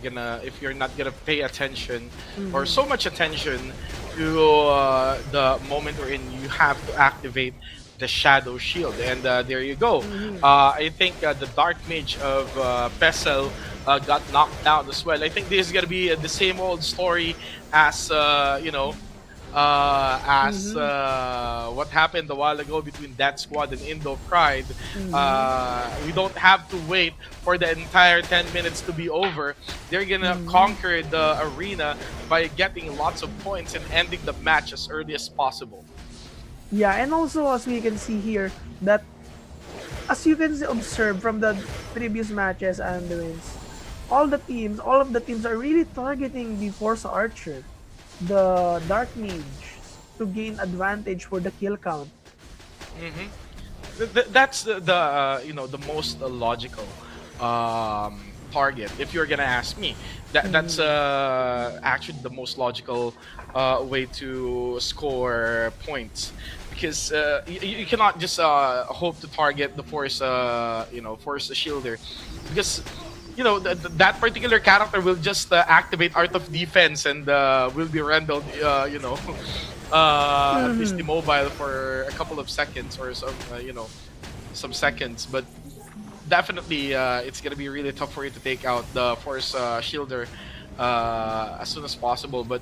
not gonna pay attention or so much attention to the moment wherein you have to activate the Shadow Shield, and there you go. I think the Dark Mage of Pessel got knocked out as well. I think this is gonna be the same old story as as what happened a while ago between that squad and Indo Pride. We don't have to wait for the entire 10 minutes to be over. They're gonna conquer the arena by getting lots of points and ending the match as early as possible. Yeah, and also as we can see here that as you can observe from the previous matches and the wins, all of the teams are really targeting the Force Archer, the Dark Mage, to gain advantage for the kill count. hmm that's the most logical target. If you're gonna ask me, that's actually the most logical way to score points, because you cannot just hope to target the force shielder, because that particular character will just activate Art of Defense and will be rendered at least immobile for a couple of seconds or some seconds. But definitely it's gonna be really tough for you to take out the force shielder as soon as possible. But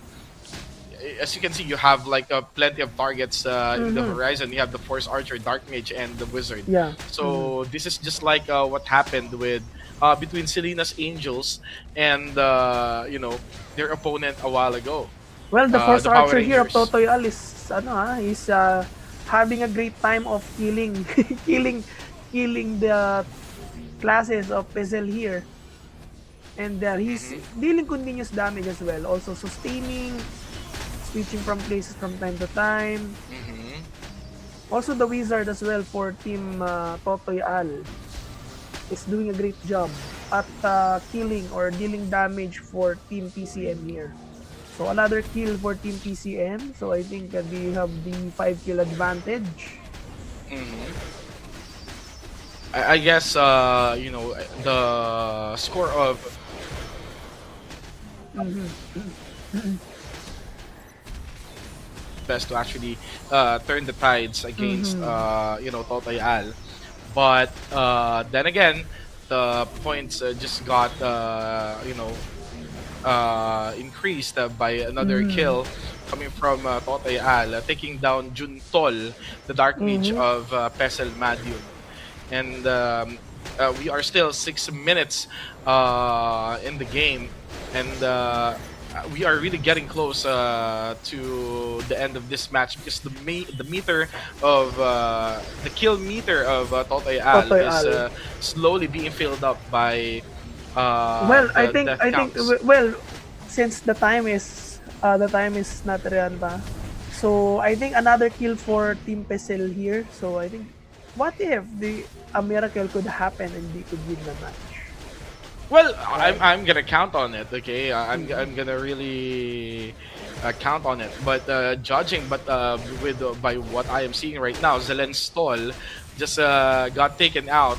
as you can see, you have like plenty of targets in the horizon. You have the Force Archer, Dark Mage, and the Wizard. Yeah. So this is just like what happened with between Selena's Angels and their opponent a while ago. Well, the Force The Power Archer here of Rangers. Totoyal is having a great time of killing killing the classes of Pezel here. And he's dealing continuous damage as well, also sustaining, switching from places from time to time. Mhm. Also the Wizard as well for Team Totoy Al is doing a great job at killing or dealing damage for Team PCM here. So another kill for Team PCM. So I think they have the 5 kill advantage. Mhm. I guess the score of best to actually turn the tides against Totoy Al. But then again, the points just got increased by another kill coming from Totoy Al, taking down Juntol, the Dark Mage of Pesel Madium. And we are still 6 minutes in the game, and we are really getting close to the end of this match, because the meter of the kill meter of Totoy Al Totoy is Al. slowly being filled up by Well, I the think death I think counts. well, since the time is not real pa. So I think another kill for Team Pesel here. So I think what if a miracle could happen and they could win the match? Well, I'm gonna count on it. Okay, I'm gonna really count on it. But judging, with by what I am seeing right now, Zelen Stoll just got taken out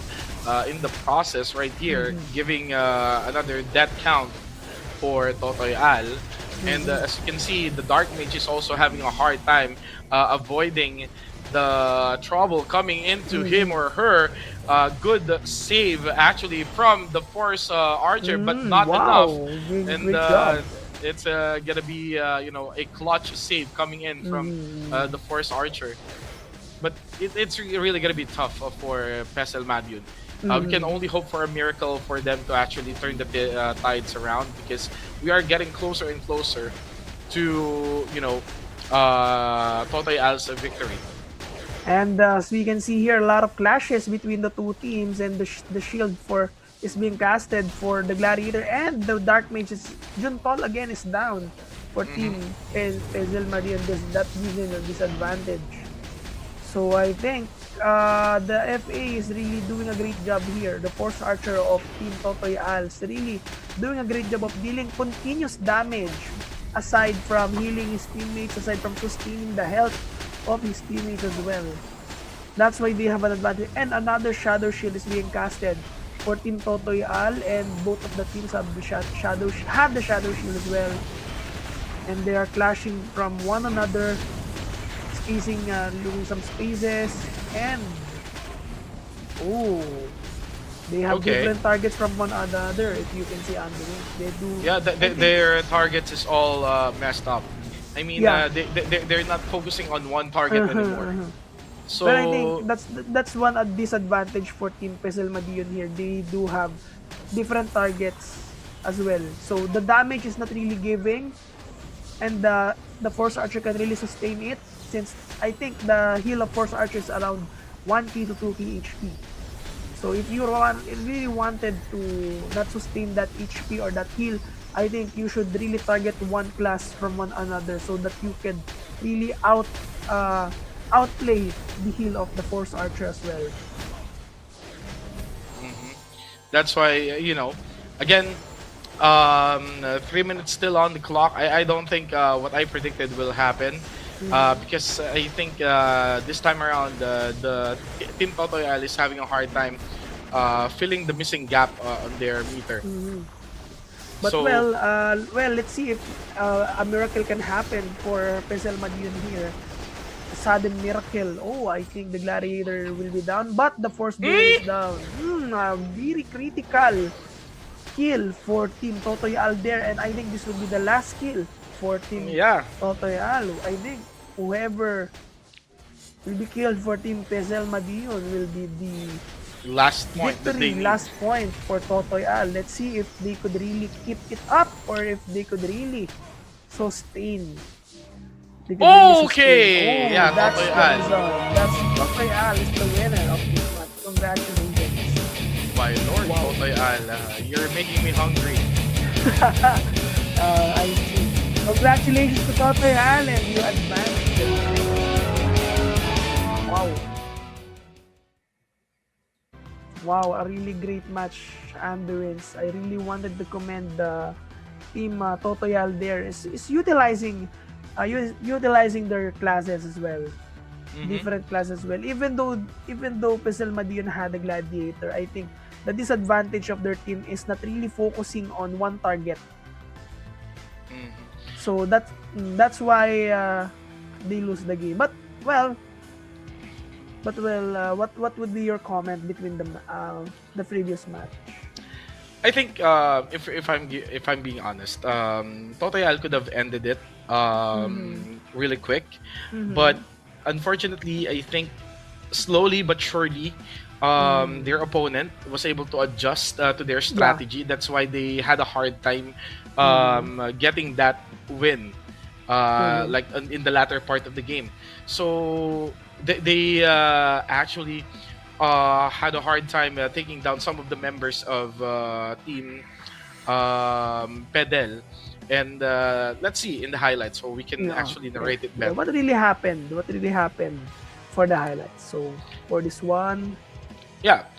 in the process right here, giving another death count for Totoy Al. And as you can see, the Dark Mage is also having a hard time avoiding the trouble coming into him or her. Good save actually from the Force Archer, but not enough. Wow, And great job. it's gonna be a clutch save coming in from the Force Archer. But it's really gonna be tough for Pesel Madiun. We can only hope for a miracle for them to actually turn the tides around, because we are getting closer and closer to Totoy Al's victory. And as we can see here, a lot of clashes between the two teams, and the shield is being casted for the Gladiator, and the Dark Mage is Juntol again is down for Team Pezel Marie, and that gives him a disadvantage. So I think the FA is really doing a great job here. The Force Archer of Team Totoy Als really doing a great job of dealing continuous damage aside from healing his teammates, aside from sustaining the health of his teammates as well. That's why they have an advantage. And another Shadow Shield is being casted for Team Totoy Al, and both of the teams have the Shadow Shield as well. And they are clashing from one another, spacing, losing some spaces, and they have different targets from one another. If you can see under it, they do. Yeah, their targets is all messed up. I mean, they're not focusing on one target anymore. So, but I think that's one disadvantage for Team Peselmadion here. They do have different targets as well. So the damage is not really giving, and the Force Archer can really sustain it, since I think the heal of Force Archer is around 1k to 2k HP. So if you really wanted to not sustain that HP or that heal, I think you should really target one class from one another so that you can really outplay the heal of the Force Archer as well. that's why, again, 3 minutes still on the clock. I don't think what I predicted will happen. Because I think this time around the Team Totoy Al is having a hard time filling the missing gap on their meter. But So, let's see if a miracle can happen for Peselmadion here. A sudden miracle. Oh, I think the Gladiator will be down, but the Force Bearer is down. A very critical kill for Team Totoy Al there, and I think this will be the last kill for Team Totoy Al. I think whoever will be killed for Team Peselmadion will be the last point that they victory, need. last point for Totoy Al. Let's see if they could really keep it up or if they could really sustain. Okay! Yeah, that's Totoy the Al. result. That's Totoy Al is the winner of this match. Congratulations. My lord, Totoy Al, you're making me hungry. I see. Congratulations to Totoy Al, and you advanced. Wow. Wow, a really great match, Andurins. I really wanted to commend the team Totoy Al there. Is utilizing their classes as well. Different classes as well. Even though Peselmadion had a Gladiator, I think the disadvantage of their team is not really focusing on one target. So that's why they lose the game. But what would be your comment between the previous match? I think if I'm being honest, Totoy Al could have ended it really quick, but unfortunately, I think slowly but surely, their opponent was able to adjust to their strategy. That's why they had a hard time getting that win, like in the latter part of the game. So they actually had a hard time taking down some of the members of Team Pedel. And let's see in the highlights, so we can actually narrate it better. What really happened? What really happened for the highlights? So for this one,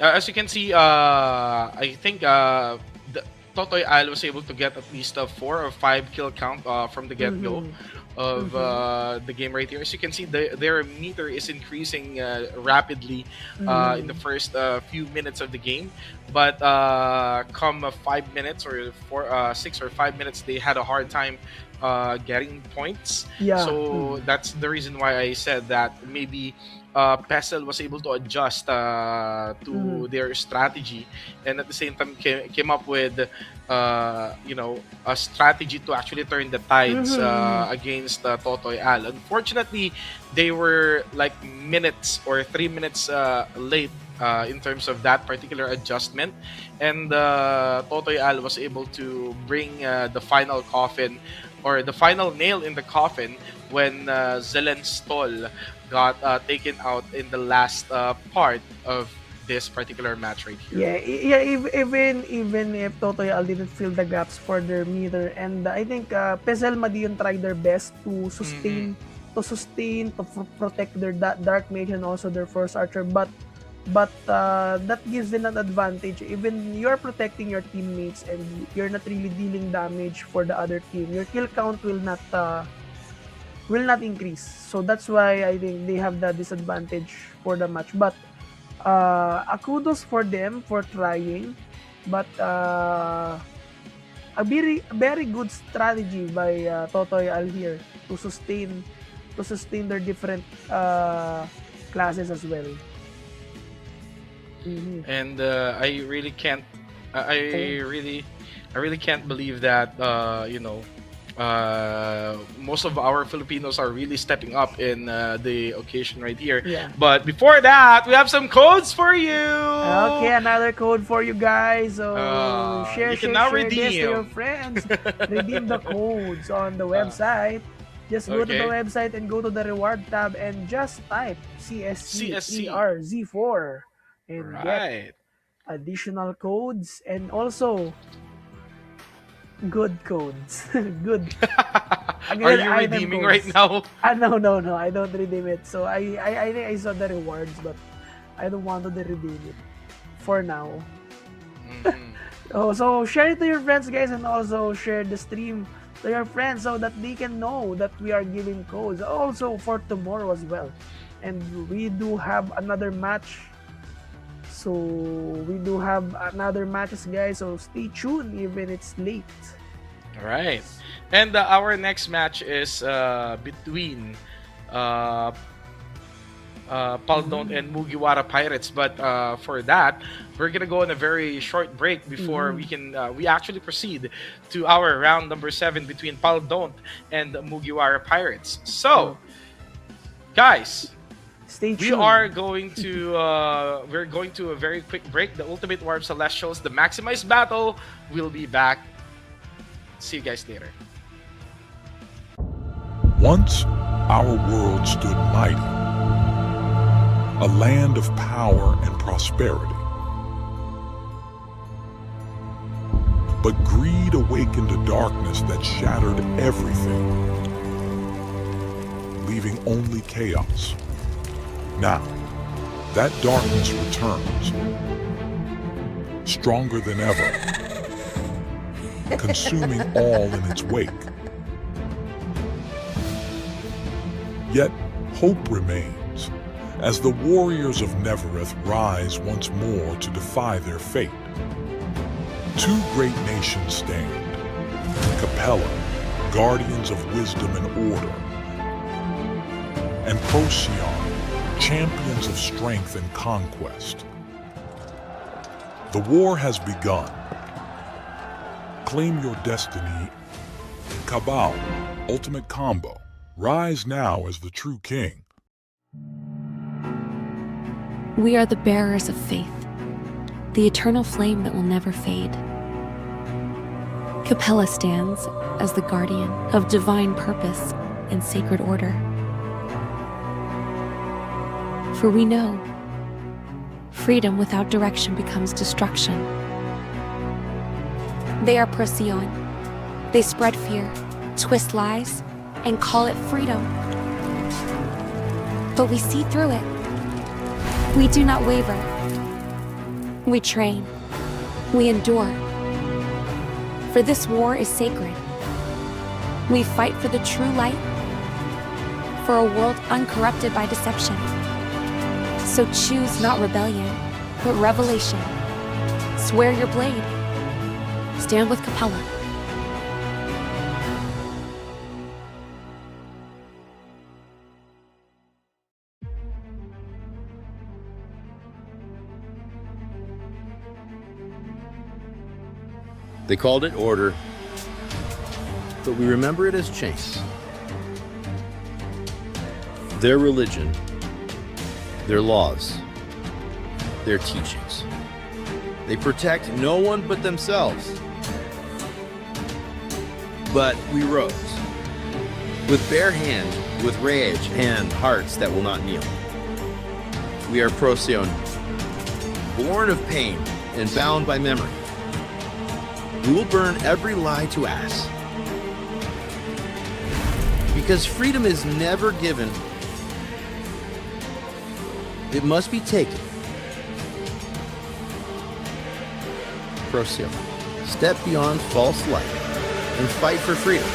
as you can see, I think the Totoy Al was able to get at least a 4 or 5 kill count from the get-go of the game right here. As you can see, their meter is increasing rapidly in the first few minutes of the game, but come 5 minutes or 6 or 5 minutes, they had a hard time getting points. So that's the reason why I said that maybe Pesel was able to adjust to their strategy, and at the same time came up with a strategy to actually turn the tides against Totoy Al. Unfortunately, they were like minutes or 3 minutes late in terms of that particular adjustment, and Totoy Al was able to bring the final coffin, or the final nail in the coffin, when Zelen's Stol got taken out in the last part of this particular match right here. Even if Totoy Al didn't fill the gaps for their meter, and I think Peselmadion tried their best to sustain sustain, to protect their dark mage and also their first archer, but that gives them an advantage. Even you're protecting your teammates and you're not really dealing damage for the other team, your kill count will not increase. So that's why I think they have the disadvantage for the match. But a kudos for them for trying, but a very good strategy by Totoy Al here to sustain their different classes as well. And I really can't. I really can't believe that most of our Filipinos are really stepping up in the occasion right here. Yeah. But before that, we have some codes for you. Okay, another code for you guys. So share you can now this to redeem. your friends. Redeem the codes on the website. Just go to the website and go to the reward tab and just type CSC3RZ4 and get additional codes and also good codes. Good. Are you redeeming right now? No, I don't redeem it. So I think I saw the rewards, but I don't want to redeem it for now. So share it to your friends, guys, and also share the stream to your friends so that they can know that we are giving codes also for tomorrow as well. And we do have another match. So we do have another matches, guys. So stay tuned, even it's late. All right, and our next match is between Paldon and Mugiwara Pirates. But for that, we're gonna go on a very short break before we actually proceed to our round number 7 between Paldon and Mugiwara Pirates. So, guys, stay tuned. we are going to we're going to a very quick break. The Ultimate Warp Celestials, the Maximized Battle, will be back. See you guys later. Once our world stood mighty, a land of power and prosperity. But greed awakened a darkness that shattered everything, leaving only chaos. Now, that darkness returns, stronger than ever, consuming all in its wake. Yet, hope remains, as the warriors of Nevereth rise once more to defy their fate. 2 great nations stand, Capella, guardians of wisdom and order, and Procyon, champions of strength and conquest. The war has begun. Claim your destiny. Cabal, ultimate combo. Rise now as the true king. We are the bearers of faith, the eternal flame that will never fade. Capella stands as the guardian of divine purpose and sacred order. For we know, freedom without direction becomes destruction. They are Procyon. They spread fear, twist lies, and call it freedom. But we see through it. We do not waver. We train. We endure. For this war is sacred. We fight for the true light, for a world uncorrupted by deception. So choose not rebellion, but revelation. Swear your blade. Stand with Capella. They called it order, but we remember it as chains. Their religion, their laws, their teachings. They protect no one but themselves. But we rose, with bare hands, with rage and hearts that will not kneel. We are Procyon, born of pain and bound by memory. We will burn every lie to ass. Because freedom is never given, it must be taken. Procyon, step beyond false light and fight for freedom.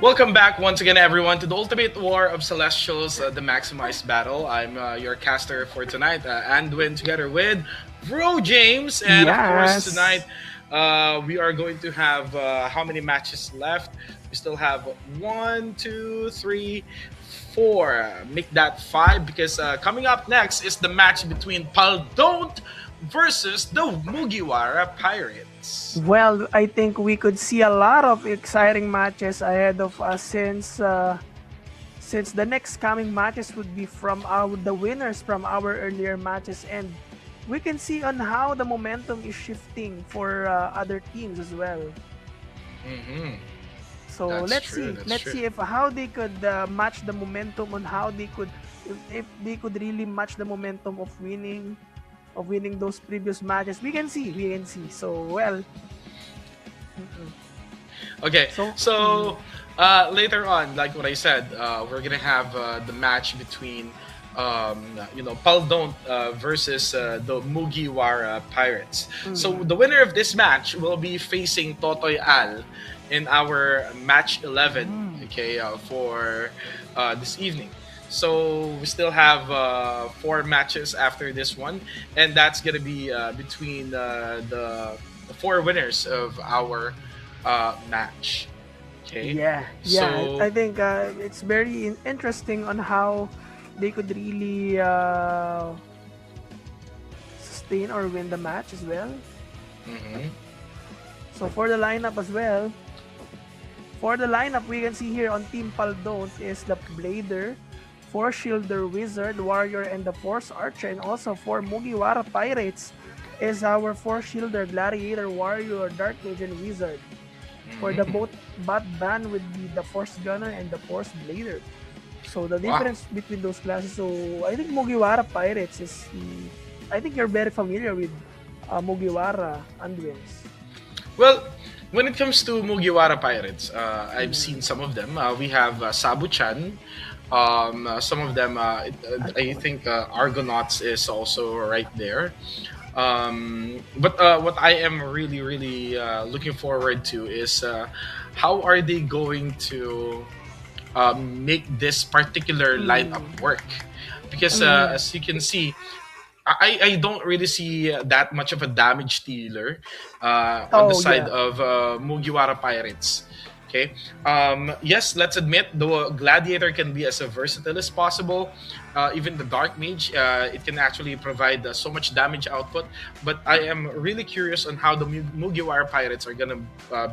Welcome back once again, everyone, to the Ultimate War of Celestials, the Maximized Battle. I'm your caster for tonight, Anduin, together with Bro James. And of course, tonight we are going to have how many matches left? We still have 1, 2, 3, 4. Make that 5 because coming up next is the match between Paldont versus the Mugiwara Pirates. Well, I think we could see a lot of exciting matches ahead of us since the next coming matches would be from the winners from our earlier matches, and we can see on how the momentum is shifting for other teams as well. Mm-hmm. So let's see if how they could match the momentum on how they could if they could really match the momentum of winning those previous matches. We can see. So well. Okay, so later on, like what I said, we're gonna have the match between Paldont versus the Mugiwara Pirates. So the winner of this match will be facing Totoy Al in our match 11. Okay, for this evening. So we still have 4 matches after this one, and that's gonna be between the 4 winners of our match. Okay. Yeah. So, I think it's very interesting on how they could really sustain or win the match as well. So for the lineup as well, we can see here on Team Paldont is the Blader, Force Shielder Wizard, Warrior, and the Force Archer. And also for Mugiwara Pirates is our Force Shielder, Gladiator, Warrior, Dark Mage, and Wizard. For the both bot ban would be the Force Gunner and the Force Blader. So the Wow. difference between those classes, so I think Mugiwara Pirates is I think you're very familiar with Mugiwara Anduins. Well, when it comes to Mugiwara Pirates, I've seen some of them. We have Sabu-chan. Some of them, I think Argonauts is also right there. But what I am really, really looking forward to is how are they going to make this particular lineup work? Because as you can see, I don't really see that much of a damage dealer on the Oh side yeah. of Mugiwara Pirates. Okay. Yes, let's admit the gladiator can be as versatile as possible. Even the dark mage, it can actually provide so much damage output. But I am really curious on how the Mugiwara Pirates are gonna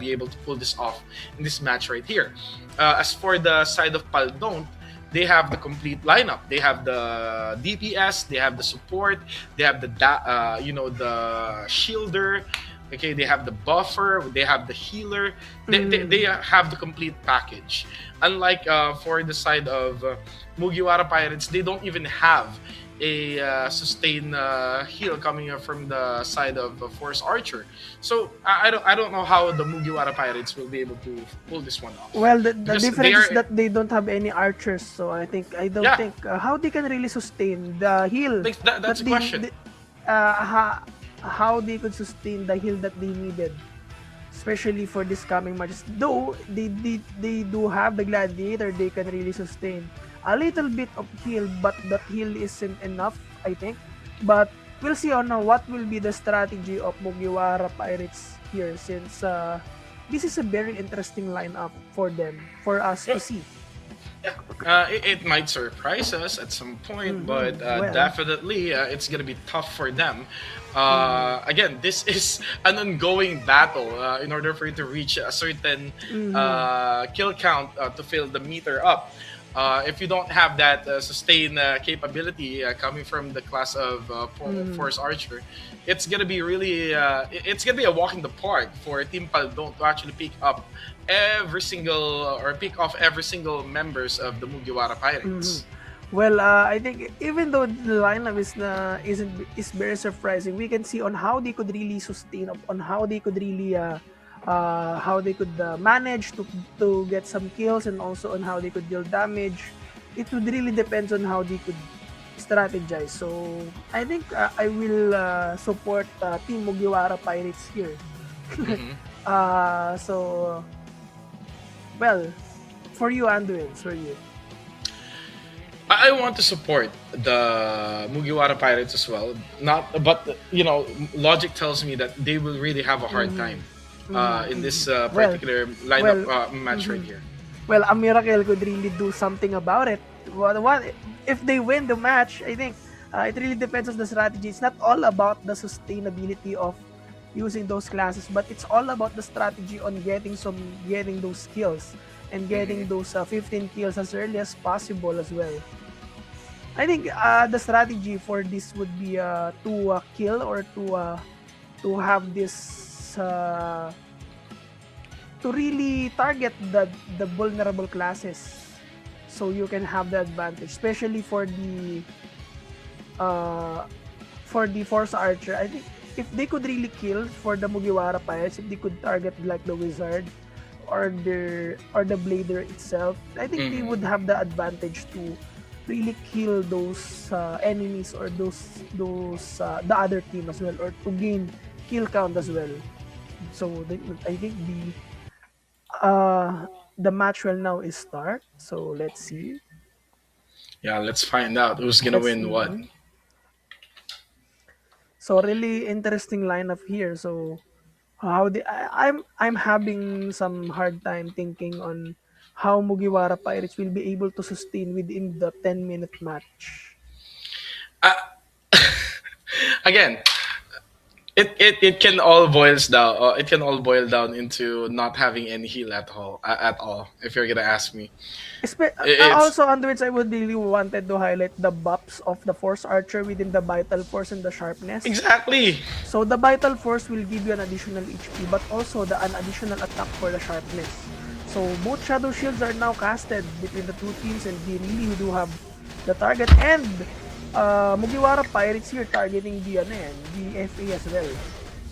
be able to pull this off in this match right here. As for the side of Paldon, they have the complete lineup. They have the DPS, they have the support, they have the shielder. Okay, they have the buffer, they have the healer. They have the complete package. Unlike for the side of Mugiwara Pirates, they don't even have a sustain heal coming from the side of Force Archer. So I don't know how the Mugiwara Pirates will be able to pull this one off. Well, the Because they difference is are that they don't have any archers, so I don't yeah, think how they can really sustain the heal like that's a question. how they could sustain the heal that they needed, especially for this coming matches. Though they do have the gladiator, they can really sustain a little bit of heal, but that heal isn't enough, I think. But we'll see on what will be the strategy of Mugiwara Pirates here, since this is a very interesting lineup for them, for us to see. It might surprise us at some point, but Well, definitely it's gonna be tough for them. Again, this is an ongoing battle in order for you to reach a certain kill count to fill the meter up. If you don't have that sustain capability coming from the class of Force Archer, it's gonna be really it's gonna be a walk in the park for Team Paldon to actually pick up every single or pick off every single members of the Mugiwara Pirates. Well, I think even though the lineup is very surprising, we can see on how they could really sustain, on how they could really manage to get some kills, and also on how they could deal damage. It would really depends on how they could strategize. So I think I will support Team Mugiwara Pirates here. So well, for you, Anduin, for you. I want to support the Mugiwara Pirates as well. Not, but logic tells me that they will really have a hard time in this particular lineup match right here. Well, a miracle could really do something about it. What if they win the match? I think it really depends on the strategy. It's not all about the sustainability of using those classes, but it's all about the strategy on getting those kills and getting those 15 kills as early as possible as well. I think the strategy for this would be to kill, or to have this to really target the vulnerable classes, so you can have the advantage, especially for the Force Archer. I think if they could really kill for the Mugiwara Pirates, if they could target like the Wizard or the Blader itself, I think they would have the advantage to really kill those enemies, or those the other team as well, or to gain kill count as well. So I think the match will now is start. So let's see. Yeah, let's find out who's gonna Let's win what. So really interesting lineup here. So I'm having some hard time thinking on how Mugiwara Pirates will be able to sustain within the 10-minute match. Again, It can all boils down. It can all boil down into not having any heal at all. If you're gonna ask me, it's Also, on which I would really wanted to highlight the buffs of the Force Archer within the Vital Force and the Sharpness. exactly. So the Vital Force will give you an additional HP, but also an additional attack for the Sharpness. So both Shadow Shields are now casted between the two teams, and they really do have the target. And Mugiwara Pirates here targeting the FA as well.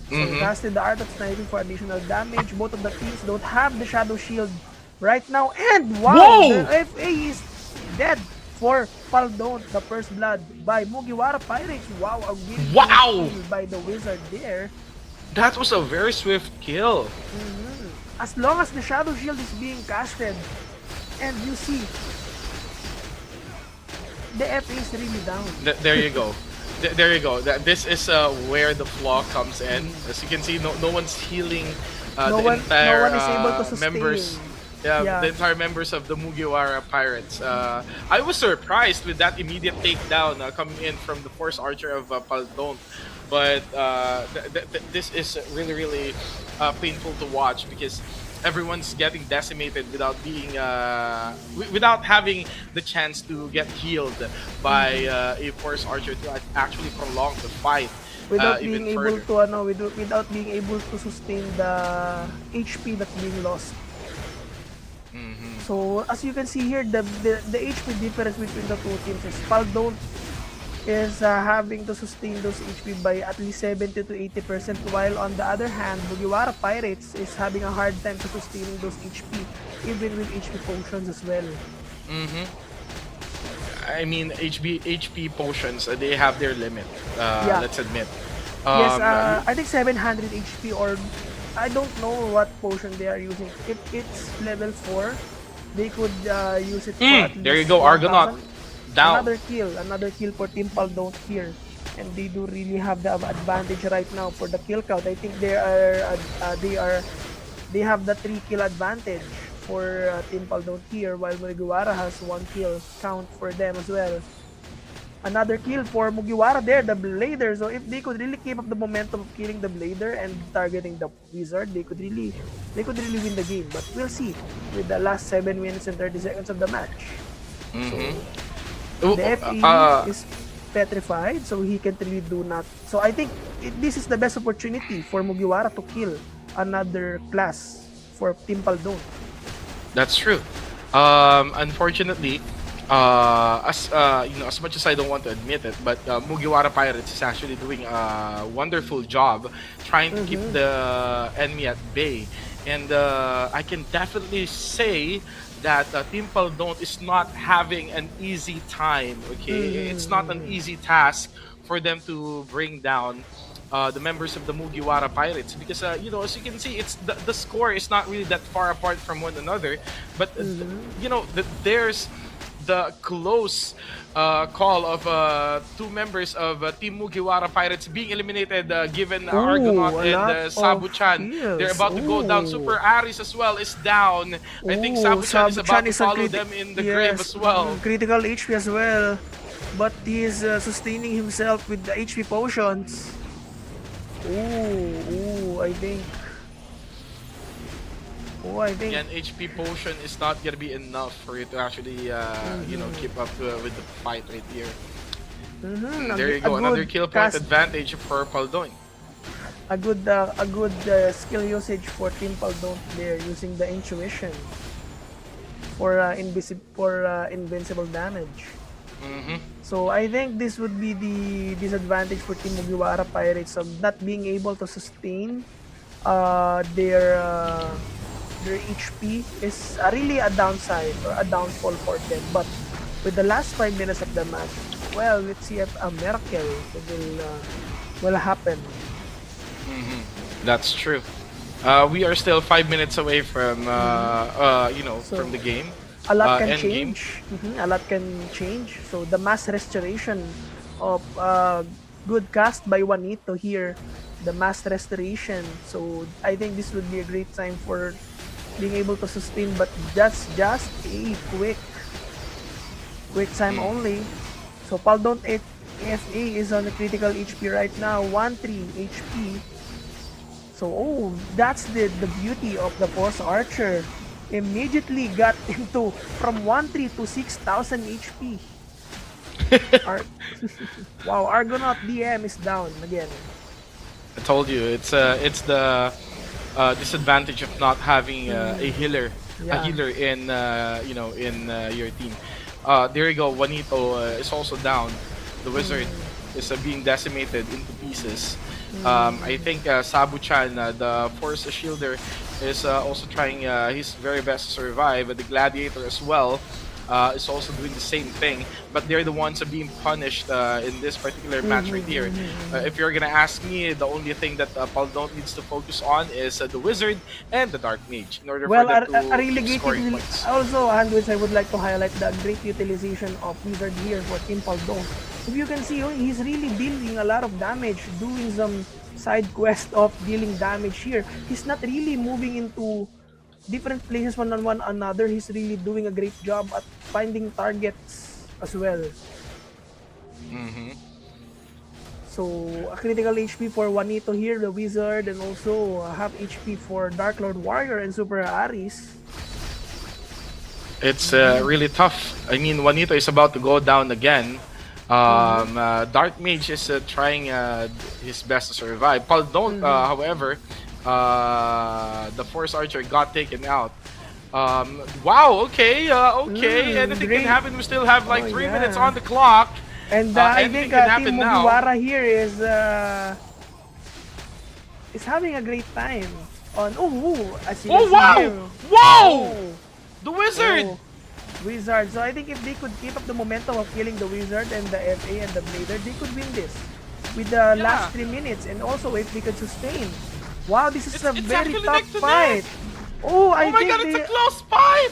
So casted the Art of Sniping for additional damage. Both of the teams don't have the Shadow Shield right now. And wow, Whoa! the FA is dead for Paldon, the First Blood by Mugiwara Pirates. Wow, a really Wow! good kill by the Wizard there. That was a very swift kill. As long as the Shadow Shield is being casted, and you see, the FA is really down. There you go. There you go. This is where the flaw comes in. As you can see, no one's healing No the one entire is able to sustain. members. Yeah. The entire members of the Mugiwara Pirates. I was surprised with that immediate takedown coming in from the Force Archer of Paldon. But this is really, really painful to watch because everyone's getting decimated without being without having the chance to get healed by a Force Archer to actually prolong the fight Without even being able further. to without being able to sustain the HP that's being lost. So as you can see here, the HP difference between the two teams is Paldon is having to sustain those HP by at least 70 to 80%, while on the other hand, Mugiwara Pirates is having a hard time to sustaining those HP, even with HP potions as well. I mean, HP potions, they have their limit. Yeah. Let's admit. Yes, I think 700 HP, or I don't know what potion they are using. If it's level 4, they could use it for at least there you go, Argonaut. 1,000. Down. Another kill for Team Paldon here, and they do really have the advantage right now for the kill count. I think they have the 3 kill advantage for Team Paldon here, while Mugiwara has 1 kill count for them as well. Another kill for Mugiwara there, the Blader. So if they could really keep up the momentum of killing the Blader and targeting the Wizard, they could really win the game. But we'll see with the last 7 minutes and 30 seconds of the match. The FE is petrified, so he can't really do not. So I think this is the best opportunity for Mugiwara to kill another class for Team Paldon. That's true. Unfortunately, as as much as I don't want to admit it, but Mugiwara Pirates is actually doing a wonderful job trying to keep the enemy at bay, and I can definitely say that Team Paldon is not having an easy time. Okay, it's not an easy task for them to bring down the members of the Mugiwara Pirates because as you can see, it's the score is not really that far apart from one another, but there's the close call of 2 members of Team Mugiwara Pirates being eliminated, given Argonaut and Sabu-chan. They're about to go down. Super Aris as well is down. I think Sabu-chan is about to follow them in the grave as well. Critical HP as well, but he is sustaining himself with the HP potions. I think. Again, HP potion is not gonna be enough for you to actually, keep up with the fight right here. There you go, another kill point advantage for Paldon. A good skill usage for Team Paldon there, using the intuition for invincible damage. So I think this would be the disadvantage for Team Mugiwara Pirates of not being able to sustain their HP is really a downside or a downfall for them. But with the last 5 minutes of the match, well, let's see if a miracle will happen. That's true. We are still 5 minutes away from from the game. A lot can end change. A lot can change. So the mass restoration of good cast by Juanito here, the mass restoration. So I think this would be a great time for being able to sustain, but that's just a quick time only. So Paldon FA is on a critical HP right now, 1-3 HP. So, that's the beauty of the Force Archer. Immediately got into from 1-3 to 6,000 HP. Wow, Argonaut DM is down again. I told you, it's the disadvantage of not having a healer, Yeah. in your team. There you go. Juanito is also down. The wizard is being decimated into pieces. I think Sabu-chan, the Force Shielder, is also trying his very best to survive. The Gladiator as well is also doing the same thing. But they're the ones being punished in this particular match right here. If you're gonna ask me, the only thing that Paldon needs to focus on is the Wizard and the Dark Mage in order Well, for them to a keep relegated scoring points. also, Handwich, I would like to highlight the great utilization of Wizard here for Team Paldon. If you can see, he's really dealing a lot of damage, doing some side quest of dealing damage here. He's not really moving into different places one on one another. He's really doing a great job at finding targets as well. So a critical HP for Juanito here, the Wizard, and also a half HP for Dark Lord Warrior and Super Aris. It's really tough. I mean, Juanito is about to go down again. Dark Mage is trying his best to survive. Paldon, however, the Force Archer got taken out. Wow, okay. Anything Great. can happen. We still have like 3 yeah. minutes on the clock. And I Anything think can Team happen now. Mugiwara here is having a great time. As you can Oh, see wow! here. Whoa! The Wizard! Wizard. So I think if they could keep up the momentum of killing the Wizard and the FA and the Blader, they could win this with the last 3 minutes. And also if they could sustain. Wow, this is a It's very actually tough neck to fight. neck. Oh, Oh my god, it's a close fight!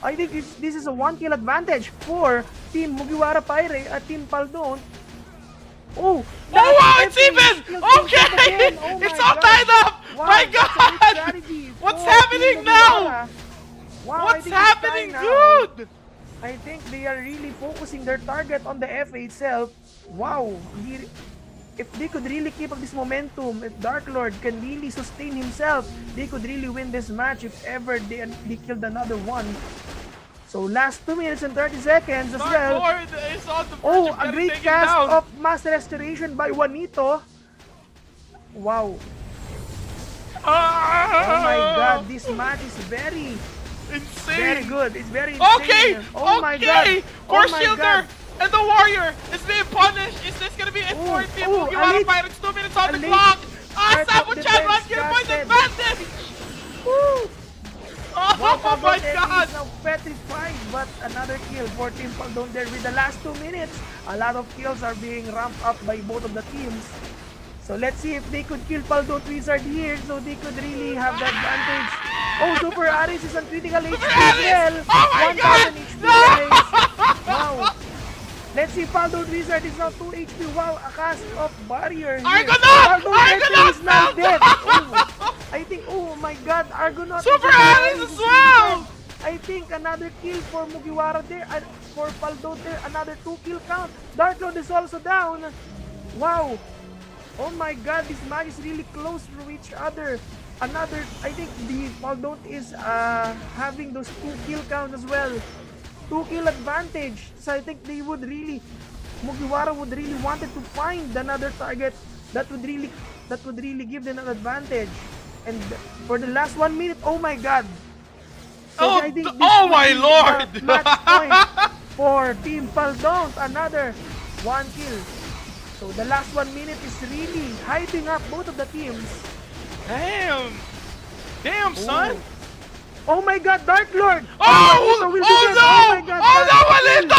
I think this is a 1-kill advantage for Team Mugiwara Pirate at Team Paldon. Oh wow, it's FA even! still Okay! again. Oh It's my all God. tied up! Wow, My that's a great god! strategy What's for happening Team now? Mugiwara. Wow, I What's think it's happening, time now. dude? I think they are really focusing their target on the FA itself. Wow, if they could really keep up this momentum, if Dark Lord can really sustain himself, they could really win this match if ever they killed another one. So last 2 minutes and 30 seconds as Dark well. Lord is on the verge Oh, of a getting great taken cast down. of Mass Restoration by Juanito. Wow. Oh my god, this match is very Insane! good. It's very insane. Okay! Oh my god. Force Oh my Shielder god. and the Warrior is being punished. Is this gonna be it for Team Mugiwara Elite. Pirates? 2 minutes on the Elite. clock. Part of Sabu-chan, defense 1 kill point casted. advantage! Woo! Oh my god! Is now petrified, but another kill for Team Paldon there with the last 2 minutes. A lot of kills are being ramped up by both of the teams. So let's see if they could kill Paldon Wizard here so they could really have the advantage. Oh, Super Aris is on critical HP as well. Oh my 1000 god! HP No! guys. Wow. Let's see, Paldon Wizard is now 2 HP. Wow, a cast of barrier here. Argonaut! Paldon Argonaut is now fell dead. down! I think, oh my god, Argonaut. Super is alive. Aris This as is well! really good. I think another kill for Mugiwara there, for Paldon there, another 2-kill count. Dark Lord is also down. Wow. Oh my god, this match is really close to each other. Another, I think the Paldon is having those 2-kill counts as well. 2-kill advantage. So I think they would really, Mugiwara would really wanted to find another target that would really give them an advantage. And for the last 1 minute, oh my god. So I think this oh would my be lord! the match point for Team Paldon. Another 1 kill. So the last 1 minute is really hyping up both of the teams. Damn! Damn, son! Oh my god, Dark Lord! Oh! Juanito will do this. no! Oh my god, Oh no, Juanito!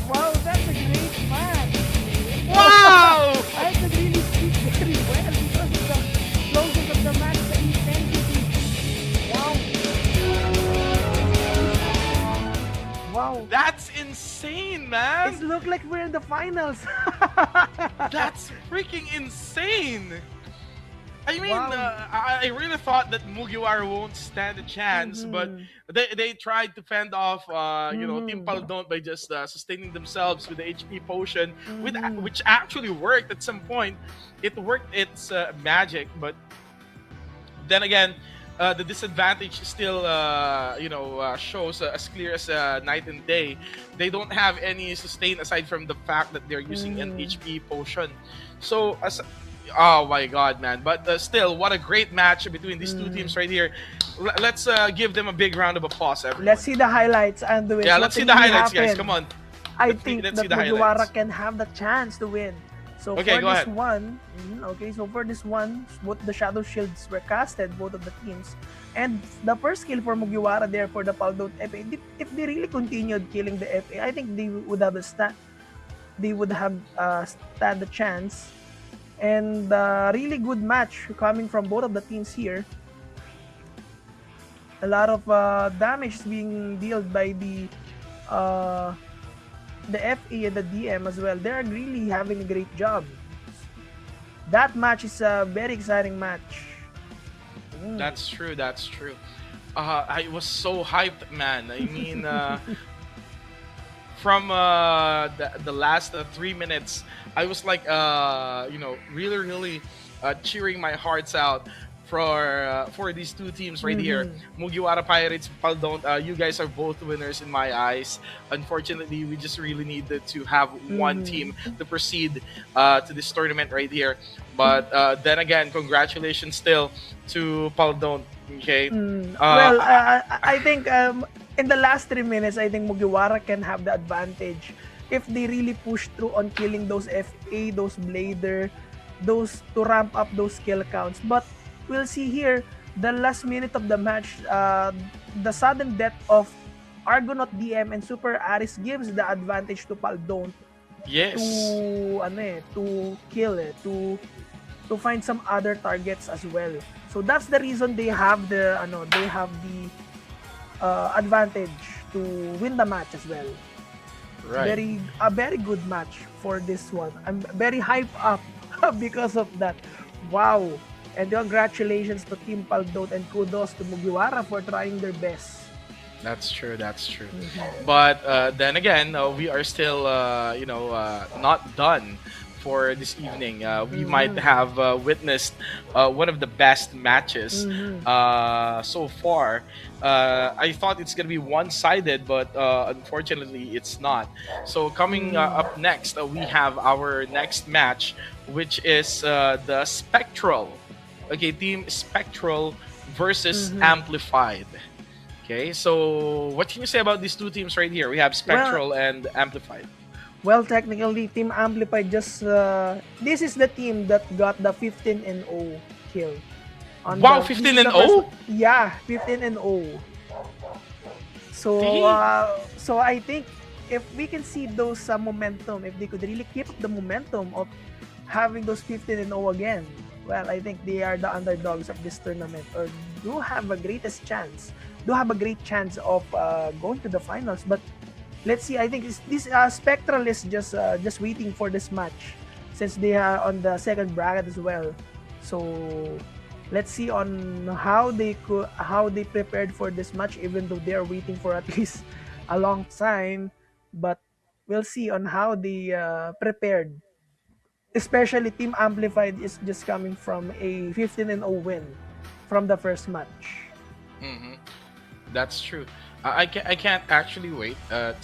Wow, that's a great match. Wow! I could really speak very well because of the closing of the match, the intensity. Wow. That's insane, man! It looks like we're in the finals. That's freaking insane! I mean, Wow. I really thought that Mugiwara won't stand a chance, but Mm-hmm. they tried to fend off, Team Mm-hmm. Paldon by just sustaining themselves with the HP potion, Mm-hmm. which actually worked at some point. It worked its magic, but then again, the disadvantage still, shows as clear as night and day. They don't have any sustain aside from the fact that they're using an Mm-hmm. HP potion. So, oh my god, man! But still, what a great match between these two Mm-hmm. teams right here. Let's give them a big round of applause, Let's everyone. see the highlights and the wins. Yeah, What let's see the really highlights, guys. happened? Come on, I think let's see that the Mugiwara highlights. can have the chance to win. So Okay, for go this ahead. one, okay, so for this one, both the Shadow Shields were casted, both of the teams. And the first kill for Mugiwara there for the Paldot FA, if they really continued killing the FA, I think they would have stand a chance. And really good match coming from both of the teams here. A lot of damage is being dealt by uh, the FA and the DM as well. They're really having a great job. That match is a very exciting match. Mm. That's true. That's true. I was so hyped, man. I mean, from the last 3 minutes, I was like, really, really cheering my hearts out for these two teams right here. Mm-hmm. Mugiwara Pirates, Paldon. You guys are both winners in my eyes. Unfortunately, we just really needed to have one Mm-hmm. team to proceed to this tournament right here. But then again, congratulations still to Paldon. Okay. Mm. Uh, Well, I, I think in the last 3 minutes, I think Mugiwara can have the advantage if they really push through on killing those FA, those Blader, those to ramp up those skill counts. But we'll see here, the last minute of the match, the sudden death of Argonaut DM and Super Aris gives the advantage to Paldon to yes. to kill to find some other targets as well. So that's the reason they have the advantage to win the match as well. Right. A very good match for this one. I'm very hyped up because of that. Wow. And congratulations to Team Paldot and kudos to Mugiwara for trying their best. That's true. That's true. Mhm. But then again, we are still, not done for this evening. We might Mhm. have witnessed one of the best matches Mhm. so far. I thought it's gonna be one-sided, but unfortunately, it's not. So coming Mhm. up next, we have our next match, which is the Spectral. Okay, Team Spectral versus Mhm. Amplified. Okay, so what can you say about these two teams right here? We have Well, Spectral and Amplified. well, technically, Team Amplify just this is the team that got the 15-0 kill on Wow, this 15 is and the first 0? yeah 15-0. So See? so I think if we can see those momentum, if they could really keep up the momentum of having those 15-0 again, well, I think they are the underdogs of this tournament, or do have a great chance of going to the finals. But let's see. I think this Spectral is just waiting for this match since they are on the second bracket as well. So let's see on how they prepared for this match, even though they are waiting for at least a long time. But we'll see on how they prepared. Especially Team Amplified is just coming from a 15-0 win from the first match. Hmm. That's true. I can't actually wait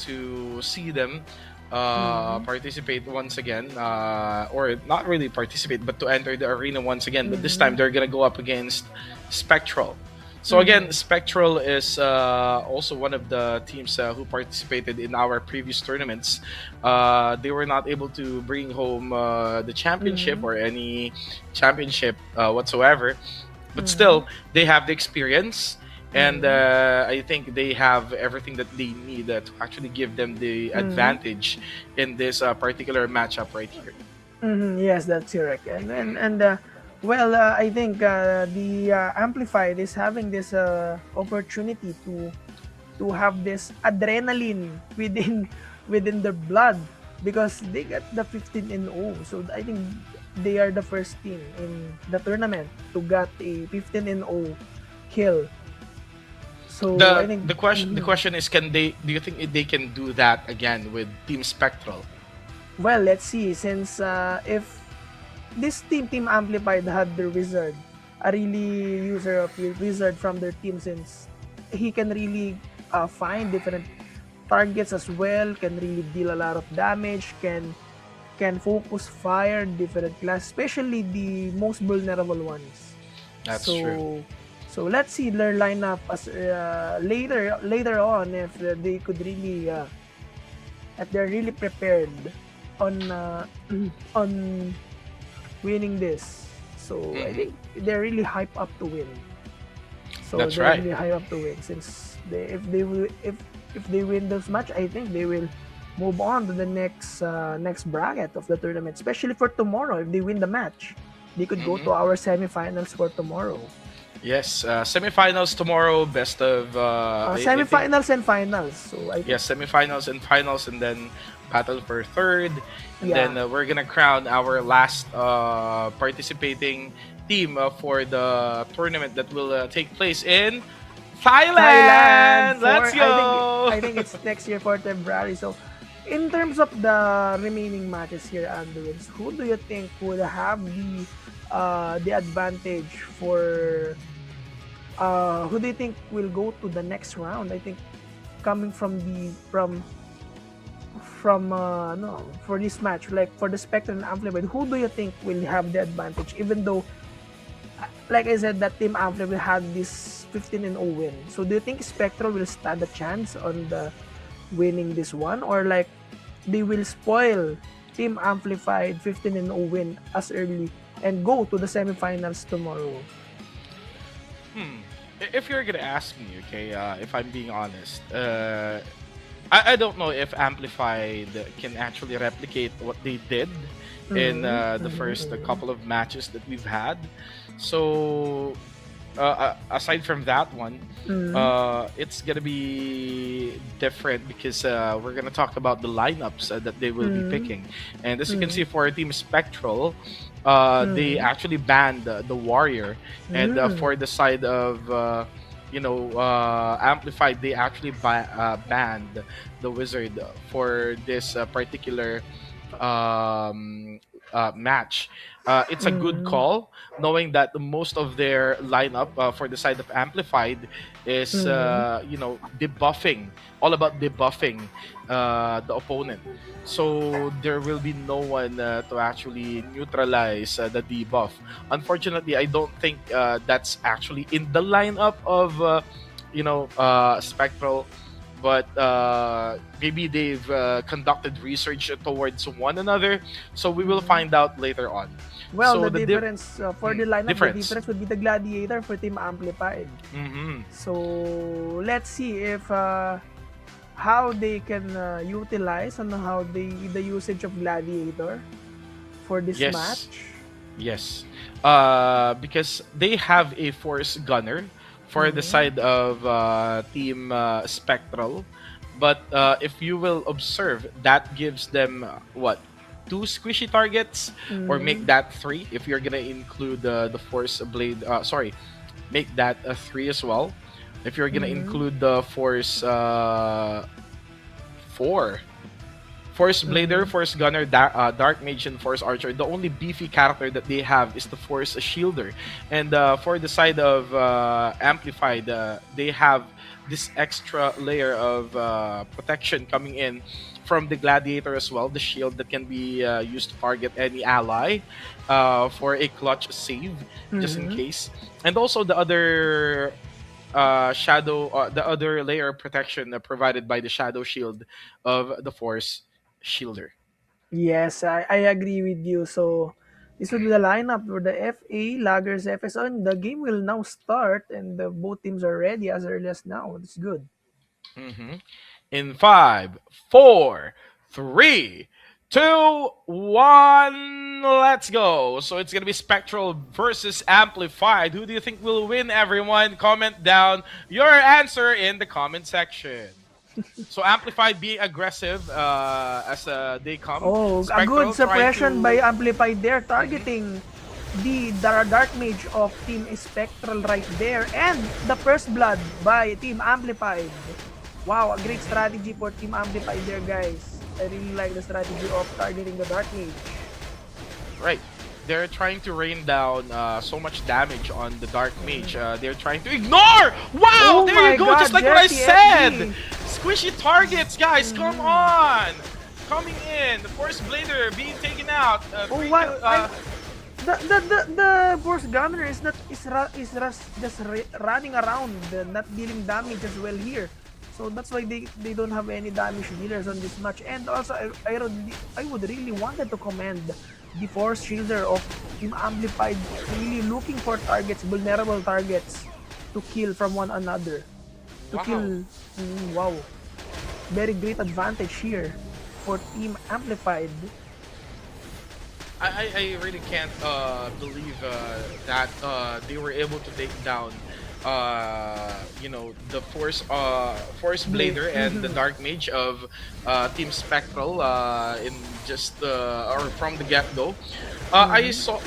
to see them Mm-hmm. participate once again, or not really participate, but to enter the arena once again. But this Mm-hmm. time they're gonna go up against Spectral. So again, Mm-hmm. Spectral is also one of the teams who participated in our previous tournaments. They were not able to bring home the championship Mm-hmm. or any championship whatsoever, but Mm-hmm. still they have the experience, and Mm-hmm. I think they have everything that they need to actually give them the Mm-hmm. advantage in this particular matchup right here. Mm-hmm. Yes, that's correct. I think the Amplified is having this opportunity to have this adrenaline within within their blood because they got the 15 and 0. So I think they are the first team in the tournament to get a 15 and 0 kill. So I think The question is, can they? Do you think they can do that again with Team Spectral? well, let's see, since if this team Amplified had their wizard, a really user of wizard from their team, since he can really find different targets as well, can really deal a lot of damage, can focus fire different class, especially the most vulnerable ones. That's true. So let's see their lineup as later on, if they could really if they're really prepared on on winning this. So I Mhm. think they're really hyped up to win. So That's they're right. really hyped up to win, since if they win this match, I think they will move on to the next bracket of the tournament. Especially for tomorrow, if they win the match, they could go Mhm. to our semifinals for tomorrow. Yes, semifinals tomorrow. Best of I think Semifinals and finals. So I think yes, semifinals and finals, and then battle for third, and yeah, then we're gonna crown our last participating team for the tournament that will take place in Thailand Thailand. for Let's go. I think it's next year for February. So in terms of the remaining matches here, Andrews, who do you think would have the advantage for who do you think will go to the next round? I think coming from the from no for this match, like for the Spectre and Amplified, who do you think will have the advantage? Even though, like I said, that Team Amplified will have this 15 and 0 win. So do you think Spectral will stand a chance on the winning this one, or like they will spoil Team Amplified 15 and 0 win as early and go to the semifinals tomorrow? Hmm. If you're gonna ask me, okay, if I'm being honest, I don't know if Amplified can actually replicate what they did in Mm-hmm, the mm-hmm, first mm-hmm. couple of matches that we've had. So, aside from that one, Mm-hmm. it's gonna be different because we're gonna talk about the lineups that they will be Mm-hmm. picking. And as you can Mm-hmm. see, for Team Spectral, they Mm-hmm. actually banned the Warrior, and Mm-hmm. for the side of Amplified, they actually banned the Wizard for this particular match. It's a good Mm-hmm. call, knowing that most of their lineup for the side of Amplified is Mm-hmm. debuffing, all about debuffing the opponent. So there will be no one to actually neutralize the debuff. Unfortunately, I don't think that's actually in the lineup of Spectral, but maybe they've conducted research towards one another, so we will Mm-hmm. find out later on. Well, So the the difference for the lineup, the difference. difference would be the Gladiator for Team Amplified. Hmm. So let's see if how they can utilize on how the usage of Gladiator for this Yes, match. yes. Because they have a force gunner for the Mm-hmm. side of Team Spectral, but if you will observe, that gives them what, two squishy targets, or make Mm-hmm. that three if you're gonna include the force blade. Sorry, make that a three as well. If you're gonna Mm-hmm. include the force four. Force Blader, Mm-hmm. Force Gunner, Dark Mage, and Force Archer. The only beefy character that they have is the Force Shielder. And for the side of Amplified, they have this extra layer of protection coming in from the Gladiator as well, the shield that can be used to target any ally for a clutch save, just in Mm-hmm. case. And also the other the other layer of protection provided by the Shadow Shield of the Force Shielder. Yes, I agree with you. So this would be the lineup for the FA Laggers FSO, and the game will now start, and both teams are ready as early as now. It's good. Hmm. In five, four, three, two, one, let's go. So it's gonna be Spectral versus Amplified. Who do you think will win, everyone? Comment down your answer in the comment section. So Amplified being aggressive as they come. Oh, a Spectral good suppression by trying to. Amplified there, Mhm. targeting the Dark Mage of Team Spectral right there. And the first blood by Team Amplified. Wow, a great strategy for Team Amplified there, guys. I really like the strategy of targeting the Dark Mage. Right. They're trying to rain down so much damage on the Dark Mage. They're trying to ignore! Wow! Oh There my you go! god, Just like what I Jesse said! FD. Squishy targets, guys! Come on! Coming in. The Force Blader being taken out. Oh, Free what? kill, The Force Gunner is not just running around, not dealing damage as well here. So that's why they don't have any damage dealers on this match. And also I would really wanted to commend the Force Shielder of Team Amplified, really looking for targets, vulnerable targets to kill from one another. To wow. kill. Wow. Very great advantage here for Team Amplified. I really can't believe that they were able to take down the Force Blader and the Dark Mage of Team Spectral in just or from the get-go. I saw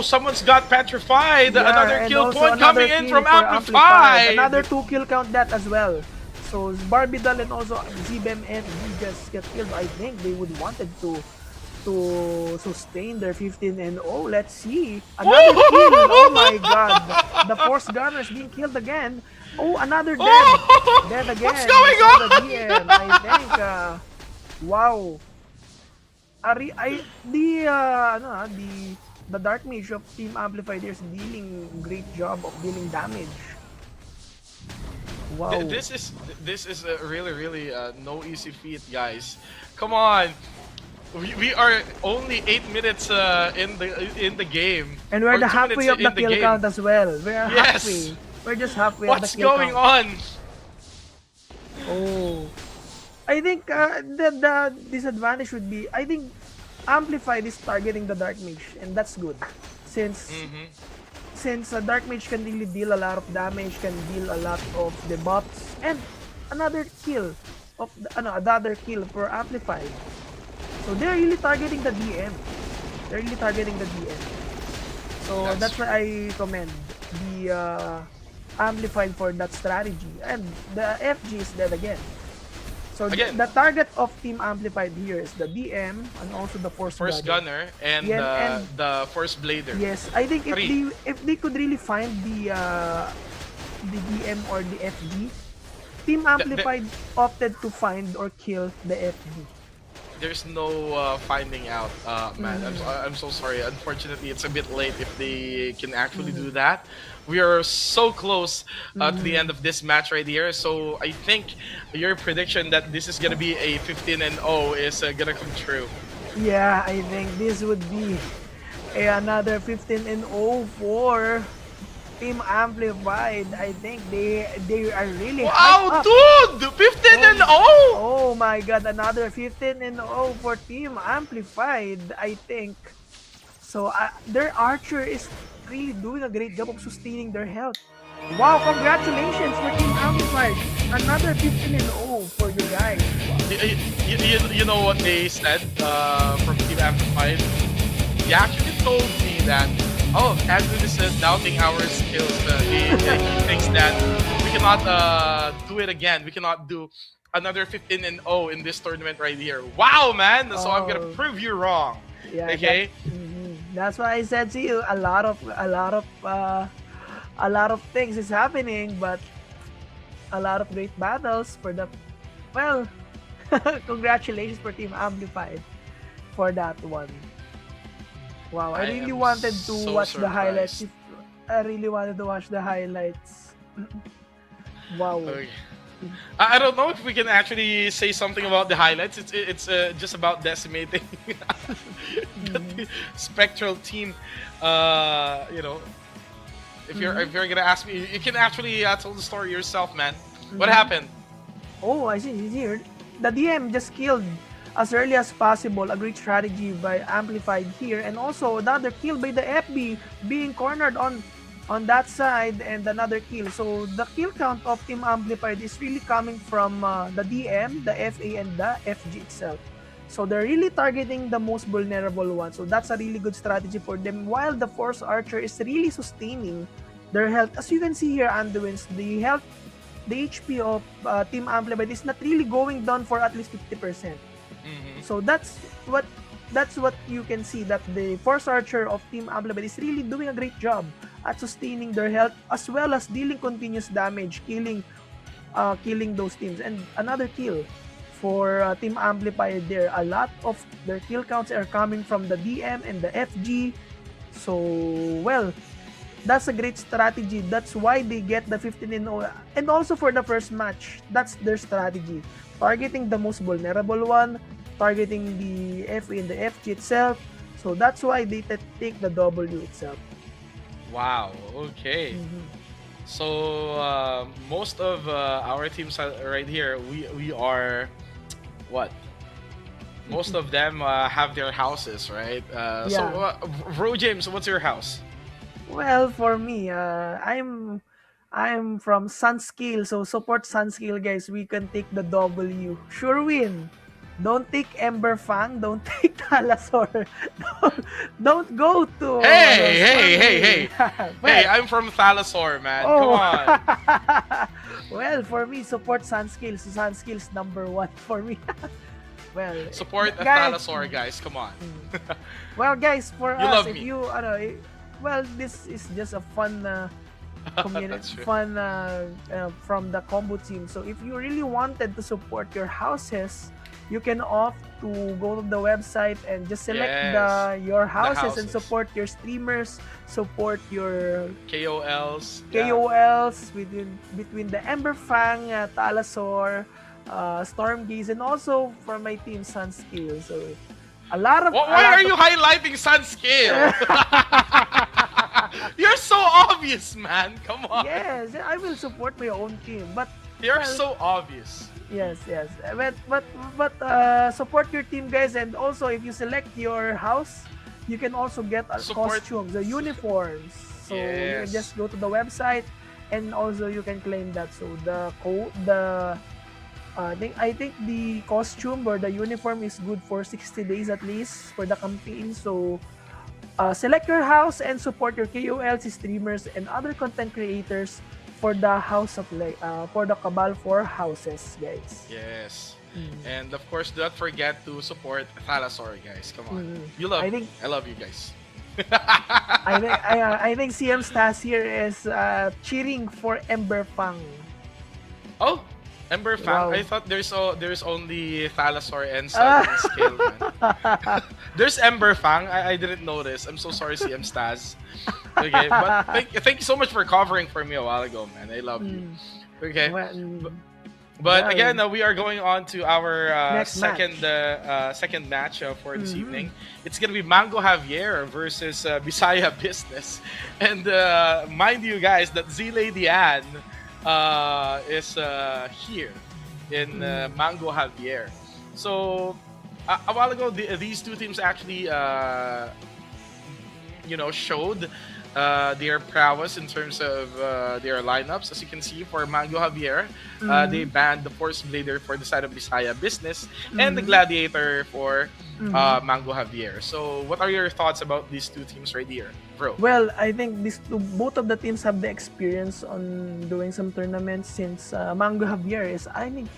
someone's got petrified. Yeah, Another and kill also point another coming in kill from for Amplified. Another 2 kill count that as well. So Barbidal and also Zbem and he just get killed. I think they would wanted to sustain their 15 and let's see another kill. Oh my god, the Force Gunner is being killed again. Another dead again. What's going So on? the DM, I think wow. The Dark Mage of Team Amplified is dealing great job of dealing damage. Wow. This is a really no easy feat, guys. Come on. We are only 8 minutes in the game. And we're Or the 2 halfway minutes of the in kill game. count as well. We're Yes. halfway. We're just halfway What's of the kill going count. on? Oh. I think the disadvantage would be, I think Amplified is targeting the Dark Mage, and that's good. Since a Dark Mage can really deal a lot of damage, can deal a lot of debuffs, and another kill another kill for Amplified. So they're really targeting the DM. They're really targeting the DM. So that's why I commend the Amplified for that strategy. And the FG is dead again. So Again. the target of Team Amplified here is the DM and also the Force Gunner and, and the Force Blader. yes, I think Three. if they could really find the DM or the FD, Team Amplified opted to find or kill the FD. There's no finding out, man. I'm so sorry. Unfortunately, it's a bit late if they can actually do that. We are so close to the end of this match right here. So I think your prediction that this is gonna be a 15-0 is gonna come true. Yeah, I think this would be another 15-0 for Team Amplified. I think they are really Wow, hyped up. dude! 15-0! Oh my god, another 15-0 for Team Amplified, I think. So their Archer is really doing a great job of sustaining their health. Wow, congratulations for Team Amplified. Another 15-0 for you guys. You know what they said from Team Amplified? He actually told me that, Andrew is doubting our skills. He thinks that we cannot do it again. We cannot do another 15-0 in this tournament right here. Wow, man! So I'm gonna prove you wrong. Yeah, Okay. that's why I said to you, a lot of things is happening, but a lot of great battles for the congratulations for Team Amplified for that one. Wow, I really am wanted to so watch the highlights. surprised. I really wanted to watch the highlights. Wow. Okay. I don't know if we can actually say something about the highlights. It's just about decimating the Spectral team. If you're gonna ask me, you can actually tell the story yourself, man. What happened? Oh, I see. Here, the DM just killed as early as possible. A great strategy by Amplified here, and also another kill by the FB, being cornered on on that side and another kill. So the kill count of Team Amplified is really coming from the DM, the FA, and the FG itself. So they're really targeting the most vulnerable ones. So that's a really good strategy for them. While the Force Archer is really sustaining their health. As you can see here, Anduins, the HP of Team Amplified is not really going down for at least 50%. So that's what you can see, that the Force Archer of Team Amplified is really doing a great job at sustaining their health as well as dealing continuous damage, killing those teams. And another kill for Team Amplified there. A lot of their kill counts are coming from the DM and the FG. So, well, that's a great strategy. That's why they get the 15-0. And also for the first match, that's their strategy. Targeting the most vulnerable one, targeting the FA and the FG itself. So that's why they take the W itself. Wow. Okay. So most of our teams right here, we are what? Most of them have their houses, right? So, Bro James, what's your house? Well, for me, I'm from Sunscale, so support Sunscale, guys. We can take the W. Sure win. Don't take Ember Fang. Don't take Talasor. Don't go to. Hey! Well, Hey, I'm from Thalassor, man. oh. Come on. Well, for me, support Sunscale. So Sunscale's number 1 for me. Well, Support a guys, Thalassor, guys. Come on. well, guys, for You us, love if me. you, well, this is just a fun community, That's true. fun from the combo team. So if you really wanted to support your houses, you can opt to go to the website and just select Yes, your houses and houses. support your streamers, support your KOLs. Yeah. KOLs between the Emberfang, Talasor, Stormgaze, and also for my team Sunscale. So a lot of. Why are you highlighting Sunscale? You're so obvious, man. Come on. Yes, I will support my own team, but You're well, so obvious. yes. But support your team, guys, and also if you select your house, you can also get Support- costumes, the uniforms. So you can Yes. just go to the website, and also you can claim that. So I think the costume or the uniform is good for 60 days at least for the campaign. So select your house and support your KOLs, streamers, and other content creators for the for the Cabal 4 houses, guys. Yes. And of course, do not forget to support Thalassor, guys. Come on. Mm. You love I me. think- I love you guys. I think CM Stas here is cheering for Ember Fang. Oh, Ember Fang. Wow. I thought there's only Thalassor and Sun and Scale, man. There's Ember Fang. I didn't notice. I'm so sorry, CM Stas. Okay, but thank you so much for covering for me a while ago, man. I love you. Okay. Well, But well, again, we are going on to our Next second match for this evening. It's gonna be Mango Javier versus Bisaya Business, and mind you guys that Z Lady Ann is here in Mango Javier. So a while ago, these two teams actually showed their prowess in terms of their lineups. As you can see, for Mango Javier, they banned the Force Blader for the side of Bisaya Business and the Gladiator for Mango Javier. So, what are your thoughts about these two teams right here, bro? well, I think both of the teams have the experience on doing some tournaments since Mango Javier is, I think,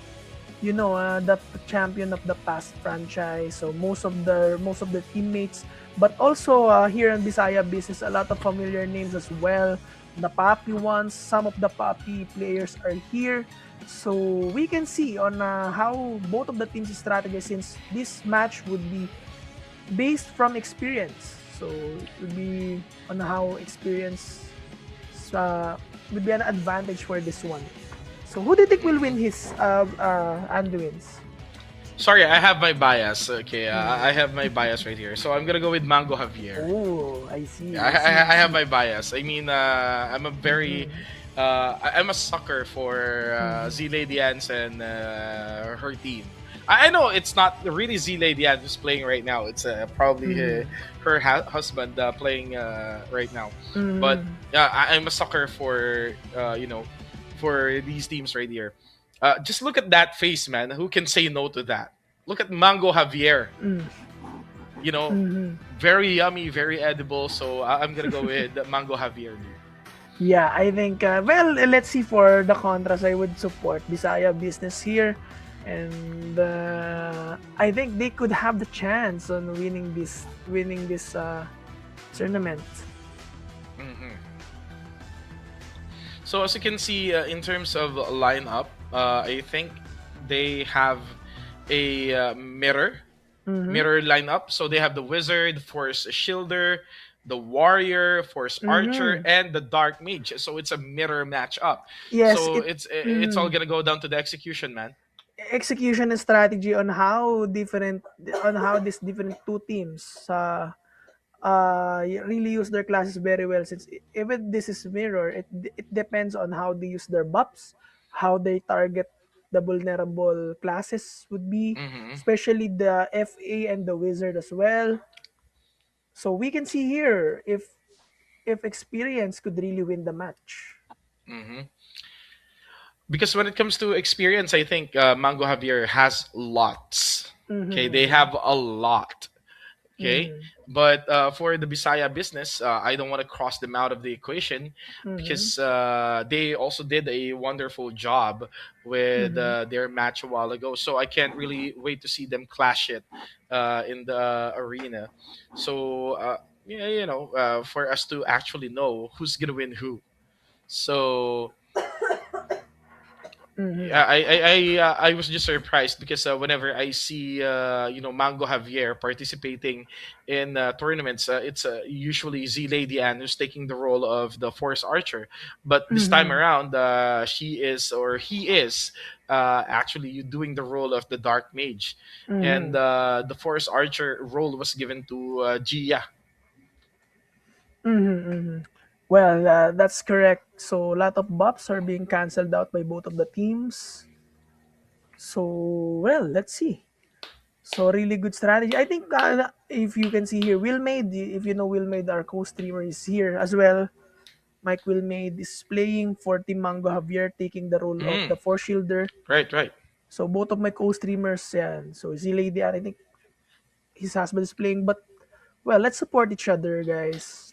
the champion of the past franchise. So most of the teammates, but also here in Bisaya Business, a lot of familiar names as well. The Papi ones, some of the Papi players are here. So we can see on how both of the teams strategize, since this match would be based from experience. So it would be on how experience would be an advantage for this one. So who do you think will win his Anduins? Sorry, I have my bias. Okay, I have my bias right here. So I'm gonna go with Mango Javier. Oh, I see. I have my bias. I mean, I'm a very I'm a sucker for Z Lady Ans and her team. I know it's not really Z Lady Ans who's playing right now. It's probably her husband playing right now. But I'm a sucker for for these teams right here. Just look at that face, man. Who can say no to that? Look at Mango Javier. You know, very yummy, very edible. So I'm gonna go with Mango Javier. Yeah, I think, well, let's see for the contras. I would support Bisaya Business here. And I think they could have the chance on winning this tournament. So as you can see, in terms of lineup, I think they have a mirror lineup. So they have the Wizard, Force Shielder, the Warrior, Force Archer, and the Dark Mage. So it's a mirror matchup. Yes, So it's all gonna go down to the execution, man. execution and strategy on how these different two teams really use their classes very well, since even this is mirror, it depends on how they use their buffs, how they target the vulnerable classes would be, Mm-hmm. especially the FA and the Wizard as well. So we can see here if experience could really win the match. Mm-hmm. Because when it comes to experience, I think Mango Javier has lots. Okay, they have a lot. Okay, but for the Bisaya business, I don't want to cross them out of the equation because they also did a wonderful job with their match a while ago. So I can't really wait to see them clash it in the arena. So yeah, for us to actually know who's gonna win who. So yeah, I was just surprised because whenever I see Mango Javier participating in tournaments, it's usually Z Lady Anne who's taking the role of the Force Archer, but this time around she is or he is actually doing the role of the Dark Mage, and the Force Archer role was given to Gia. Well, that's correct. So a lot of buffs are being cancelled out by both of the teams. So, well, let's see. So really good strategy. I think if you can see here, Will Made, if you know Will Made, our co-streamer is here as well. Mike Will Made is playing for Team Mango Javier, taking the role of the Force Shielder. Right. So both of my co-streamers, yan. So si Lady, I think his husband is playing, but well, let's support each other, guys.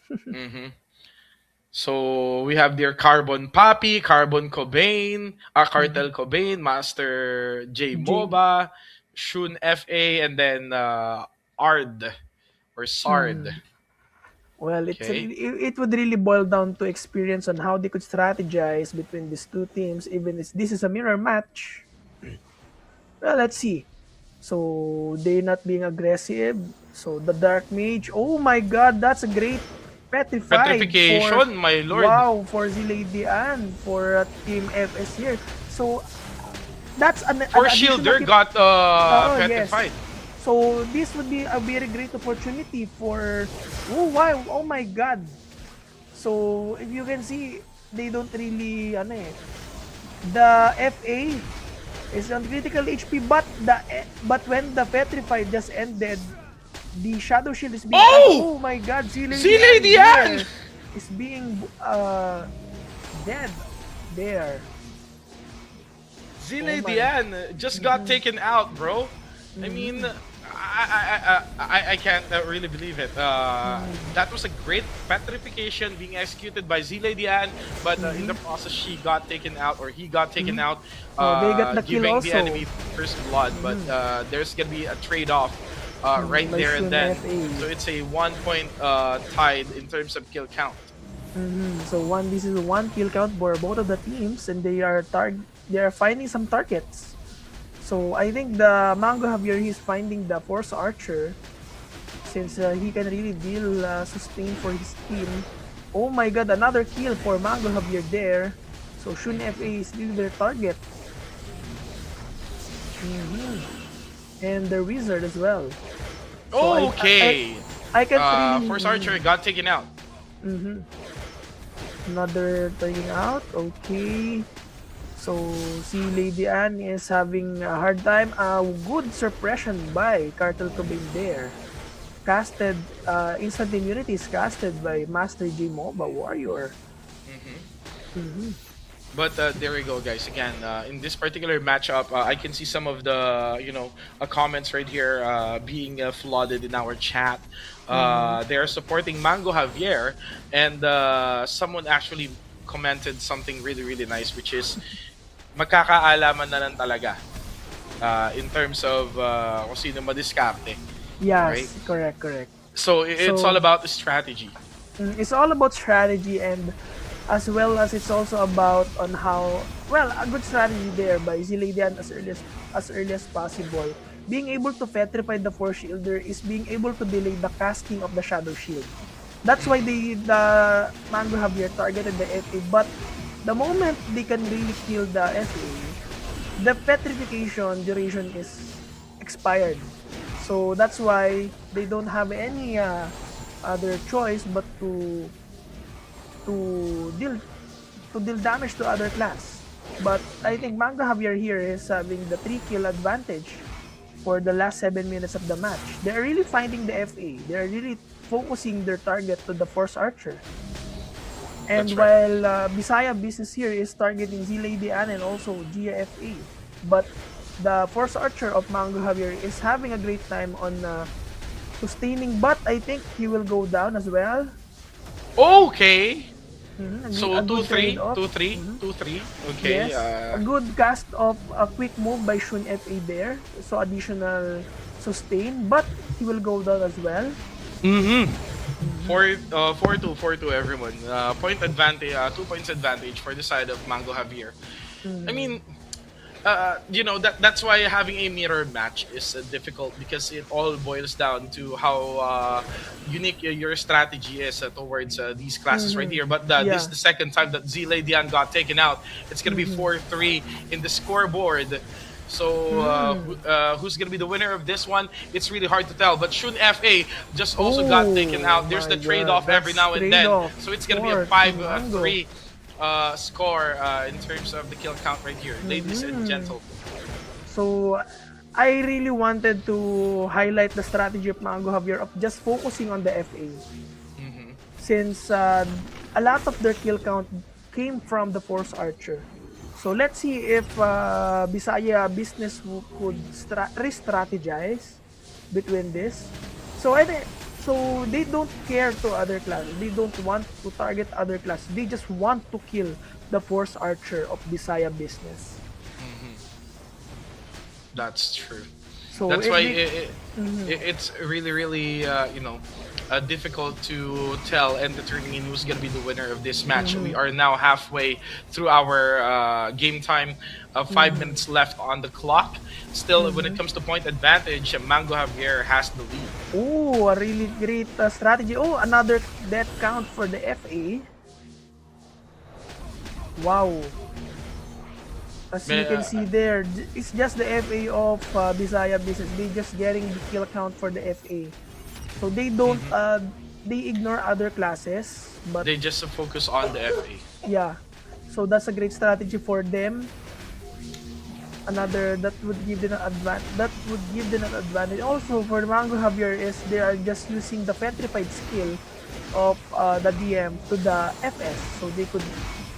So we have their Carbon Papi, Carbon Cobain, Cartel Cobain, Master J MOBA, Shun FA, and then Ard or Sard. Well, Okay. it would really boil down to experience on how they could strategize between these two teams, even if this is a mirror match. Well, let's see. So they're not being aggressive. So the Dark Mage, oh my God, that's a great petrified Petrification, my lord. wow, for the Lady Anne for Team FS here. So that's an For additional Shielder got yes. petrified. So this would be a very great opportunity for wow, oh my God. So if you can see, they don't really the FA is on critical HP, but when the petrified just ended, the shadow shield is being oh my God, Z Lady Anne is being dead there. Z Lady Anne just got taken out, bro. I mean, I can't really believe it. That was a great petrification being executed by Z Lady Anne, but in the process, she got taken out, or he got taken out, they got the kill giving also. the enemy first blood. But there's gonna be a trade-off right there and then. So it's a 1 point tied in terms of kill count. So this is one kill count for both of the teams, and they are finding some targets. So I think the Mango Javier, he's finding the Force Archer, since he can really deal sustain for his team. Oh my God, another kill for Mango Javier there. So Shun FA is really their target. And the Wizard as well. So Okay. I can't really... Force Archer got taken out. Another turning out. Okay. So, si Lady Anne is having a hard time. A good suppression by Cartel Cobain there. Casted, instant immunity is casted by Master G MOBA Warrior. But there we go, guys. Again, in this particular matchup, I can see some of the comments right here being flooded in our chat. They are supporting Mango Javier, and someone actually commented something really really nice, which is magkakaalaman na lang talaga in terms of kung sino madiskarte. Yes, Right. correct. So it's So- all about the strategy. It's all about strategy, and as well as it's also about on how, well, a good strategy there by Ziladian as early as possible. Being able to petrify the Force Shielder is being able to delay the casting of the Shadow Shield. That's why the Mango Javier targeted the FA, but the moment they can really kill the FA, the petrification duration is expired. So that's why they don't have any other choice but to deal damage to other class. But I think Mango Javier here is having the 3-kill advantage for the last 7 minutes of the match. They're really finding the FA. They're really focusing their target to the Force Archer. And That's right. while Bisaya Business here is targeting Z Lady Anne and also Gia FA. But the Force Archer of Mango Javier is having a great time on sustaining, but I think he will go down as well. Okay. Mhm, So a good 2-3, trade-off. 2-3, 2-3. Okay. Yes, a good cast of a quick move by Shun FA there. So additional sustain, but he will go down as well. Mm-hmm. 4-2, 4-2, everyone. Point advantage, 2 points advantage for the side of Mango Javier. I mean, that's why having a mirror match is difficult, because it all boils down to how unique your strategy is towards these classes right here. But this is the second time that Z Dian got taken out. It's gonna be 4-3 in the scoreboard. So who's gonna be the winner of this one? It's really hard to tell. But Shun FA just also got taken out. There's my the trade-off God, every now and then. trade-off So it's gonna be a for 5-3 score in terms of the kill count right here, ladies and gentlemen. So I really wanted to highlight the strategy of Mango Javier of just focusing on the FA. Since a lot of their kill count came from the Force Archer. So let's see if Bisaya Business could re-strategize between this. So I think, so they don't care to other classes. They don't want to target other classes. They just want to kill the Force Archer of Bisaya Business. That's true. So That's if why they- it's really, really, difficult to tell and determine who's going to be the winner of this match. We are now halfway through our game time. 5 minutes left on the clock. Still, when it comes to point advantage, Mango Javier has the lead. Oh, a really great strategy. Oh, another death count for the FA. Wow. As you can see there, it's just the FA of Bisaya Business. They just getting the kill count for the FA. So they don't, they ignore other classes. But They just focus on the FA. yeah, so that's a great strategy for them. Another that would give them an advantage. Also for Mango Javier is they are just using the petrified skill of the DM to the FS, so they could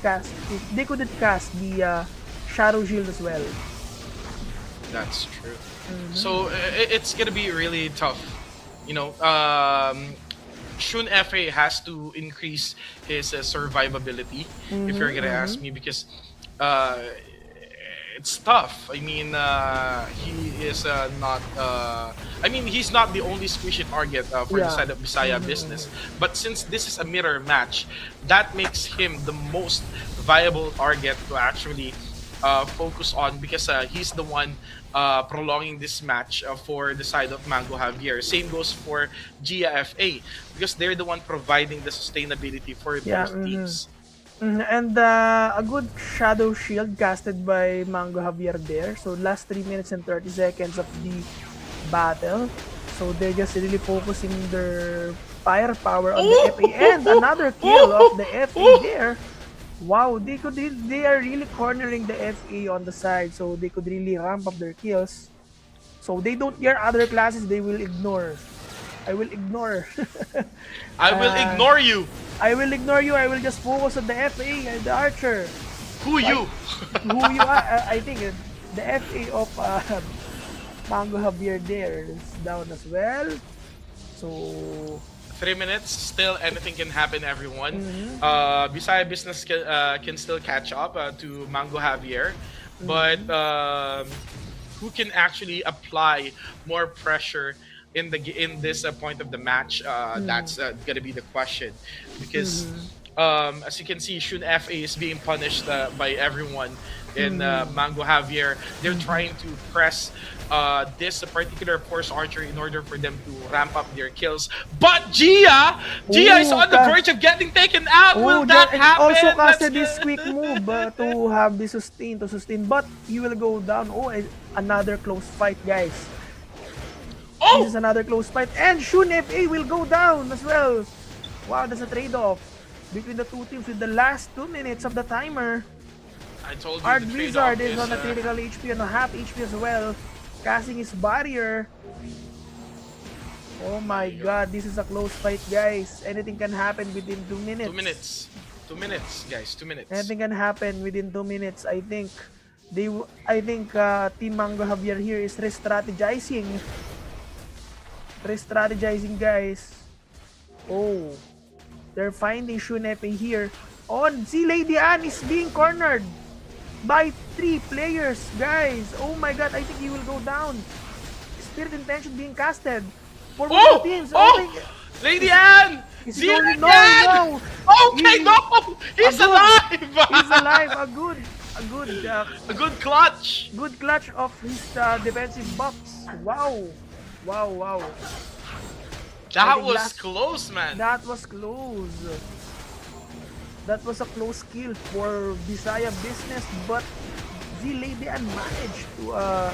cast. They couldn't cast the Shadow Shield as well. That's true. So it's gonna be really tough. Shun FA has to increase his survivability, if you're gonna ask me, because it's tough. I mean, he is not. I mean, he's not the only squishy target for the side of Bisaya Business. But since this is a mirror match, that makes him the most viable target to actually focus on, because he's the one prolonging this match for the side of Mango Javier. Same goes for Gia FA, because they're the one providing the sustainability for both teams. And a good Shadow Shield casted by Mango Javier there. So last 3 minutes and 30 seconds of the battle. So they're just really focusing their firepower on the FA, and another kill of the FA there. Wow, they are really cornering the FA on the side, so they could really ramp up their kills. So they don't care other classes, they will ignore. I will ignore. I will Uh, ignore you. I will ignore you. I will just focus on the FA and the Archer. Who you? Who you are? I think the FA of Mango Javier there is down as well. So 3 minutes, still anything can happen, everyone. Bisaya Business can still catch up to Mango Javier, but who can actually apply more pressure in this point of the match? That's gonna be the question, because as you can see, Shun FA is being punished by everyone in Mango Javier. They're trying to press this particular Force Archer in order for them to ramp up their kills. But Gia is on the verge of getting taken out. Will that happen? Also Let's casted this quick move to have the sustain, but he will go down. Oh, another close fight, guys. This is another close fight, and Shun FA will go down as well. Wow, that's a trade-off between the two teams with the last 2 minutes of the timer. I told you Art the Wizard trade-off is on a critical HP and a half HP as well, casting his barrier. Oh my god, this is a close fight, guys. Anything can happen within 2 minutes. 2 minutes. 2 minutes, guys. 2 minutes. Anything can happen within 2 minutes. I think Team Mango Javier here is re-strategizing. Re-strategizing, guys. Oh, they're finding Shun FA here. On Z Lady Anne is being cornered by 3 players, guys. Oh my god, I think he will go down. Spirit Intention being casted for both teams. Lady Anne! Is Z he only Lady Anne! Okay, no! He's alive! He's alive. A good clutch! good clutch of his defensive box. Wow. That was close, man. That was close. That was a close kill for Bisaya Business, but Z Lady Anne managed to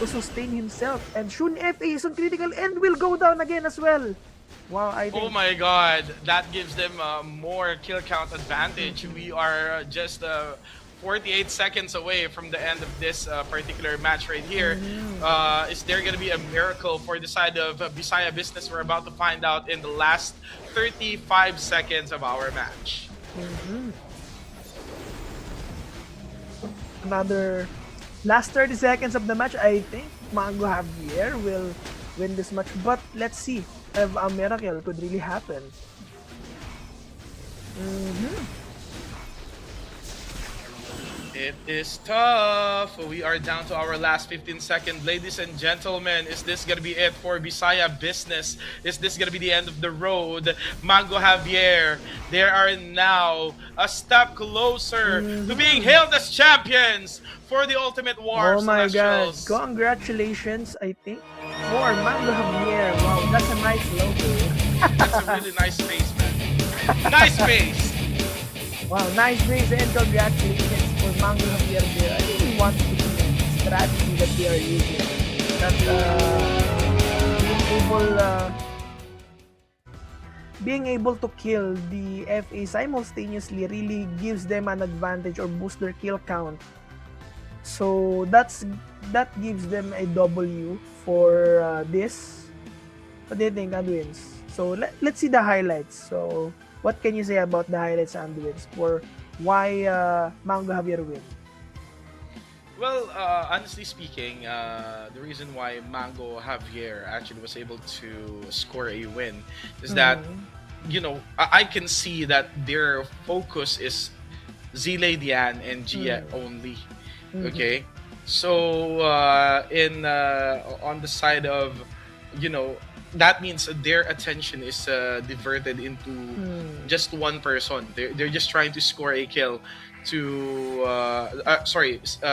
sustain himself. And Shun FA is on critical and will go down again as well. Wow, I think... Oh my god, that gives them more kill count advantage. We are just 48 seconds away from the end of this particular match right here. Is there going to be a miracle for the side of Bisaya Business? We're about to find out in the last 35 seconds of our match. Another last 30 seconds of the match. I think Mango Javier will win this match, but let's see if a miracle could really happen. It is tough. We are down to our last 15 seconds. Ladies and gentlemen, is this going to be it for Bisaya Business? Is this going to be the end of the road? Mango Javier, they are now a step closer to being hailed as champions for the Ultimate War. Oh my god, Celestials. congratulations, I think, for Mango Javier. Wow, that's a nice logo. That's a really nice face, man. Nice face. Wow, nice face and congratulations for Mango Javier there. I really want to see the strategy that they are using. That being able to kill the FA simultaneously really gives them an advantage or boost their kill count. So that gives them a W for this. What do you think, Adwins? So let's see the highlights. So what can you say about the highlights, Adwins, for why Mango Javier win? Well, honestly speaking, the reason why Mango Javier actually was able to score a win is that, you know, I can see that their focus is Z Lady Anne and Gia only. Okay, so on the side of, you know, that means their attention is diverted into just one person. They're just trying to score a kill to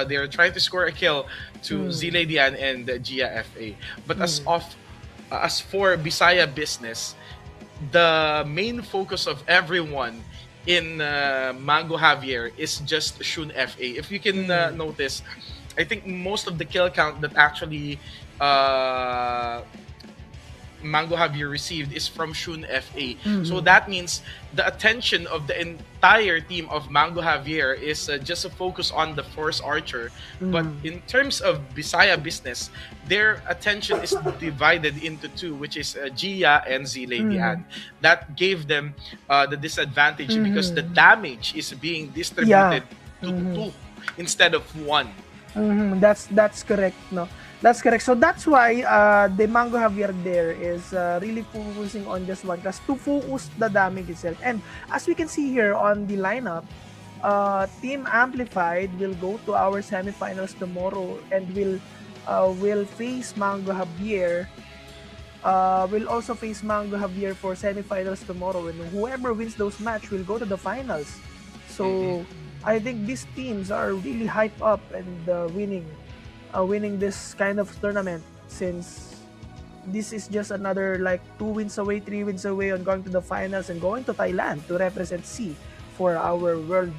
they're trying to score a kill to Z Lady Anne and Gia FA. But as for Bisaya Business, the main focus of everyone in Mango Javier is just Shun FA. If you can notice, I think most of the kill count that actually Mango Javier received is from Shun FA. So Mhm. that means the attention of the entire team of Mango Javier is just a focus on the Force Archer. But Mhm. in terms of Bisaya business, their attention is divided into two, which is Gia and Z Lady Mhm. Anne. That gave them the disadvantage because the Mhm. damage is being Yeah. distributed to Mhm. two instead of one. That's correct, no? That's correct. So that's why the Mango Javier there is really focusing on just one class to focus the damage itself. And as we can see here on the lineup, Team Amplified will go to our semifinals tomorrow and will face Mango Javier. Will also face Mango Javier for semifinals tomorrow, and whoever wins those match will go to the finals. Mhm. So I think these teams are really hyped up and winning this kind of tournament, since this is just another like 2 wins away, 3 wins away on going to the finals and going to Thailand to represent C for our world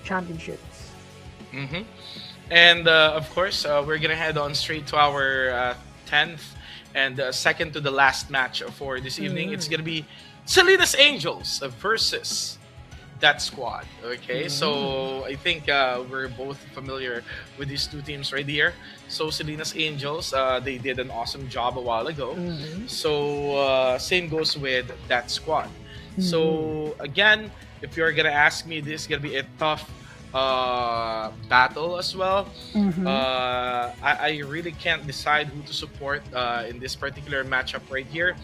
championships. Mm-hmm. And of course, we're gonna head on straight to our 10th and second to the last match for this evening. It's gonna be Selena's Angels versus that squad. Okay, so I think we're both familiar with these two teams right here. So Selena's Angels, they did an awesome job a while ago. Mhm. So same goes with that squad. Mhm. So again, if you're gonna ask me, this is gonna be a tough battle as well. Mhm. I really can't decide who to support in this particular matchup right here.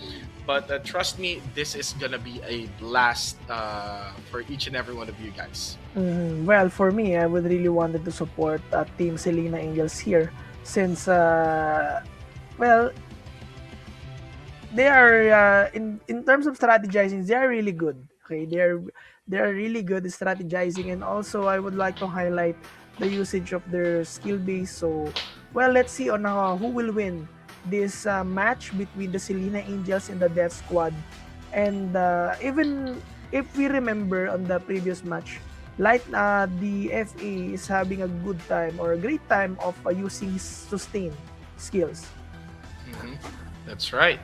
But trust me, this is gonna be a blast for each and every one of you guys. Well, for me, I would really wanted to support Team Selena Angels here, since well, they are in terms of strategizing, they are really good. Okay, they are really good at strategizing, and also I would like to highlight the usage of their skill base. So, well, let's see on who will win this match between the Selena Angels and the Death Squad. And even if we remember on the previous match, like the FA is having a good time or a great time of using sustain skills. Hmm. That's right.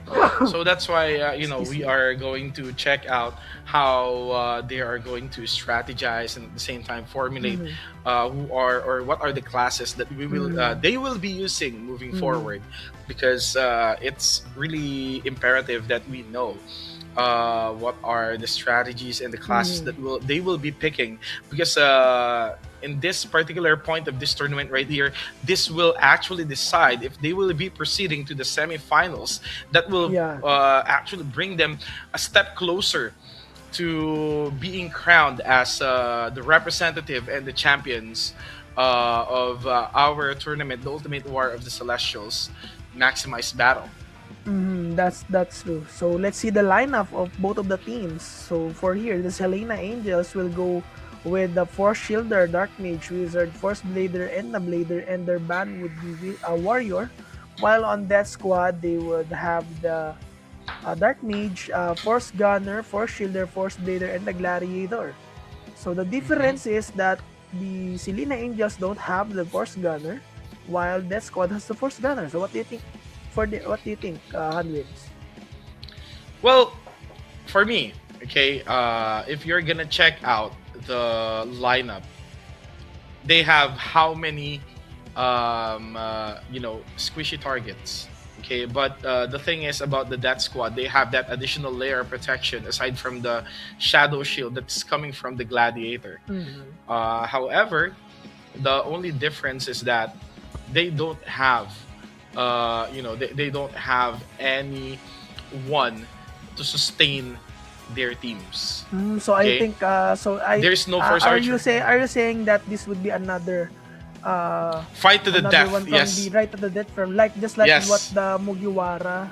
So that's why Excuse we me. are going to check out how they are going to strategize and at the same time formulate Mhm. who are or what are the classes that we will Mhm. they will be using moving Mhm. forward, because it's really imperative that we know what are the strategies and the classes Mhm. that they will be picking, because in this particular point of this tournament right here, this will actually decide if they will be proceeding to the semifinals. That will Yeah. actually bring them a step closer to being crowned as the representative and the champions of our tournament, the Ultimate War of the Celestials Maximized Battle. That's true. So let's see the lineup of both of the teams. So for here, the Selena Angels will go with the Force Shielder, Dark Mage, Wizard, Force Blader, and the Blader, and their ban would be a Warrior. While on that squad, they would have the Dark Mage, Force Gunner, Force Shielder, Force Blader, and the Gladiator. So the Mhm. difference is that the Selena Angels don't have the Force Gunner, while that squad has the Force Gunner. So what do you think? What do you think, Hanwins? Well, for me, okay, if you're gonna check out the lineup, they have how many squishy targets. Okay, but the thing is about the Death Squad, they have that additional layer of protection aside from the Shadow Shield that's coming from the Gladiator. Mm-hmm. However, the only difference is that they don't have, they don't have any one to sustain their teams. So I Okay, think there's no Force Archer. are you saying that this would be uh Fight to the another death. one from the Yes, right to the death, from like just like what yes. the Mugiwara.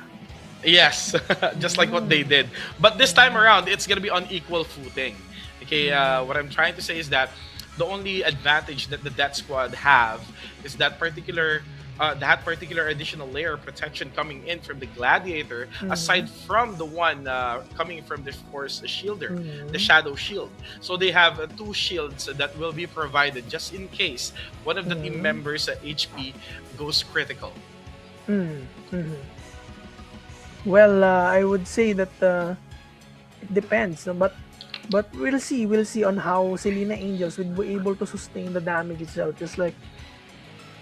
Yes, just like what they did. But this time around, it's gonna be on equal footing. Okay, what I'm trying to say is that the only advantage that the Death Squad have is that particular additional layer of protection coming in from the Gladiator, Mm-hmm. aside from the one coming from the Force Shielder, the Mm-hmm. Shadow Shield. So they have two shields that will be provided just in case one of the team Mm-hmm. members' HP goes critical. Mm-hmm. Well, I would say that it depends, no? But we'll see. We'll see on how Selena Angels will be able to sustain the damage itself. Just like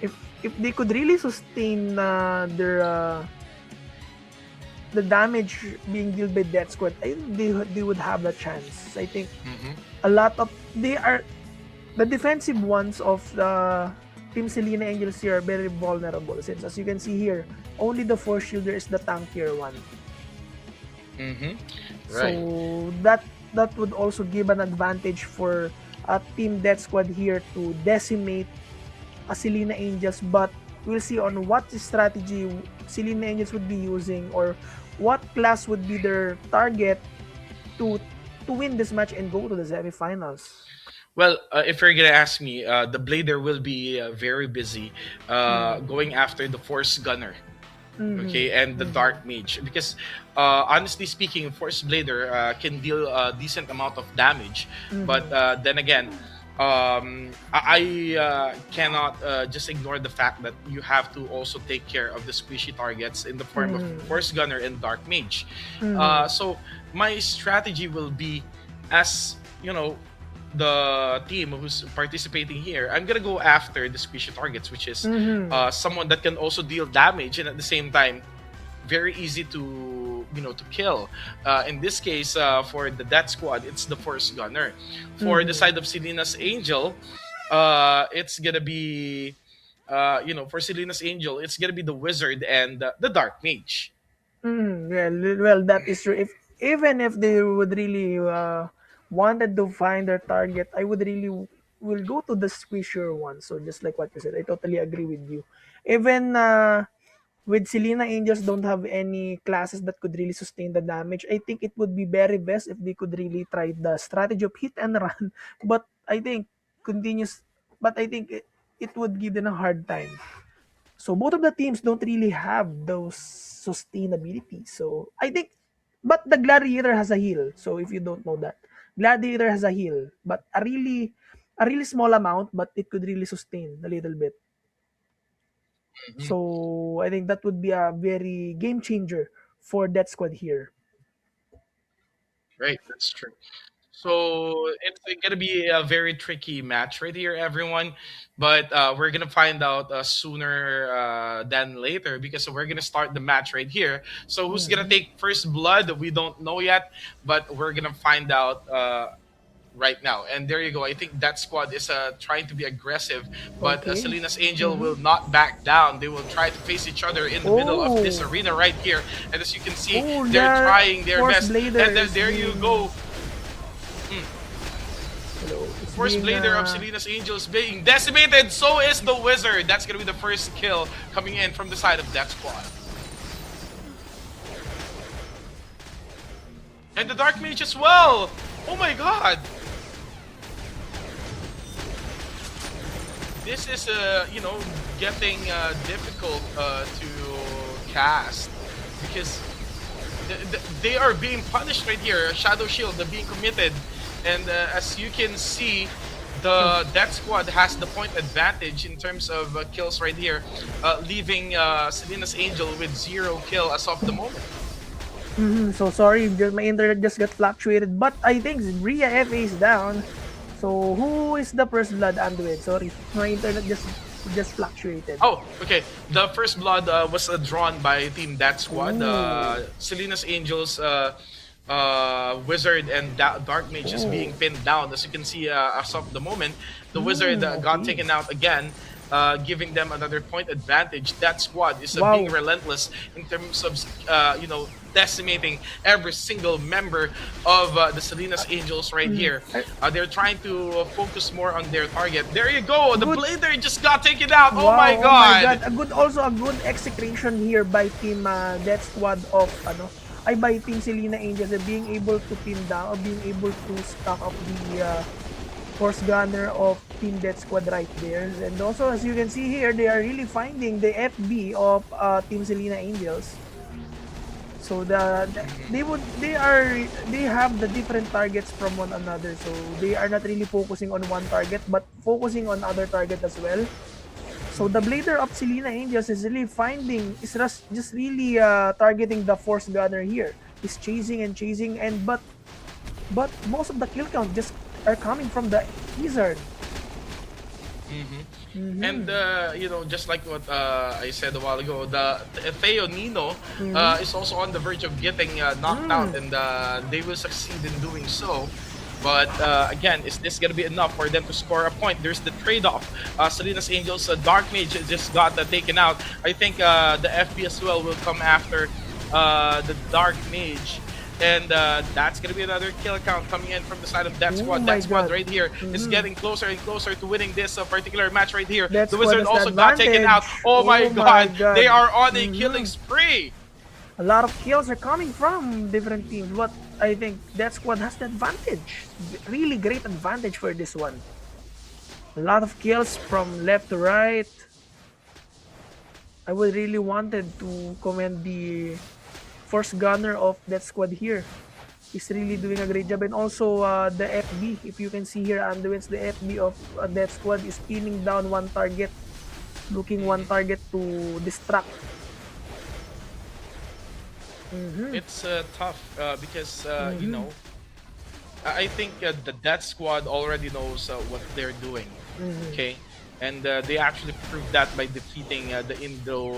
if they could really sustain their the damage being dealt by Death Squad, I think they would have the chance. I think Hmm. a lot of they are the defensive ones of the Team Selena Angels here are very vulnerable since as you can see here, only the Force Shielder is the tankier one. Hmm. Right. So that would also give an advantage for Team Death Squad here to decimate Selena Angels, but we'll see on what strategy Selena Angels would be using or what class would be their target to win this match and go to the semifinals. Well, if you're gonna ask me, the Blader will be very busy Mm-hmm. going after the Force Gunner, okay, and the Mm-hmm. Dark Mage, because honestly speaking, Force Blader can deal a decent amount of damage, but Mm-hmm. then again, I cannot just ignore the fact that you have to also take care of the squishy targets in the form of Mm-hmm. Force Gunner and Dark Mage. Mm-hmm. So my strategy will be, as you know, the team who's participating here, I'm gonna go after the squishy targets, which is Mm-hmm. someone that can also deal damage and at the same time very easy to to kill. In this case, for the Death Squad, it's the Force Gunner. For the Mm-hmm. side of Selena's Angel, it's gonna be for Selena's Angel, it's gonna be the Wizard and the Dark Mage. Well, that is true. If even if they would really wanted to find their target, I would really will go to the squishier one. So just like what you said, I totally agree with you. Even with Selena Angels don't have any classes that could really sustain the damage. I think it would be very best if they could really try the strategy of hit and run. But I think continuous. But I think it would give them a hard time. So both of the teams don't really have those sustainability. So I think, but the Gladiator has a heal. So if you don't know that, Gladiator has a heal, but a really small amount, but it could really sustain a little bit. Mhm. So I think that would be a very game changer for that squad here. Right, that's true. So it's gonna be a very tricky match right here, everyone. But we're gonna find out sooner than later because we're gonna start the match right here. So who's gonna Mhm. take first blood? We don't know yet, but we're gonna find out right now. And there you go. I think that squad is trying to be aggressive, but Okay. Selena's Angel Mhm. will not back down. They will try to face each other in the middle of this Oh, arena right here. And as you can see, oh, they're the trying their Force best. Blader And then is there you being go. Mm. hello. It's First being Blader of Selena's Angels being decimated. So is the Wizard. That's going to be the first kill coming in from the side of that squad. And the Dark Mage as well. Oh my god. This is, getting difficult to cast because they are being punished right here. Shadow Shield, they're being committed. And as you can see, the Death Squad has the point advantage in terms of kills right here, leaving Selena's Angel with 0 kill as of the moment. So sorry, just my internet just got fluctuated. But I think Bria FA is down. So who is the first blood Android? Sorry, my internet just fluctuated. Oh, okay. The first blood was drawn by Team That Squad. Oh, Selena's Angels, Wizard, and Dark Mage is oh, being pinned down. As you can see, as of the moment, the Wizard got okay. taken out again, giving them another point advantage. That squad is being Wow. relentless in terms of, decimating every single member of the Selena's Angels right Mm, here. I- They're trying to focus more on their target. There you go. The good. Blader just got taken out. Oh my Wow. Oh my God. god. A good execution here by Team Death Squad of ay by Team Selena Angels, being able to pin down or being able to stack up the Force Gunner of Team Death Squad right there. And also, as you can see here, they are really finding the FB of Team Selena Angels. So they have the different targets from one another. So they are not really focusing on one target, but focusing on other target as well. So the Blader of Selena Angels is really just really targeting the Force Gunner here. He's chasing and chasing, and but most of the kill count just are coming from the Wizard. And just like what I said a while ago, the Theo Nino is also on the verge of getting knocked out, and they will succeed in doing so. But again, is this gonna be enough for them to score a point? There's the trade-off. Selena's Angels Dark Mage just got taken out. I think the FP as well will come after the Dark Mage. And that's going to be another kill count coming in from the side of that squad. my That squad God. right here is getting closer and closer to winning this particular match right here. That The squad Wizard has also the got taken out. advantage. Oh my God. God. They are on a killing spree. A lot of kills are coming from different teams, but I think that squad has the advantage. Really great advantage for this one. A lot of kills from left to right. I would really wanted to commend the Force Gunner of that squad here. He's really doing a great job, and also the FB. If you can see here, Anduin's the FB of that squad is pinning down one target, looking one target to distract. It's tough because, I think the Death Squad already knows what they're doing. Okay? And they actually proved that by defeating the Indo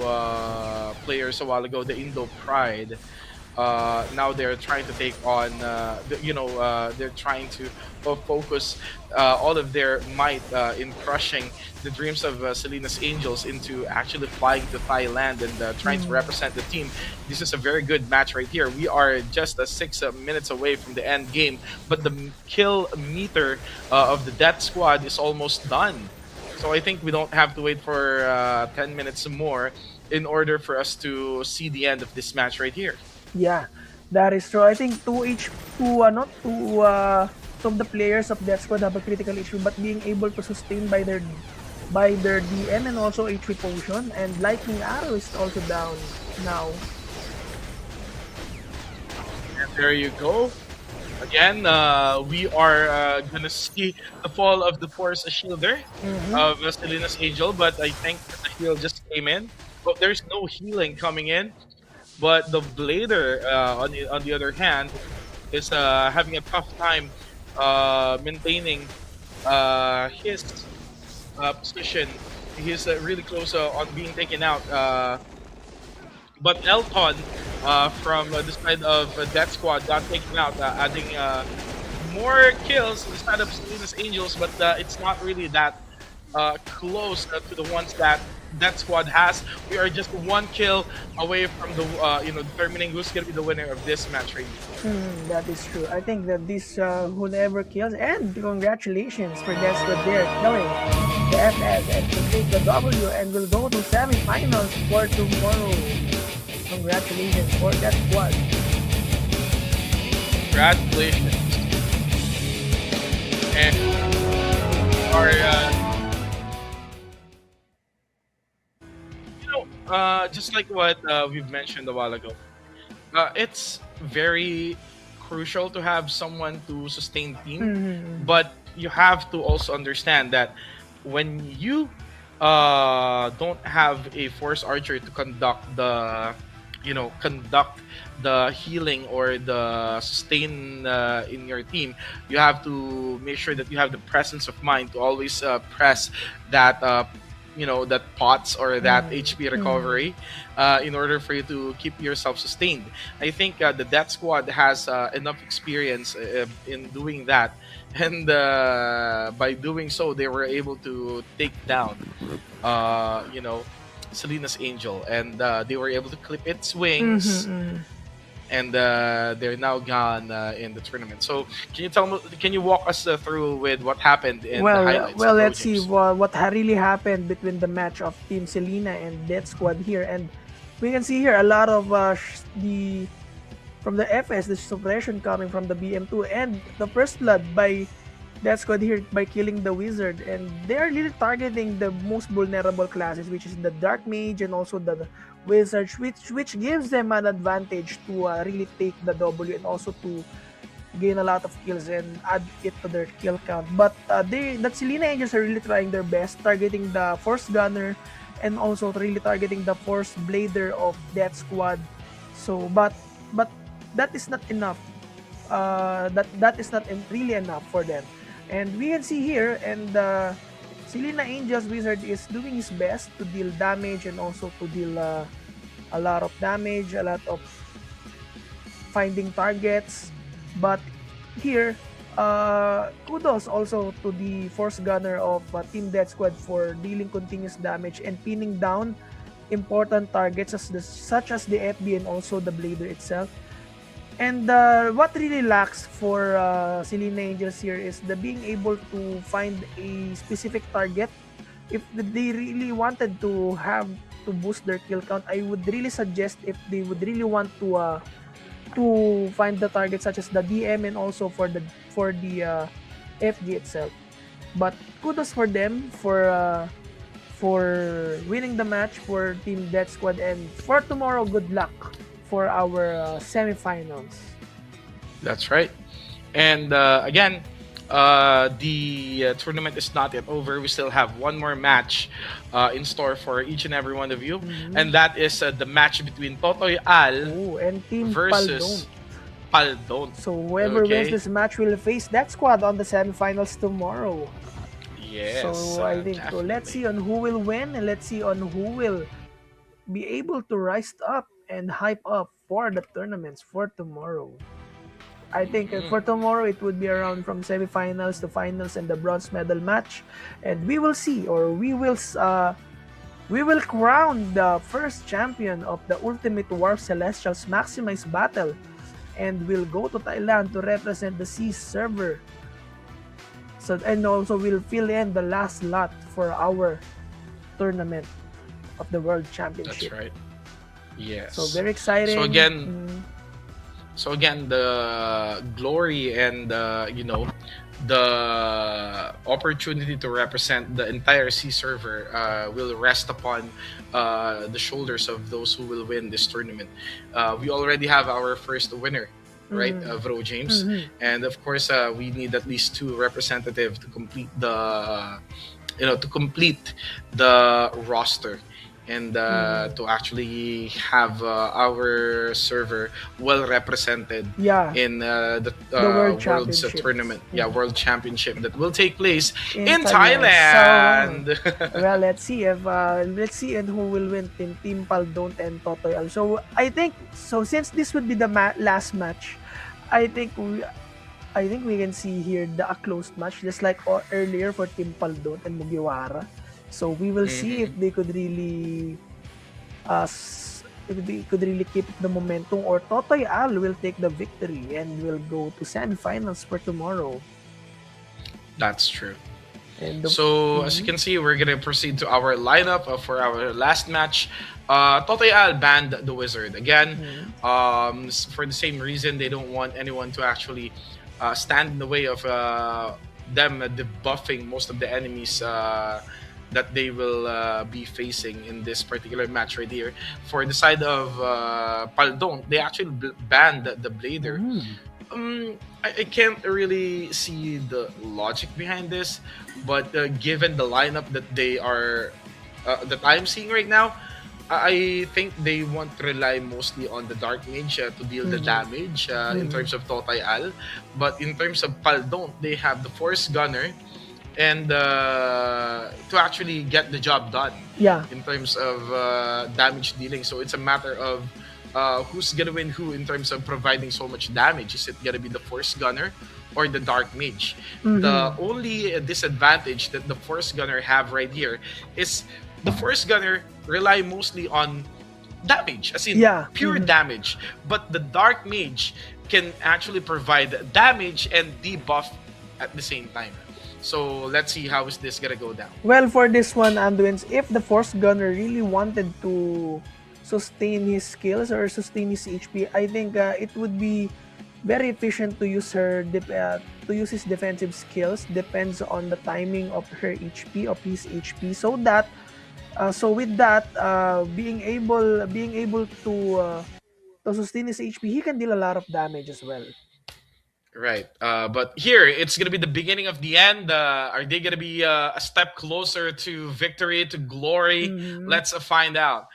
players a while ago, the Indo Pride. Now they're trying to take on, they're trying to focus all of their might in crushing the dreams of Selena's Angels into actually flying to Thailand and trying to represent the team. This is a very good match right here. We are just 6 minutes away from the end game, but the kill meter of the Death Squad is almost done. So I think we don't have to wait for 10 minutes more in order for us to see the end of this match right here. Yeah, that is true. I think not two of the players of that squad have a critical issue, but being able to sustain by their DM and also HP potion, and Lightning Arrow is also down now. And there you go. Again, we are gonna see the fall of the Force Shielder of Selena's Angel, but I think the heal just came in. But there's no healing coming in. But the Blader, on the other hand, is having a tough time maintaining his position. He's really close on being taken out. But Elton from the side of Death Squad got taken out, adding more kills to the side of Selena's Angels, but it's not really that close to the ones that Death Squad has. We are just 1 kill away from the determining who's gonna be the winner of this match right now. That is true. I think that this whoever kills, and congratulations for that squad there, knowing the FS and to take the W and will go to semifinals for tomorrow. Congratulations for that squad. Congratulations. And our just like what we've mentioned a while ago, it's very crucial to have someone to sustain team, but you have to also understand that when you don't have a Force Archer to conduct the healing or the sustain in your team, you have to make sure that you have the presence of mind to always press that that pots or that HP recovery in order for you to keep yourself sustained. I think the Death Squad has enough experience in doing that, and by doing so, they were able to take down, Selena's Angel, and they were able to clip its wings. And they're now gone in the tournament. So can you walk us through with what happened in the highlights? Well, of let's those see games? what really happened between the match of Team Selena and Death Squad here, and we can see here a lot of from the FS, the suppression coming from the BM2 and the first blood by Death Squad here by killing the Wizard, and they are really targeting the most vulnerable classes, which is the Dark Mage and also the Wizard, which gives them an advantage to really take the W and also to gain a lot of kills and add it to their kill count. But that Selena Angels are really trying their best, targeting the Force Gunner and also really targeting the Force Blader of Death Squad. So, but that is not enough. That is not really enough for them. And we can see here, and Selena Angels Wizard is doing his best to deal damage and also to deal a lot of damage, a lot of finding targets. But here, kudos also to the Force Gunner of Team Dead Squad for dealing continuous damage and pinning down important targets such as the FB and also the Blader itself. And what really lacks for Selena Angels here is the being able to find a specific target. If they really wanted to have to boost their kill count, I would really suggest if they would really want to find the target such as the DM and also for the FG itself. But kudos for them for winning the match for Team Death Squad, and for tomorrow, good luck for our semifinals. That's right. And again, the tournament is not yet over. We still have one more match in store for each and every one of you, and that is the match between Totoy Al Oh, and Team versus Paldon. So whoever wins Okay. this match will face that squad on the semifinals tomorrow. Yes. So I think so. Let's see on who will win, and let's see on who will be able to rise up and hype up for the tournaments for tomorrow. I think for tomorrow it would be around from semifinals to finals and the bronze medal match, and we will see, or we will crown the first champion of the Ultimate Warp Celestials Maximize Battle, and will go to Thailand to represent the Sea server. So, and also we'll fill in the last lot for our tournament of the World That's Championship. right. Yes. So very exciting. So again, Mm, So again, the glory and the opportunity to represent the entire C server will rest upon the shoulders of those who will win this tournament. We already have our first winner, right, Bro James, and of course we need at least two representatives to complete the roster, and to actually have our server well represented yeah, in the World world's Championships. tournament, world championship that will take place In in Thailand. Thailand. Well, let's see and who will win, Team Paldon and Totoy Al. So I think so, since this would be the last match, I think we can see here a close match just like earlier for Team Paldon and Mugiwara. So we will see if they could really keep the momentum, or Totoy Al will take the victory and will go to semifinals for tomorrow. That's true. And So as you can see, we're gonna proceed to our lineup for our last match. Totoy Al banned the wizard again, for the same reason. They don't want anyone to actually stand in the way of them debuffing most of the enemies that they will be facing in this particular match right here. For the side of Paldon, they actually banned the Blader. I can't really see the logic behind this, but given the lineup that they are that I'm seeing right now, I think they want to rely mostly on the Dark Mage to deal the damage in terms of Totai Al. But in terms of Paldon, they have the Force Gunner, and to actually get the job done yeah, in terms of damage dealing. So it's a matter of who's gonna win who in terms of providing so much damage. Is it gonna be the Force Gunner or the Dark Mage? The only disadvantage that the Force Gunner have right here is the Force Gunner rely mostly on damage, as in Yeah. pure damage. But the Dark Mage can actually provide damage and debuff at the same time. So let's see how is this gonna go down. Well, for this one, Anduins, if the Force Gunner really wanted to sustain his skills or sustain his HP, I think it would be very efficient to use his defensive skills. Depends on the timing of her HP, of his HP, so that with that, being able to sustain his HP, he can deal a lot of damage as well. Right. But here, it's going to be the beginning of the end. Are they going to be a step closer to victory, to glory? Mm-hmm. Let's find out.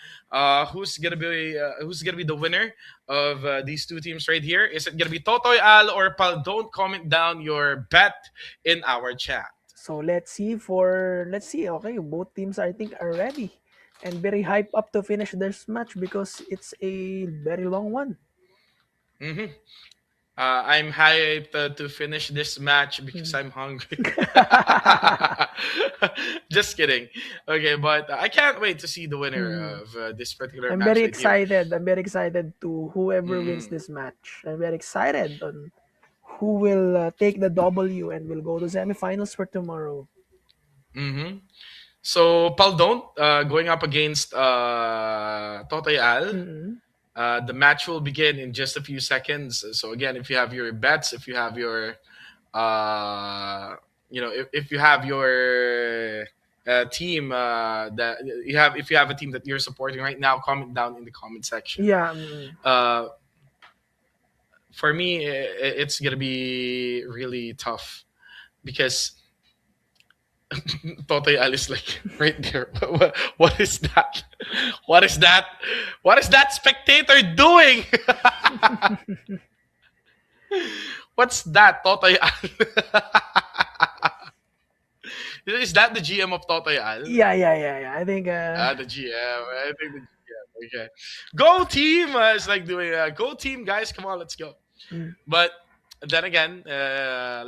Who's gonna be the winner of these two teams right here? Is it gonna be Totoy Al or Pal? Don't comment down your bet in our chat. So let's see. Okay, both teams I think are ready and very hyped up to finish this match because it's a very long one. hmm I'm hyped to finish this match because Mm. I'm hungry. Just kidding. Okay, but I can't wait to see the winner Mm. of this particular I'm match very right here. excited. I'm very excited to whoever wins Mm-hmm. this match. I'm very excited on who will take the W and will go to semifinals for tomorrow. Mm-hmm. So Paldon going up against Totoy Al. Mm-mm. The match will begin in just a few seconds. So again, if you have your bets, if you have your, uh, if you have your team that you have, if you have a team that you're supporting right now, comment down in the comment section. Yeah. Mm. Uh, for me, it's gonna be really tough because Totoy Al is like right there. What is that? What is that? What is that spectator doing? What's that, Totoy Al? Is that the GM of Totoy Al? Yeah. I think. The GM. I think the GM. Okay. Go team! It's like doing go team, guys. Come on, let's go. Mm. But then again,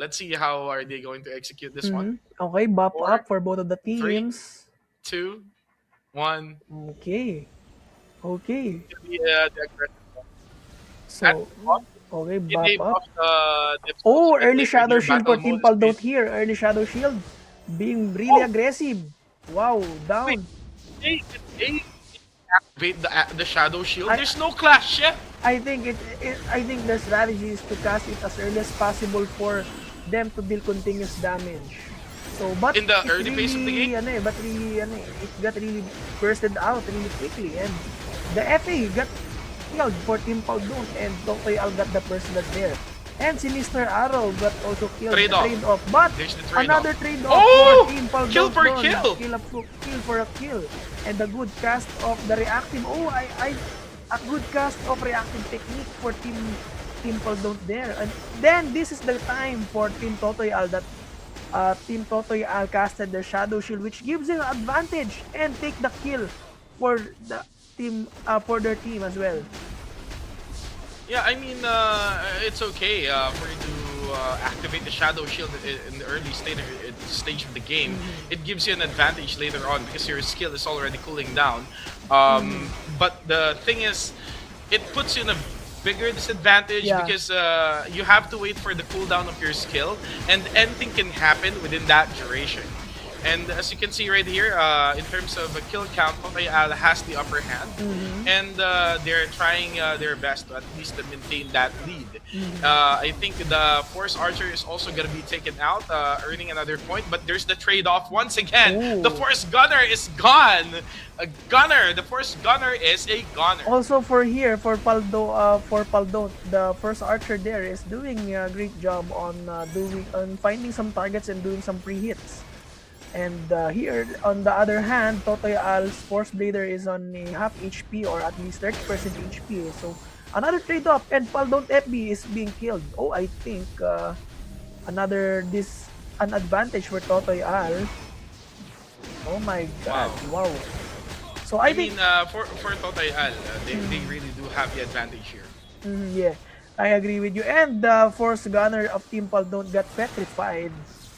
let's see how are they going to execute this one. Mhm. Okay, buff Four, up for both of the three, teams. two, one. Okay. Okay. The aggressive one. That's So, off. okay, Did buff they up. buff the Oh, explosive early detonator shadow near shield for battle Team mode speed? Paldot here. Early shadow shield being really Oh, aggressive. Wow, wait. down. They activate the shadow shield. I There's no clash yet. I think I think the strategy is to cast it as early as possible for them to deal continuous damage. So, but In the it early phase of the game. really, it got really bursted out really quickly, and the FA got killed for Team Paldon, and Tokoy Al got the person that's there. And Sinister Arrow got also killed, Trade the off. trade off. But There's the trade another off. trade off for Oh! Team Paldon. Kill for kill! Kill for a kill. And the good cast of the reactive. Oh, I a good cast of reactive technique for Team Paldon there. And then this is the time for Team Totoy Al that Team Totoy Al casted their Shadow Shield, which gives them advantage and take the kill for the team for their team as well. Yeah, I mean, it's okay for you to activate the shadow shield in the early stage of the game. It gives you an advantage later on because your skill is already cooling down. But the thing is, it puts you in a bigger disadvantage Yeah. because you have to wait for the cooldown of your skill, and anything can happen within that duration. And as you can see right here, in terms of a kill count, Totoy Al has the upper hand, and they're trying their best to at least to maintain that lead. I think the Force Archer is also going to be taken out, earning another point, but there's the trade-off once again. The Ooh. Force Gunner is gone. A gunner. The Force Gunner is a gunner. Also for Paldo, the first archer there is doing a great job on finding some targets and doing some pre-hits. And here, on the other hand, Totoy Al's Force Blader is on a half HP or at least 30% HP. So another trade-off, and Paldon FB is being killed. Oh, I think an advantage for Totoy Al. Oh my God! Wow. Wow. So I I think mean, for Totoy Al, they really do have the advantage here. yeah, I agree with you. And the Force Gunner of Team Paldon got petrified,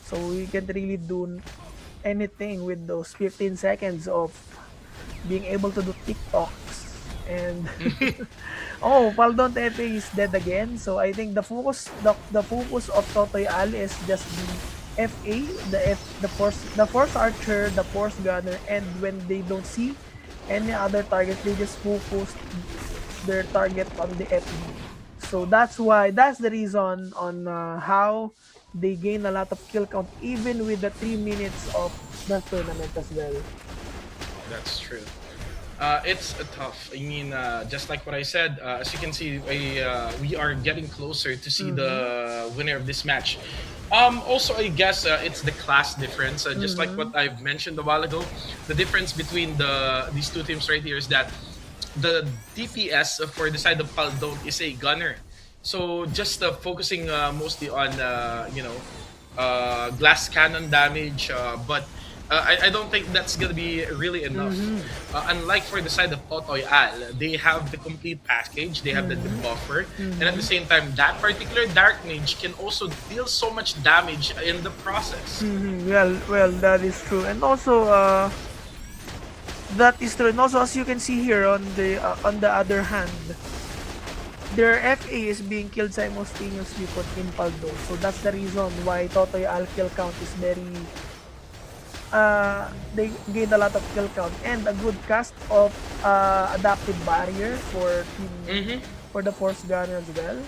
so we can't really do anything with those 15 seconds of being able to do TikToks. And oh, Paldon Tepe is dead again. So I think the focus of Totoy Al is just the FA, the Force Archer, the Force Gunner, and when they don't see any other targets, they just focus their target on the FB. So that's the reason on how they gain a lot of kill count even with the 3 minutes of the tournament as well. That's true. It's tough. I mean, just like what I said, as you can see, we are getting closer to see the winner of this match. Also, I guess it's the class difference. Just like what I've mentioned a while ago, the difference between these two teams right here is that the DPS for the side of Paldon is a gunner. So just focusing mostly on glass cannon damage, but I don't think that's gonna be really enough. Unlike for the side of Totoy Al, they have the complete package, they have the debuffer, and at the same time, that particular Dark Mage can also deal so much damage in the process. Well, that is true, and also that is true, and also as you can see here on the other hand, their FA is being killed simultaneously for Team Paldo. So that's the reason why Totoy Al kill count is very they gained a lot of kill count and a good cast of adaptive barrier for team for the Force Gunner as well.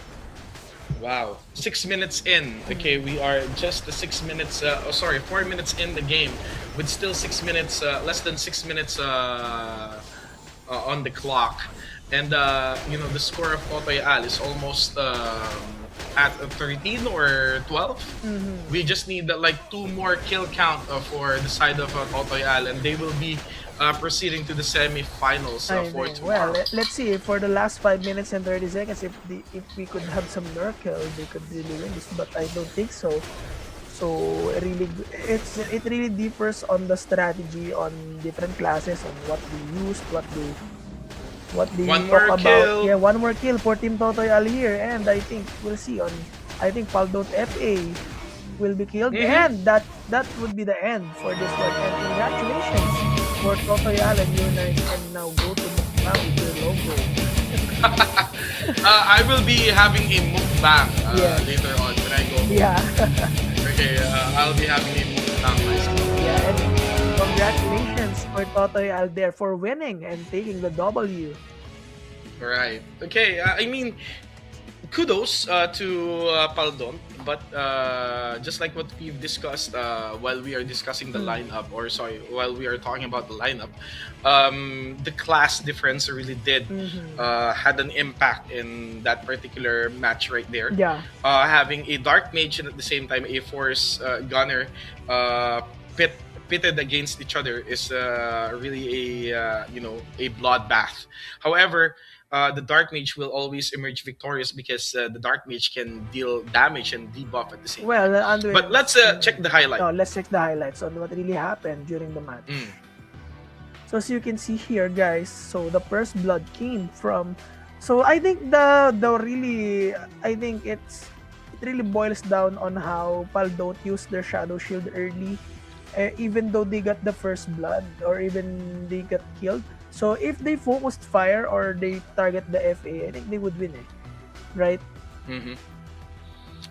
Wow, 6 minutes in. Okay, we are just 6 minutes. 4 minutes in the game, with still 6 minutes, less than 6 minutes on the clock, and the score of Totoy Al is almost at 13 or 12. We just need like two more kill count for the side of Totoy Al, and they will be proceeding to the semi-finals for tomorrow. Well, let's see for the last 5 minutes and 30 seconds if we could have some miracle, they could really win this, but I don't think so. So it really differs on the strategy on different classes, on what they used, what they One talk more about. kill. Yeah, one more kill for Team Totoy Al here, and I think we'll see on. I think Paldot FA will be killed, and that would be the end for this one. And congratulations for Totoy Al, and you guys can now go to mukbang with your logo. I will be having a mukbang Yeah. later on when I go. Yeah, Okay, I'll be having a mukbang myself. yeah, and congratulations for Totoy Al there for winning and taking the W. Right. Okay. I mean, kudos to Paldon, but just like what we've discussed while we are discussing the lineup, or sorry, while we are talking about the lineup, the class difference really did had an impact in that particular match right there. Yeah. Having a dark mage and at the same time a force gunner pitted against each other is really a bloodbath. However, the Dark Mage will always emerge victorious because the Dark Mage can deal damage and debuff at the same time. Well, Andre, But let's check the highlight. no, let's check the highlights on what really happened during the match. Mm. So as you can see here, guys, so the first blood came from. So I think it really boils down on how Paldot used their Shadow Shield early, even though they got the first blood or even they got killed. So if they focused fire or they target the FA, I think they would win it, right? Mm-hmm.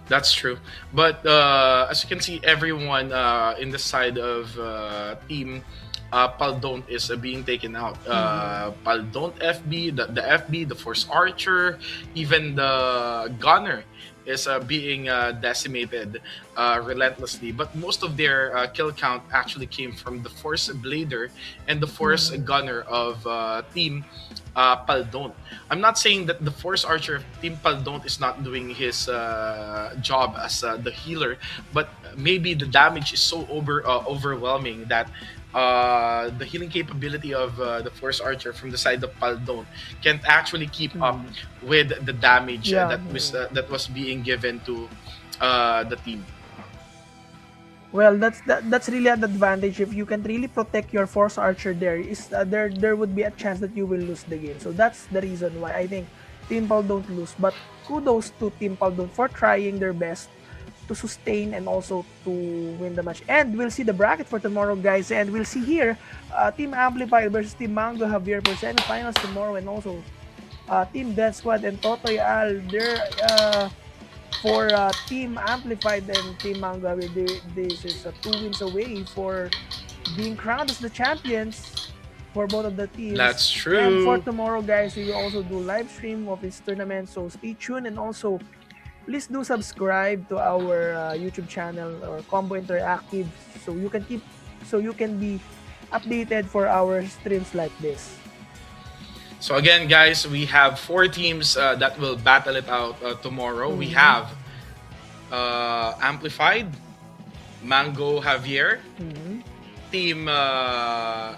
That's true. But as you can see, everyone in the side of team Paldont is being taken out. Paldont FB, the FB, the Force Archer, even the Gunner is being decimated relentlessly. But most of their kill count actually came from the Force Blader and the Force Gunner of Team Paldont. I'm not saying that the Force Archer of Team Paldont is not doing his job as the healer, but maybe the damage is so overwhelming that the healing capability of the Force Archer from the side of Paldon can't actually keep up with the damage that was being given to the team. Well, that's really an advantage if you can really protect your Force Archer. There would be a chance that you will lose the game. So that's the reason why I think Team Pal don't lose. But kudos to Team Paldon for trying their best to sustain and also to win the match. And we'll see the bracket for tomorrow, guys. And we'll see here Team Amplified versus Team Mango Javier for semifinals tomorrow, and also Team Death Squad and Totoy Al. They're for Team Amplified and Team Mango Javier. This is 2 wins away for being crowned as the champions for both of the teams. That's true. And for tomorrow, guys, we will also do live stream of this tournament. So stay tuned, and also please do subscribe to our YouTube channel or Combo Interactive so you can be updated for our streams like this. So again, guys, we have four teams that will battle it out tomorrow. We Mm-hmm. have Amplified, Mango Javier, Mhm. Team, That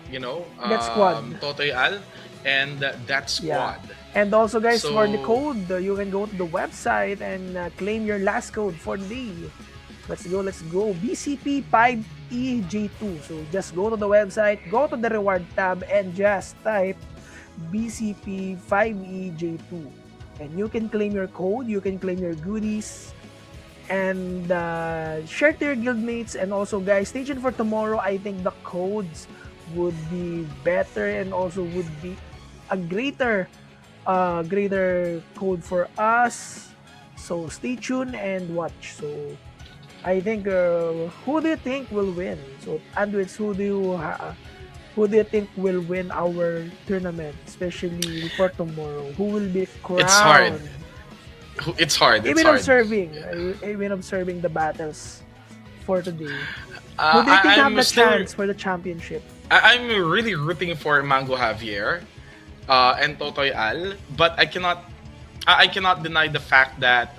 squad. Totoy Al, and that Yeah. squad. And also, guys, for the So- code, you can go to the website and claim your last code for the day. Let's go. BCP5EJ2. So just go to the website, go to the reward tab, and just type BCP5EJ2. And you can claim your code, you can claim your goodies, and share to your guildmates. And also, guys, stay tuned for tomorrow. I think the codes would be better and also would be a greater code for us. So stay tuned and watch. So I think who do you think will win? So Andwits, who do you think will win our tournament, especially for tomorrow? Who will be crowned? It's hard. It's hard. It's hard. Even observing the battles for today. Uh, Who do you think I- have I'm the still- chance for the championship? I'm really rooting for Mango Javier and Totoy Al, but I cannot deny the fact that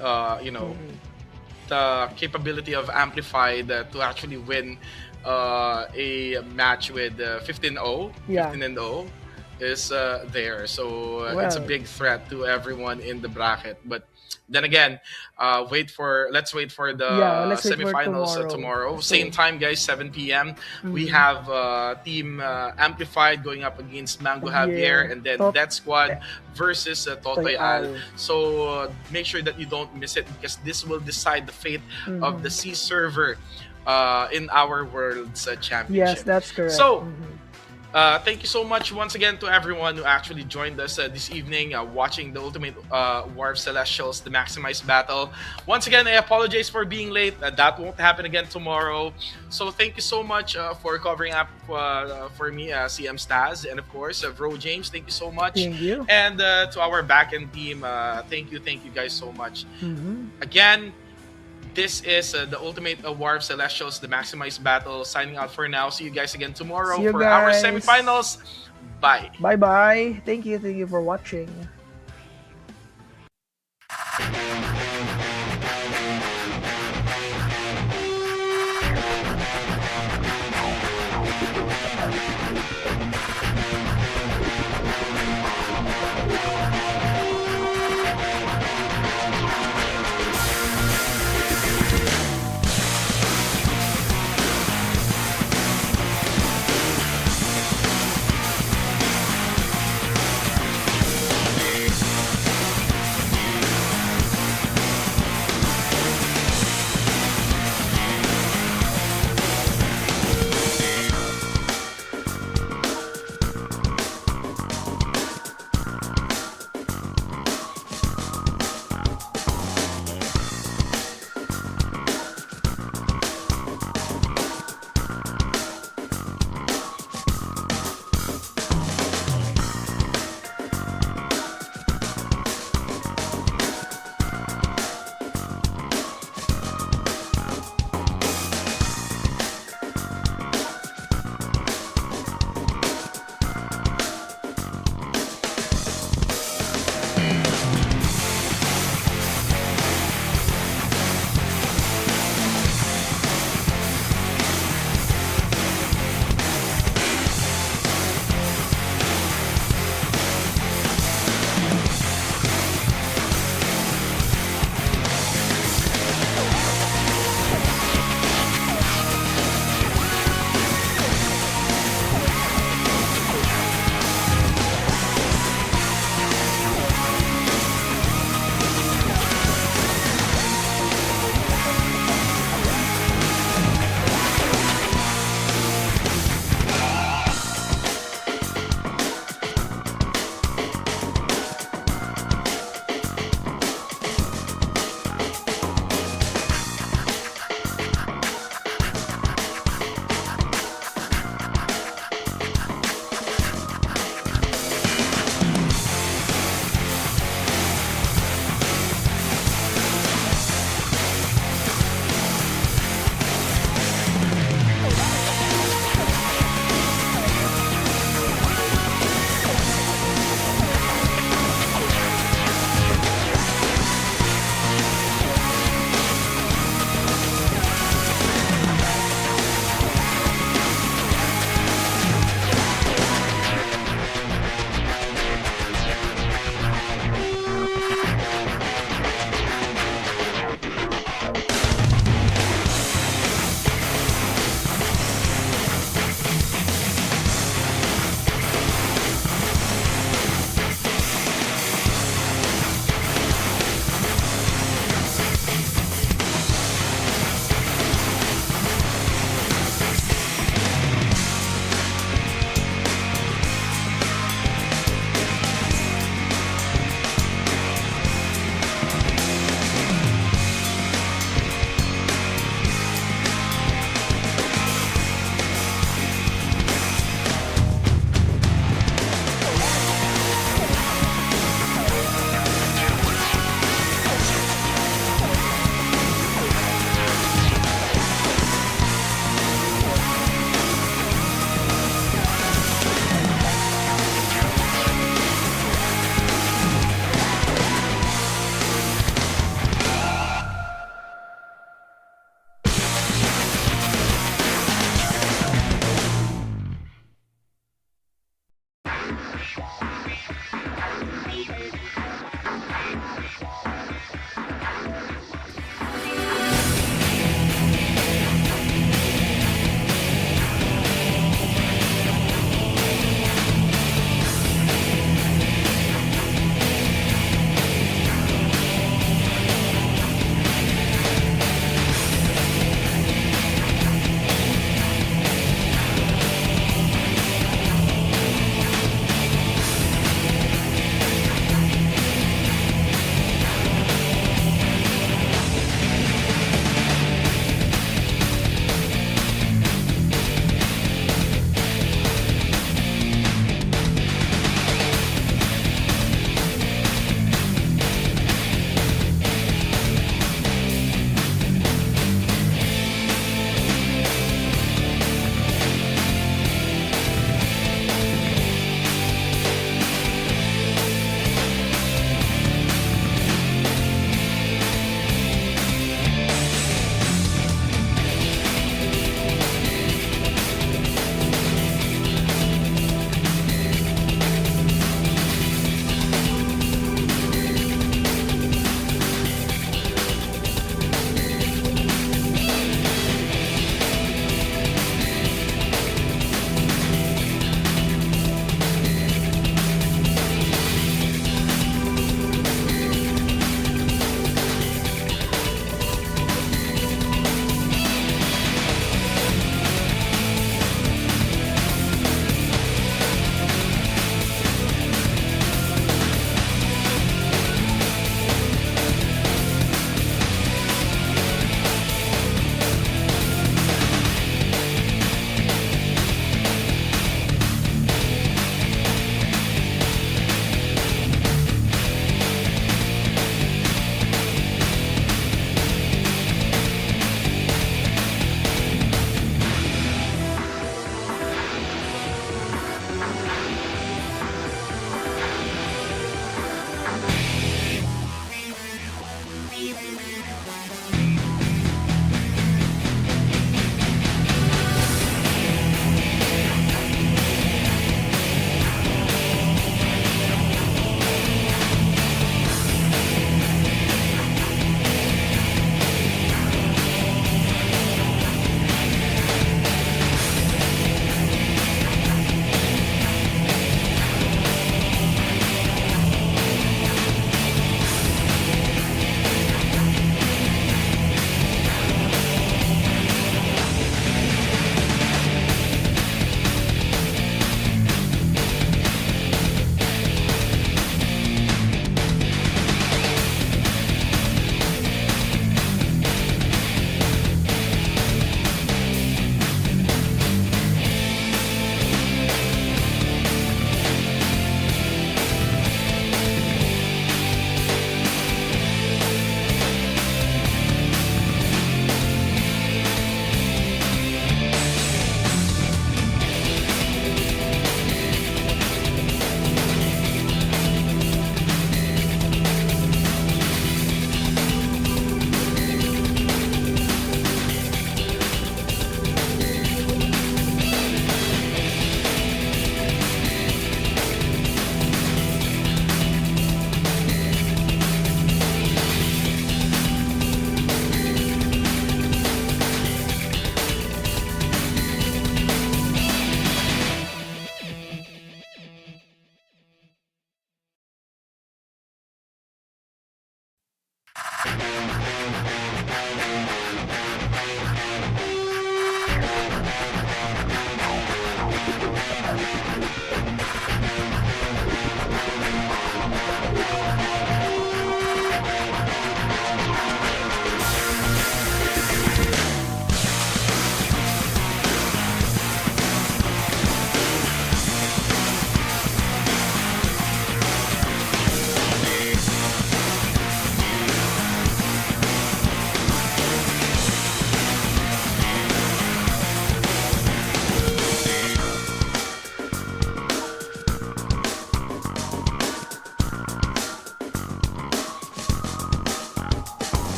the capability of Amplified to actually win a match with 15-0, Yeah. 15-0 is there. So it's a Well. big threat to everyone in the bracket. But then again, let's wait for the Yeah, let's wait for semifinals tomorrow. So- Same time, guys, 7 p.m. We have Team Amplified going up against Mango Javier, Yeah. and then Tot- that squad versus Totoy Totoy Al. Al. So make sure that you don't miss it, because this will decide the fate of the C server in our World's Championship. Yes, that's correct. So, Mhm. thank you so much once again to everyone who actually joined us this evening watching the Ultimate War of Celestials, the Maximized Battle. Once again, I apologize for being late. That won't happen again tomorrow. So thank you so much for covering up for me, CM Staz, and of course, Bro James. Thank you so much. Thank you. And to our back-end team, thank you guys so much. Mhm. Again, this is the Ultimate War of Celestials, the Maximized Battle. Signing out for now. See you guys again tomorrow See you for our guys. semifinals. Bye. Bye-bye. Thank you for watching.